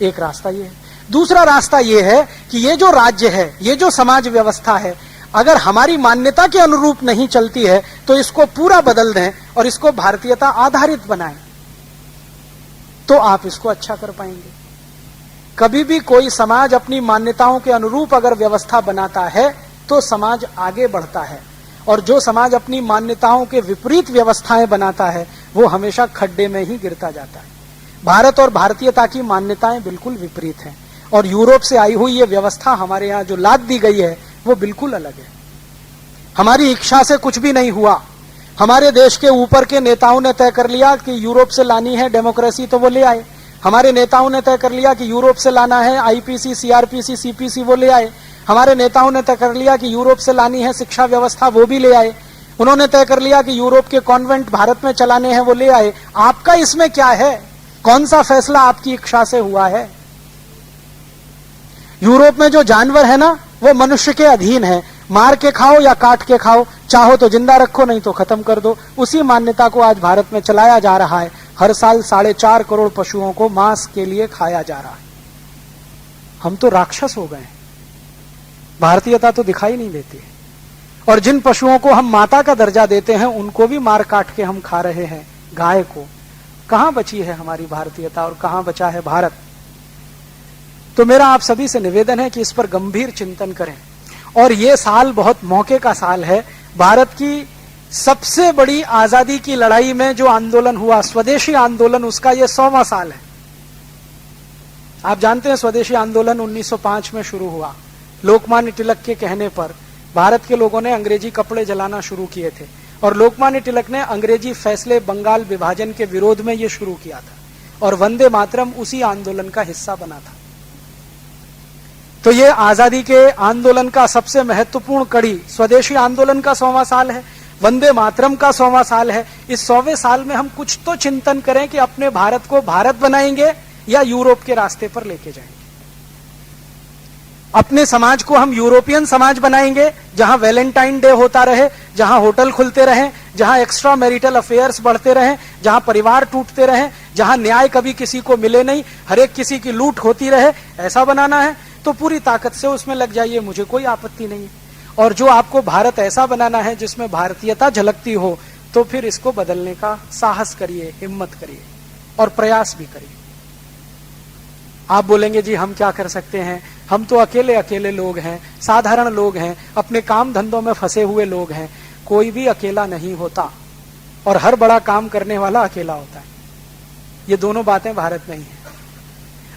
एक रास्ता ये है। दूसरा रास्ता ये है कि ये जो राज्य है, ये जो समाज व्यवस्था है, अगर हमारी मान्यता के अनुरूप नहीं चलती है तो इसको पूरा बदल दें और इसको भारतीयता आधारित बनाएं, तो आप इसको अच्छा कर पाएंगे। कभी भी कोई समाज अपनी मान्यताओं के अनुरूप अगर व्यवस्था बनाता है तो समाज आगे बढ़ता है, और जो समाज अपनी मान्यताओं के विपरीत व्यवस्थाएं बनाता है वो हमेशा खड्डे में ही गिरता जाता है। भारत और भारतीयता की मान्यताएं बिल्कुल विपरीत हैं, और यूरोप से आई हुई ये व्यवस्था हमारे यहाँ जो लाद दी गई है वो बिल्कुल अलग है। हमारी इच्छा से कुछ भी नहीं हुआ। हमारे देश के ऊपर के नेताओं ने तय कर लिया कि यूरोप से लानी है डेमोक्रेसी, तो वो ले आए। हमारे नेताओं ने तय कर लिया कि यूरोप से लाना है आईपीसी, सीआरपीसी, सीपीसी, वो ले आए। हमारे नेताओं ने तय कर लिया कि यूरोप से लानी है शिक्षा व्यवस्था, वो भी ले आए। उन्होंने तय कर लिया कि यूरोप के कॉन्वेंट भारत में चलाने हैं, वो ले आए। आपका इसमें क्या है? कौन सा फैसला आपकी इच्छा से हुआ है? यूरोप में जो जानवर है ना वो मनुष्य के अधीन है। मार के खाओ या काट के खाओ, चाहो तो जिंदा रखो, नहीं तो खत्म कर दो। उसी मान्यता को आज भारत में चलाया जा रहा है। हर साल 4.5 करोड़ पशुओं को मांस के लिए खाया जा रहा है। हम तो राक्षस हो गए। भारतीयता तो दिखाई नहीं देती है। और जिन पशुओं को हम माता का दर्जा देते हैं उनको भी मार काट के हम खा रहे हैं, गाय को। कहां बची है हमारी भारतीयता और कहां बचा है भारत? तो मेरा आप सभी से निवेदन है कि इस पर गंभीर चिंतन करें। और ये साल बहुत मौके का साल है। भारत की सबसे बड़ी आजादी की लड़ाई में जो आंदोलन हुआ, स्वदेशी आंदोलन, उसका ये 100वां साल है। आप जानते हैं स्वदेशी आंदोलन 1905 में शुरू हुआ। लोकमान्य तिलक के कहने पर भारत के लोगों ने अंग्रेजी कपड़े जलाना शुरू किए थे, और लोकमान्य तिलक ने अंग्रेजी फैसले बंगाल विभाजन के विरोध में ये शुरू किया था, और वंदे मातरम उसी आंदोलन का हिस्सा बना था। तो ये आजादी के आंदोलन का सबसे महत्वपूर्ण कड़ी स्वदेशी आंदोलन का 100वां साल है, वंदे मातरम का 100वां साल है। इस 100वें साल में हम कुछ तो चिंतन करें कि अपने भारत को भारत बनाएंगे या यूरोप के रास्ते पर लेके जाएंगे। अपने समाज को हम यूरोपियन समाज बनाएंगे, जहां वैलेंटाइन डे होता रहे, जहां होटल खुलते रहें, जहां एक्स्ट्रा मैरिटल अफेयर्स बढ़ते रहें, जहां परिवार टूटते रहें, जहां न्याय कभी किसी को मिले नहीं, हर एक किसी की लूट होती रहे, ऐसा बनाना है तो पूरी ताकत से उसमें लग जाइए, मुझे कोई आपत्ति नहीं है। और जो आपको भारत ऐसा बनाना है जिसमें भारतीयता झलकती हो, तो फिर इसको बदलने का साहस करिए, हिम्मत करिए और प्रयास भी करिए। आप बोलेंगे जी हम क्या कर सकते हैं, हम तो अकेले अकेले लोग हैं, साधारण लोग हैं, अपने काम धंधों में फंसे हुए लोग हैं। कोई भी अकेला नहीं होता और हर बड़ा काम करने वाला अकेला होता है। ये दोनों बातें भारत में ही है।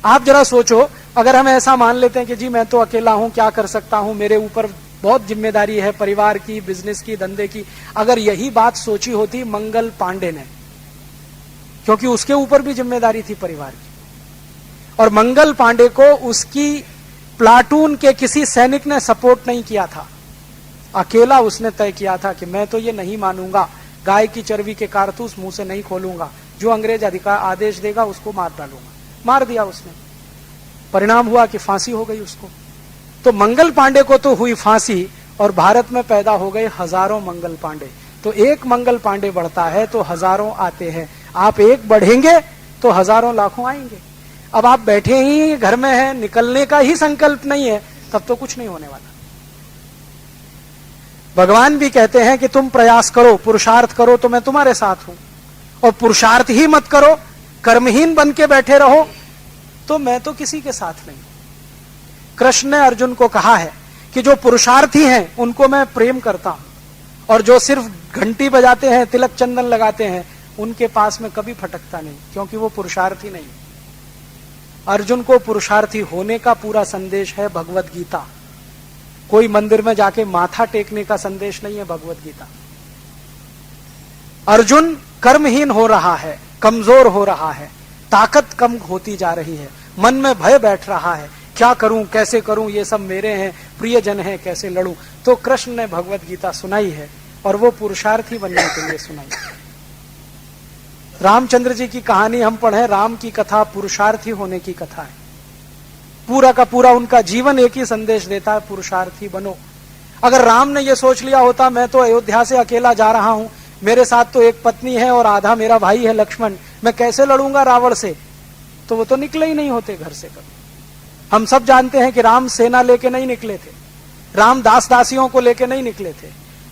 आप जरा सोचो, अगर हम ऐसा मान लेते हैं कि जी मैं तो अकेला हूं, क्या कर सकता हूं, मेरे ऊपर बहुत जिम्मेदारी है, परिवार की, बिजनेस की, धंधे की। अगर यही बात सोची होती मंगल पांडे ने, क्योंकि उसके ऊपर भी जिम्मेदारी थी परिवार की, और मंगल पांडे को उसकी प्लाटून के किसी सैनिक ने सपोर्ट नहीं किया था, अकेला उसने तय किया था कि मैं तो ये नहीं मानूंगा, गाय की चर्बी के कारतूस मुंह से नहीं खोलूंगा, जो अंग्रेज अधिकार आदेश देगा उसको मार डालूंगा। मार दिया उसने, परिणाम हुआ कि फांसी हो गई उसको। तो मंगल पांडे को तो हुई फांसी, और भारत में पैदा हो गए हजारों मंगल पांडे। तो एक मंगल पांडे बढ़ता है तो हजारों आते हैं, आप एक बढ़ेंगे तो हजारों लाखों आएंगे। अब आप बैठे ही घर में हैं, निकलने का ही संकल्प नहीं है, तब तो कुछ नहीं होने वाला। भगवान भी कहते हैं कि तुम प्रयास करो, पुरुषार्थ करो तो मैं तुम्हारे साथ हूं, और पुरुषार्थ ही मत करो, कर्महीन बन के बैठे रहो तो मैं तो किसी के साथ नहीं। कृष्ण ने अर्जुन को कहा है कि जो पुरुषार्थी हैं उनको मैं प्रेम करता हूं, और जो सिर्फ घंटी बजाते हैं, तिलक चंदन लगाते हैं, उनके पास में कभी फटकता नहीं, क्योंकि वो पुरुषार्थी नहीं। अर्जुन को पुरुषार्थी होने का पूरा संदेश है भगवत गीता। कोई मंदिर में जाके माथा टेकने का संदेश नहीं है भगवत गीता। अर्जुन कर्महीन हो रहा है, कमजोर हो रहा है, ताकत कम होती जा रही है, मन में भय बैठ रहा है, क्या करूं, कैसे करूं, ये सब मेरे हैं, प्रियजन है, कैसे लड़ूं। तो कृष्ण ने भगवत गीता सुनाई है, और वो पुरुषार्थी बनने के लिए सुनाई। रामचंद्र जी की कहानी हम पढ़े, राम की कथा पुरुषार्थी होने की कथा है। पूरा का पूरा उनका जीवन एक ही संदेश देता है, पुरुषार्थी बनो। अगर राम ने यह सोच लिया होता मैं तो अयोध्या से अकेला जा रहा हूं, मेरे साथ तो एक पत्नी है और आधा मेरा भाई है लक्ष्मण, मैं कैसे लड़ूंगा रावण से, तो वो तो निकले ही नहीं होते घर से कभी। हम सब जानते हैं कि राम सेना लेके नहीं निकले थे, राम दास दासियों को लेके नहीं निकले थे,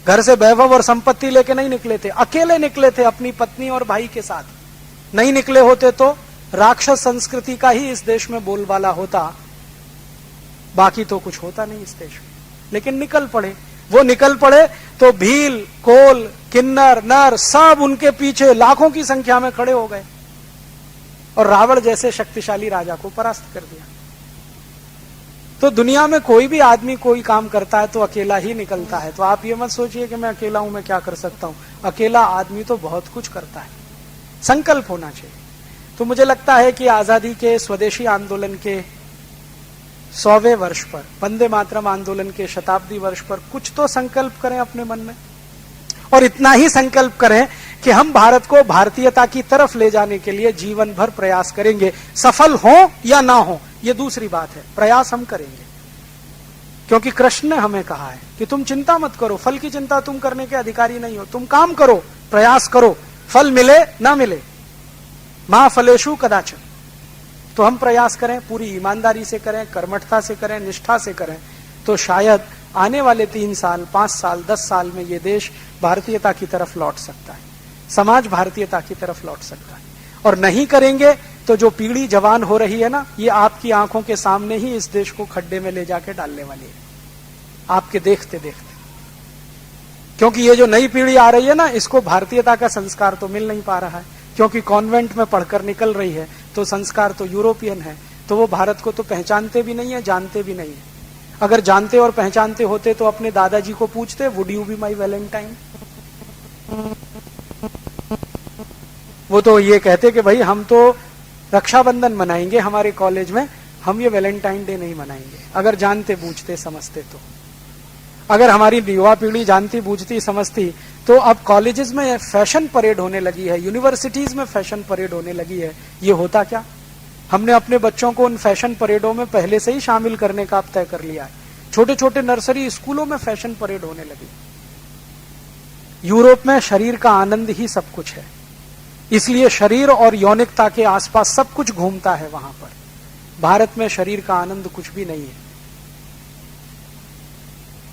घर से वैभव और संपत्ति लेके नहीं निकले थे, अकेले निकले थे अपनी पत्नी और भाई के साथ। नहीं निकले होते तो राक्षस संस्कृति का ही इस देश में बोलबाला होता, बाकी तो कुछ होता नहीं इस देश में। लेकिन निकल पड़े, वो निकल पड़े तो भील, कोल, किन्नर, नर सब उनके पीछे लाखों की संख्या में खड़े हो गए, और रावण जैसे शक्तिशाली राजा को परास्त कर दिया। तो दुनिया में कोई भी आदमी कोई काम करता है तो अकेला ही निकलता है। तो आप ये मत सोचिए कि मैं अकेला हूं, मैं क्या कर सकता हूं। अकेला आदमी तो बहुत कुछ करता है, संकल्प होना चाहिए। तो मुझे लगता है कि आजादी के स्वदेशी आंदोलन के 100वें वर्ष पर, वंदे मातरम आंदोलन के शताब्दी वर्ष पर कुछ तो संकल्प करें अपने मन में, और इतना ही संकल्प करें कि हम भारत को भारतीयता की तरफ ले जाने के लिए जीवन भर प्रयास करेंगे। सफल हो या ना हो ये दूसरी बात है, प्रयास हम करेंगे। क्योंकि कृष्ण ने हमें कहा है कि तुम चिंता मत करो, फल की चिंता तुम करने के अधिकारी नहीं हो, तुम काम करो, प्रयास करो, फल मिले ना मिले, मां फलेषु कदाचन। तो हम प्रयास करें, पूरी ईमानदारी से करें, कर्मठता से करें, निष्ठा से करें, तो शायद आने वाले 3 साल, 5 साल, 10 साल में ये देश भारतीयता की तरफ लौट सकता है, समाज भारतीयता की तरफ लौट सकता है। और नहीं करेंगे तो जो पीढ़ी जवान हो रही है ना, ये आपकी आंखों के सामने ही इस देश को खड्डे में ले जाके डालने वाली है, आपके देखते देखते। क्योंकि ये जो नई पीढ़ी आ रही है ना, इसको भारतीयता का संस्कार तो मिल नहीं पा रहा है, क्योंकि कॉन्वेंट में पढ़कर निकल रही है, तो संस्कार तो यूरोपियन है, तो वो भारत को तो पहचानते भी नहीं है, जानते भी नहीं है। अगर जानते और पहचानते होते तो अपने दादाजी को पूछते, would you be my Valentine. वो तो ये कहते कि भाई हम तो रक्षाबंधन मनाएंगे हमारे कॉलेज में, हम ये वैलेंटाइन डे नहीं मनाएंगे। अगर जानते बूझते समझते तो, अगर हमारी युवा पीढ़ी जानती बूझती समझती तो अब कॉलेजेस में फैशन परेड होने लगी है, यूनिवर्सिटीज में फैशन परेड होने लगी है। ये होता क्या, हमने अपने बच्चों को उन फैशन परेडों में पहले से ही शामिल करने का अब तय कर लिया है। छोटे छोटे नर्सरी स्कूलों में फैशन परेड होने लगी। यूरोप में शरीर का आनंद ही सब कुछ है, इसलिए शरीर और यौनिकता के आसपास सब कुछ घूमता है वहां पर। भारत में शरीर का आनंद कुछ भी नहीं है।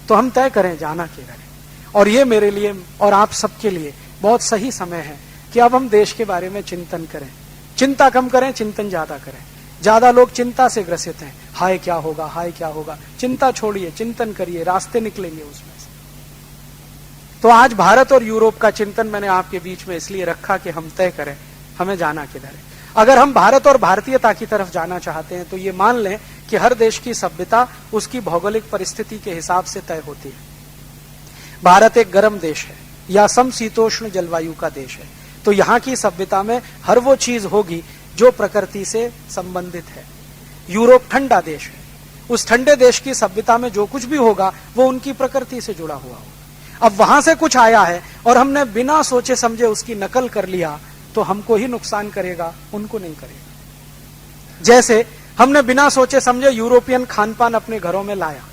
तो हम तय करें जाना किधर है। और ये मेरे लिए और आप सबके लिए बहुत सही समय है कि अब हम देश के बारे में चिंतन करें। चिंता कम करें, चिंतन ज्यादा करें। ज्यादा लोग चिंता से ग्रसित हैं, हाय क्या होगा, हाय क्या होगा। चिंता छोड़िए, चिंतन करिए, रास्ते निकलेंगे उसमें से। तो आज भारत और यूरोप का चिंतन मैंने आपके बीच में इसलिए रखा कि हम तय करें हमें जाना किधर है। अगर हम भारत और भारतीयता की तरफ जाना चाहते हैं तो ये मान लें कि हर देश की सभ्यता उसकी भौगोलिक परिस्थिति के हिसाब से तय होती है। भारत एक गर्म देश है या समशीतोष्ण जलवायु का देश है, तो यहाँ की सभ्यता में हर वो चीज होगी जो प्रकृति से संबंधित है। यूरोप ठंडा देश है, उस ठंडे देश की सभ्यता में जो कुछ भी होगा वो उनकी प्रकृति से जुड़ा हुआ होगा। अब वहां से कुछ आया है और हमने बिना सोचे समझे उसकी नकल कर लिया तो हमको ही नुकसान करेगा, उनको नहीं करेगा। जैसे हमने बिना सोचे समझे यूरोपियन खानपान अपने घरों में लाया,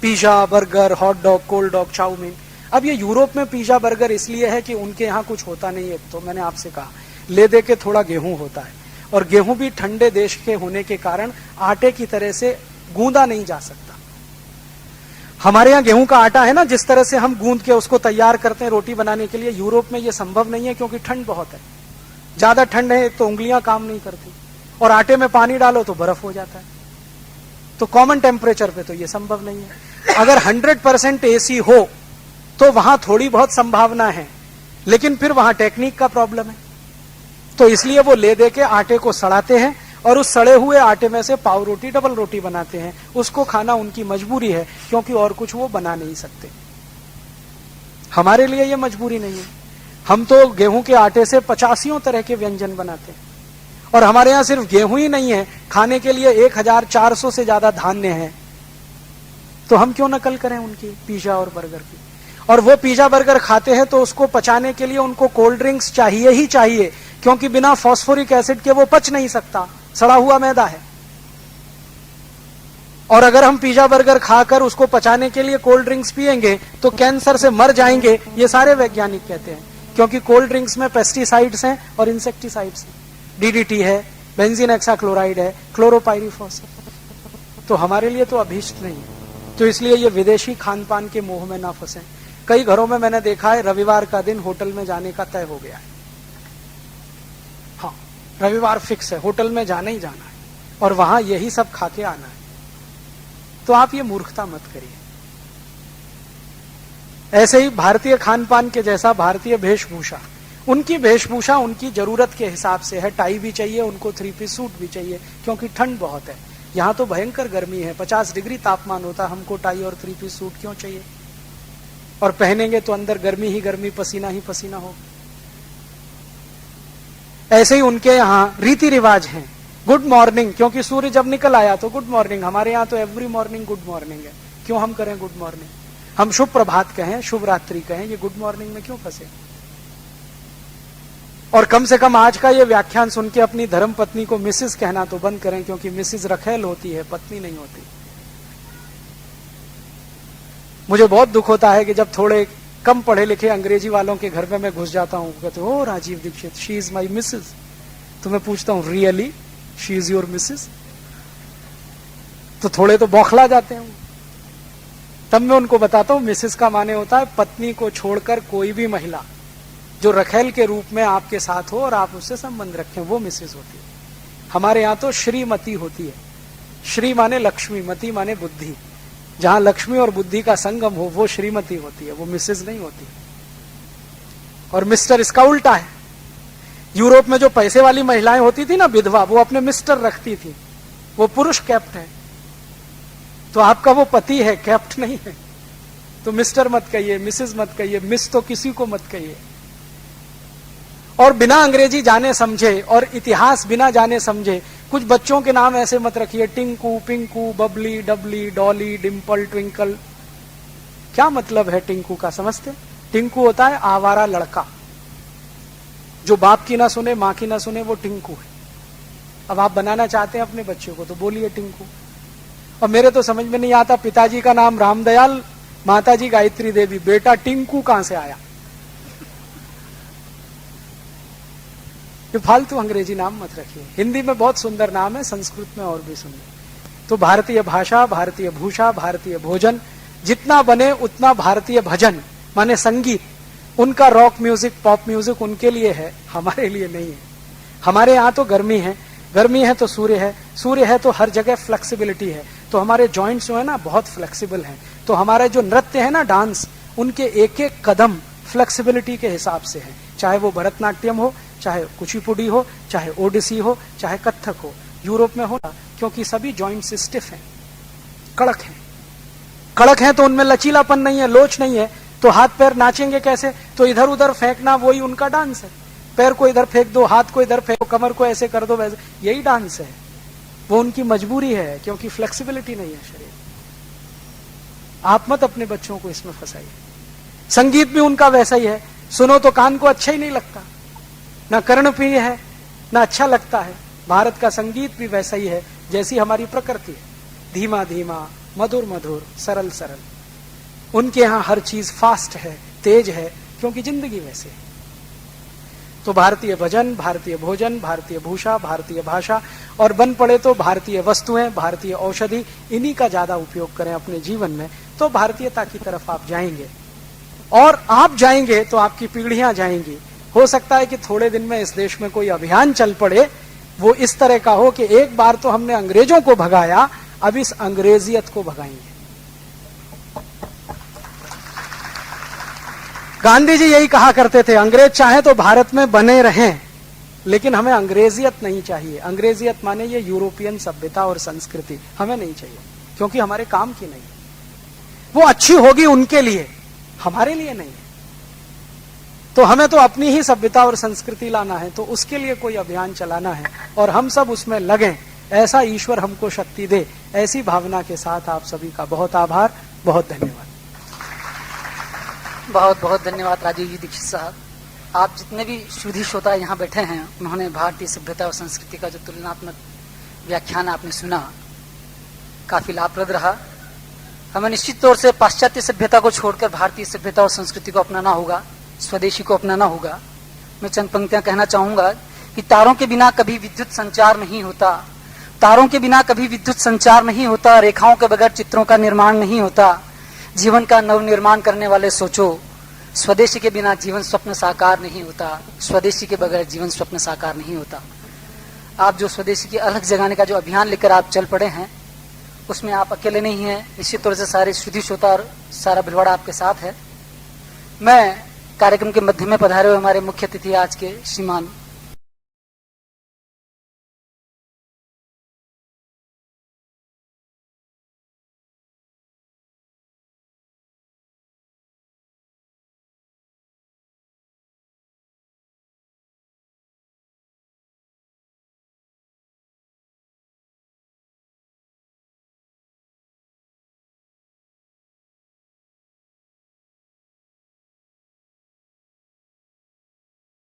pizza, burger, hot dog, cold dog, chowmein. अब ये यूरोप में पिज्जा बर्गर इसलिए है कि उनके यहाँ कुछ होता नहीं है। तो मैंने आपसे कहा ले दे के थोड़ा गेहूं होता है, और गेहूं भी ठंडे देश के होने के कारण आटे की तरह से गूंदा नहीं जा सकता। हमारे यहाँ गेहूं का आटा है ना, जिस तरह से हम गूंद के उसको तैयार करते हैं रोटी बनाने के लिए, यूरोप में ये संभव नहीं है क्योंकि ठंड बहुत है। ज्यादा ठंड है तो उंगलियां काम नहीं करती, और आटे में पानी डालो तो बर्फ हो जाता है। तो कॉमन टेम्परेचर पे तो ये संभव नहीं है। अगर 100% एसी हो तो वहां थोड़ी बहुत संभावना है, लेकिन फिर वहां टेक्निक का प्रॉब्लम है। तो इसलिए वो ले दे के आटे को सड़ाते हैं और उस सड़े हुए आटे में से पाव रोटी, डबल रोटी बनाते हैं। उसको खाना उनकी मजबूरी है क्योंकि और कुछ वो बना नहीं सकते। हमारे लिए ये मजबूरी नहीं है। हम तो गेहूं के आटे से 85 तरह के व्यंजन बनाते हैं, और हमारे यहां सिर्फ गेहूं ही नहीं है, खाने के लिए 1400 से ज्यादा धान्य है। तो हम क्यों नकल करें उनकी पिज्जा और बर्गर की। और वो पिज्जा बर्गर खाते हैं तो उसको पचाने के लिए उनको कोल्ड ड्रिंक्स चाहिए ही चाहिए, क्योंकि बिना फास्फोरिक एसिड के वो पच नहीं सकता, सड़ा हुआ मैदा है। और अगर हम पिज्जा बर्गर खाकर उसको पचाने के लिए कोल्ड ड्रिंक्स पिएंगे तो कैंसर से मर जाएंगे, ये सारे वैज्ञानिक कहते हैं, क्योंकि कोल्ड ड्रिंक्स में पेस्टिसाइड्स हैं और इंसेक्टिसाइड्स हैं। डीडीटी है, बेंजीन हेक्साक्लोराइड है, क्लोरोपाइरीफॉस है। तो हमारे लिए तो अभीष्ट नहीं है। तो इसलिए ये विदेशी खान पान के मोह में ना फंसे। कई घरों में मैंने देखा है रविवार का दिन होटल में जाने का तय हो गया है। हाँ, रविवार फिक्स है, होटल में जाना ही जाना है और वहां यही सब खा के आना है। तो आप ये मूर्खता मत करिए। ऐसे ही भारतीय खान पान के जैसा भारतीय वेशभूषा, उनकी वेशभूषा उनकी जरूरत के हिसाब से है। टाई भी चाहिए उनको, 3 पीस सूट भी चाहिए, क्योंकि ठंड बहुत है। यहाँ तो भयंकर गर्मी है, 50 डिग्री तापमान होता, हमको टाई और 3 पीस सूट क्यों चाहिए। और पहनेंगे तो अंदर गर्मी ही गर्मी, पसीना ही पसीना हो। ऐसे ही उनके यहाँ रीति रिवाज हैं। गुड मॉर्निंग, क्योंकि सूर्य जब निकल आया तो गुड मॉर्निंग। हमारे यहाँ तो एवरी मॉर्निंग गुड मॉर्निंग है। क्यों हम करें गुड मॉर्निंग। हम शुभ प्रभात कहें, शुभ रात्रि कहें, ये गुड मॉर्निंग में क्यों फंसे। और कम से कम आज का ये व्याख्यान सुन के अपनी धर्म पत्नी को मिसेस कहना तो बंद करें, क्योंकि मिसेस रखेल होती है, पत्नी नहीं होती। मुझे बहुत दुख होता है कि जब थोड़े कम पढ़े लिखे अंग्रेजी वालों के घर में मैं घुस जाता हूं, कहते हो Rajiv Dixit, she is my missus. तो मैं पूछता हूं really she is your missus. तो थोड़े तो बौखला जाते हैं। तब मैं उनको बताता हूं मिसेस का माने होता है पत्नी को छोड़कर कोई भी महिला जो रखेल के रूप में आपके साथ हो और आप उससे संबंध रखें, वो मिसेस होती है। हमारे यहाँ तो श्रीमती होती है। श्री माने लक्ष्मी, मती माने बुद्धि। जहां लक्ष्मी और बुद्धि का संगम हो वो श्रीमती होती है, वो मिसेस नहीं होती। और मिस्टर इसका उल्टा है। यूरोप में जो पैसे वाली महिलाएं होती थी ना विधवा, वो अपने मिस्टर रखती थी, वो पुरुष कैप्ट है। तो आपका वो पति है, कैप्ट नहीं है। तो मिस्टर मत कहिए, मिसेस मत कहिए, मिस तो किसी को मत कहिए। और बिना अंग्रेजी जाने समझे और इतिहास बिना जाने समझे कुछ बच्चों के नाम ऐसे मत रखिए, टिंकू, पिंकू, बबली, डबली, डॉली, डिम्पल, ट्विंकल। क्या मतलब है टिंकू का, समझते? टिंकू होता है आवारा लड़का, जो बाप की ना सुने, माँ की ना सुने, वो टिंकू है। अब आप बनाना चाहते हैं अपने बच्चे को तो बोलिए टिंकू। और मेरे तो समझ में नहीं आता, पिताजी का नाम रामदयाल, माताजी गायत्री देवी, बेटा टिंकू कहां से आया। ये फालतू अंग्रेजी नाम मत रखिए। हिंदी में बहुत सुंदर नाम है, संस्कृत में और भी सुंदर। तो भारतीय भाषा, भारतीय भूषा, भारतीय भोजन, जितना बने उतना भारतीय भजन माने संगीत, उनका रॉक म्यूजिक, पॉप म्यूजिक उनके लिए है, हमारे लिए नहीं है। हमारे यहाँ तो गर्मी है, गर्मी है तो सूर्य है, सूर्य है तो हर जगह फ्लेक्सिबिलिटी है, तो हमारे जॉइंट्स जो है ना बहुत फ्लेक्सिबल हैं। तो हमारे जो नृत्य है ना, डांस, उनके एक एक कदम फ्लेक्सिबिलिटी के हिसाब से है। चाहे वो भरतनाट्यम हो, चाहे कुचिपुड़ी हो, चाहे ओडिसी हो, चाहे कथक हो, यूरोप में हो, क्योंकि सभी जॉइंट्स स्टिफ हैं, कड़क हैं। कड़क हैं तो उनमें लचीलापन नहीं है, लोच नहीं है, तो हाथ पैर नाचेंगे कैसे? तो इधर उधर फेंकना वही उनका डांस है। पैर को इधर फेंक दो, हाथ को इधर फेंको, कमर को ऐसे कर दो, वैसे, यही डांस है। वो उनकी मजबूरी है, क्योंकि फ्लेक्सिबिलिटी नहीं है शरीर। आप मत अपने बच्चों को इसमें फंसाइए। संगीत भी उनका वैसा ही है, सुनो तो कान को अच्छा ही नहीं लगता, ना कर्णप्रिय है, ना अच्छा लगता है। भारत का संगीत भी वैसा ही है जैसी हमारी प्रकृति है, धीमा धीमा, मधुर मधुर, सरल सरल। उनके यहाँ हर चीज फास्ट है, तेज है, क्योंकि जिंदगी वैसे है। तो भारतीय भजन, भारतीय भोजन, भारतीय भूषा, भारतीय भाषा, और बन पड़े तो भारतीय वस्तुएं, भारतीय औषधि, इन्हीं का ज्यादा उपयोग करें अपने जीवन में, तो भारतीयता की तरफ आप जाएंगे। और आप जाएंगे तो आपकी पीढ़ियां जाएंगी। हो सकता है कि थोड़े दिन में इस देश में कोई अभियान चल पड़े, वो इस तरह का हो कि एक बार तो हमने अंग्रेजों को भगाया, अब इस अंग्रेजियत को भगाएंगे। गांधी जी यही कहा करते थे, अंग्रेज चाहे तो भारत में बने रहें, लेकिन हमें अंग्रेजियत नहीं चाहिए। अंग्रेजियत माने ये यूरोपियन सभ्यता और संस्कृति हमें नहीं चाहिए, क्योंकि हमारे काम की नहीं। वो अच्छी होगी उनके लिए, हमारे लिए नहीं है। तो हमें तो अपनी ही सभ्यता और संस्कृति लाना है, तो उसके लिए कोई अभियान चलाना है, और हम सब उसमें लगें। ऐसा ईश्वर हमको शक्ति दे। ऐसी भावना के साथ आप सभी का बहुत आभार, बहुत धन्यवाद। बहुत बहुत धन्यवाद राजीव जी दीक्षित साहब। आप जितने भी सुधी श्रोता यहाँ बैठे हैं, उन्होंने भारतीय सभ्यता और संस्कृति का जो तुलनात्मक व्याख्यान आपने सुना, काफी लाभप्रद रहा। हमें निश्चित तौर से पाश्चात्य सभ्यता को छोड़कर भारतीय सभ्यता और संस्कृति को अपनाना होगा, स्वदेशी को अपनाना होगा। मैं चंद पंक्तियां कहना चाहूंगा कि तारों के बिना कभी विद्युत संचार नहीं होता, तारों के बिना कभी विद्युत संचार नहीं होता, रेखाओं के बगैर चित्रों का निर्माण नहीं होता। जीवन का नव निर्माण करने वाले सोचो, स्वदेशी के बिना जीवन स्वप्न साकार नहीं होता, स्वदेशी के बगैर जीवन स्वप्न साकार नहीं होता। आप जो स्वदेशी की अलग जगाने का जो अभियान लेकर आप चल पड़े हैं, उसमें आप अकेले नहीं हैं। निश्चित तौर से सारे सुधी श्रोता और सारा भिलवाड़ा आपके साथ है। मैं कार्यक्रम के मध्य में पधारे हुए हमारे मुख्य अतिथि आज के श्रीमान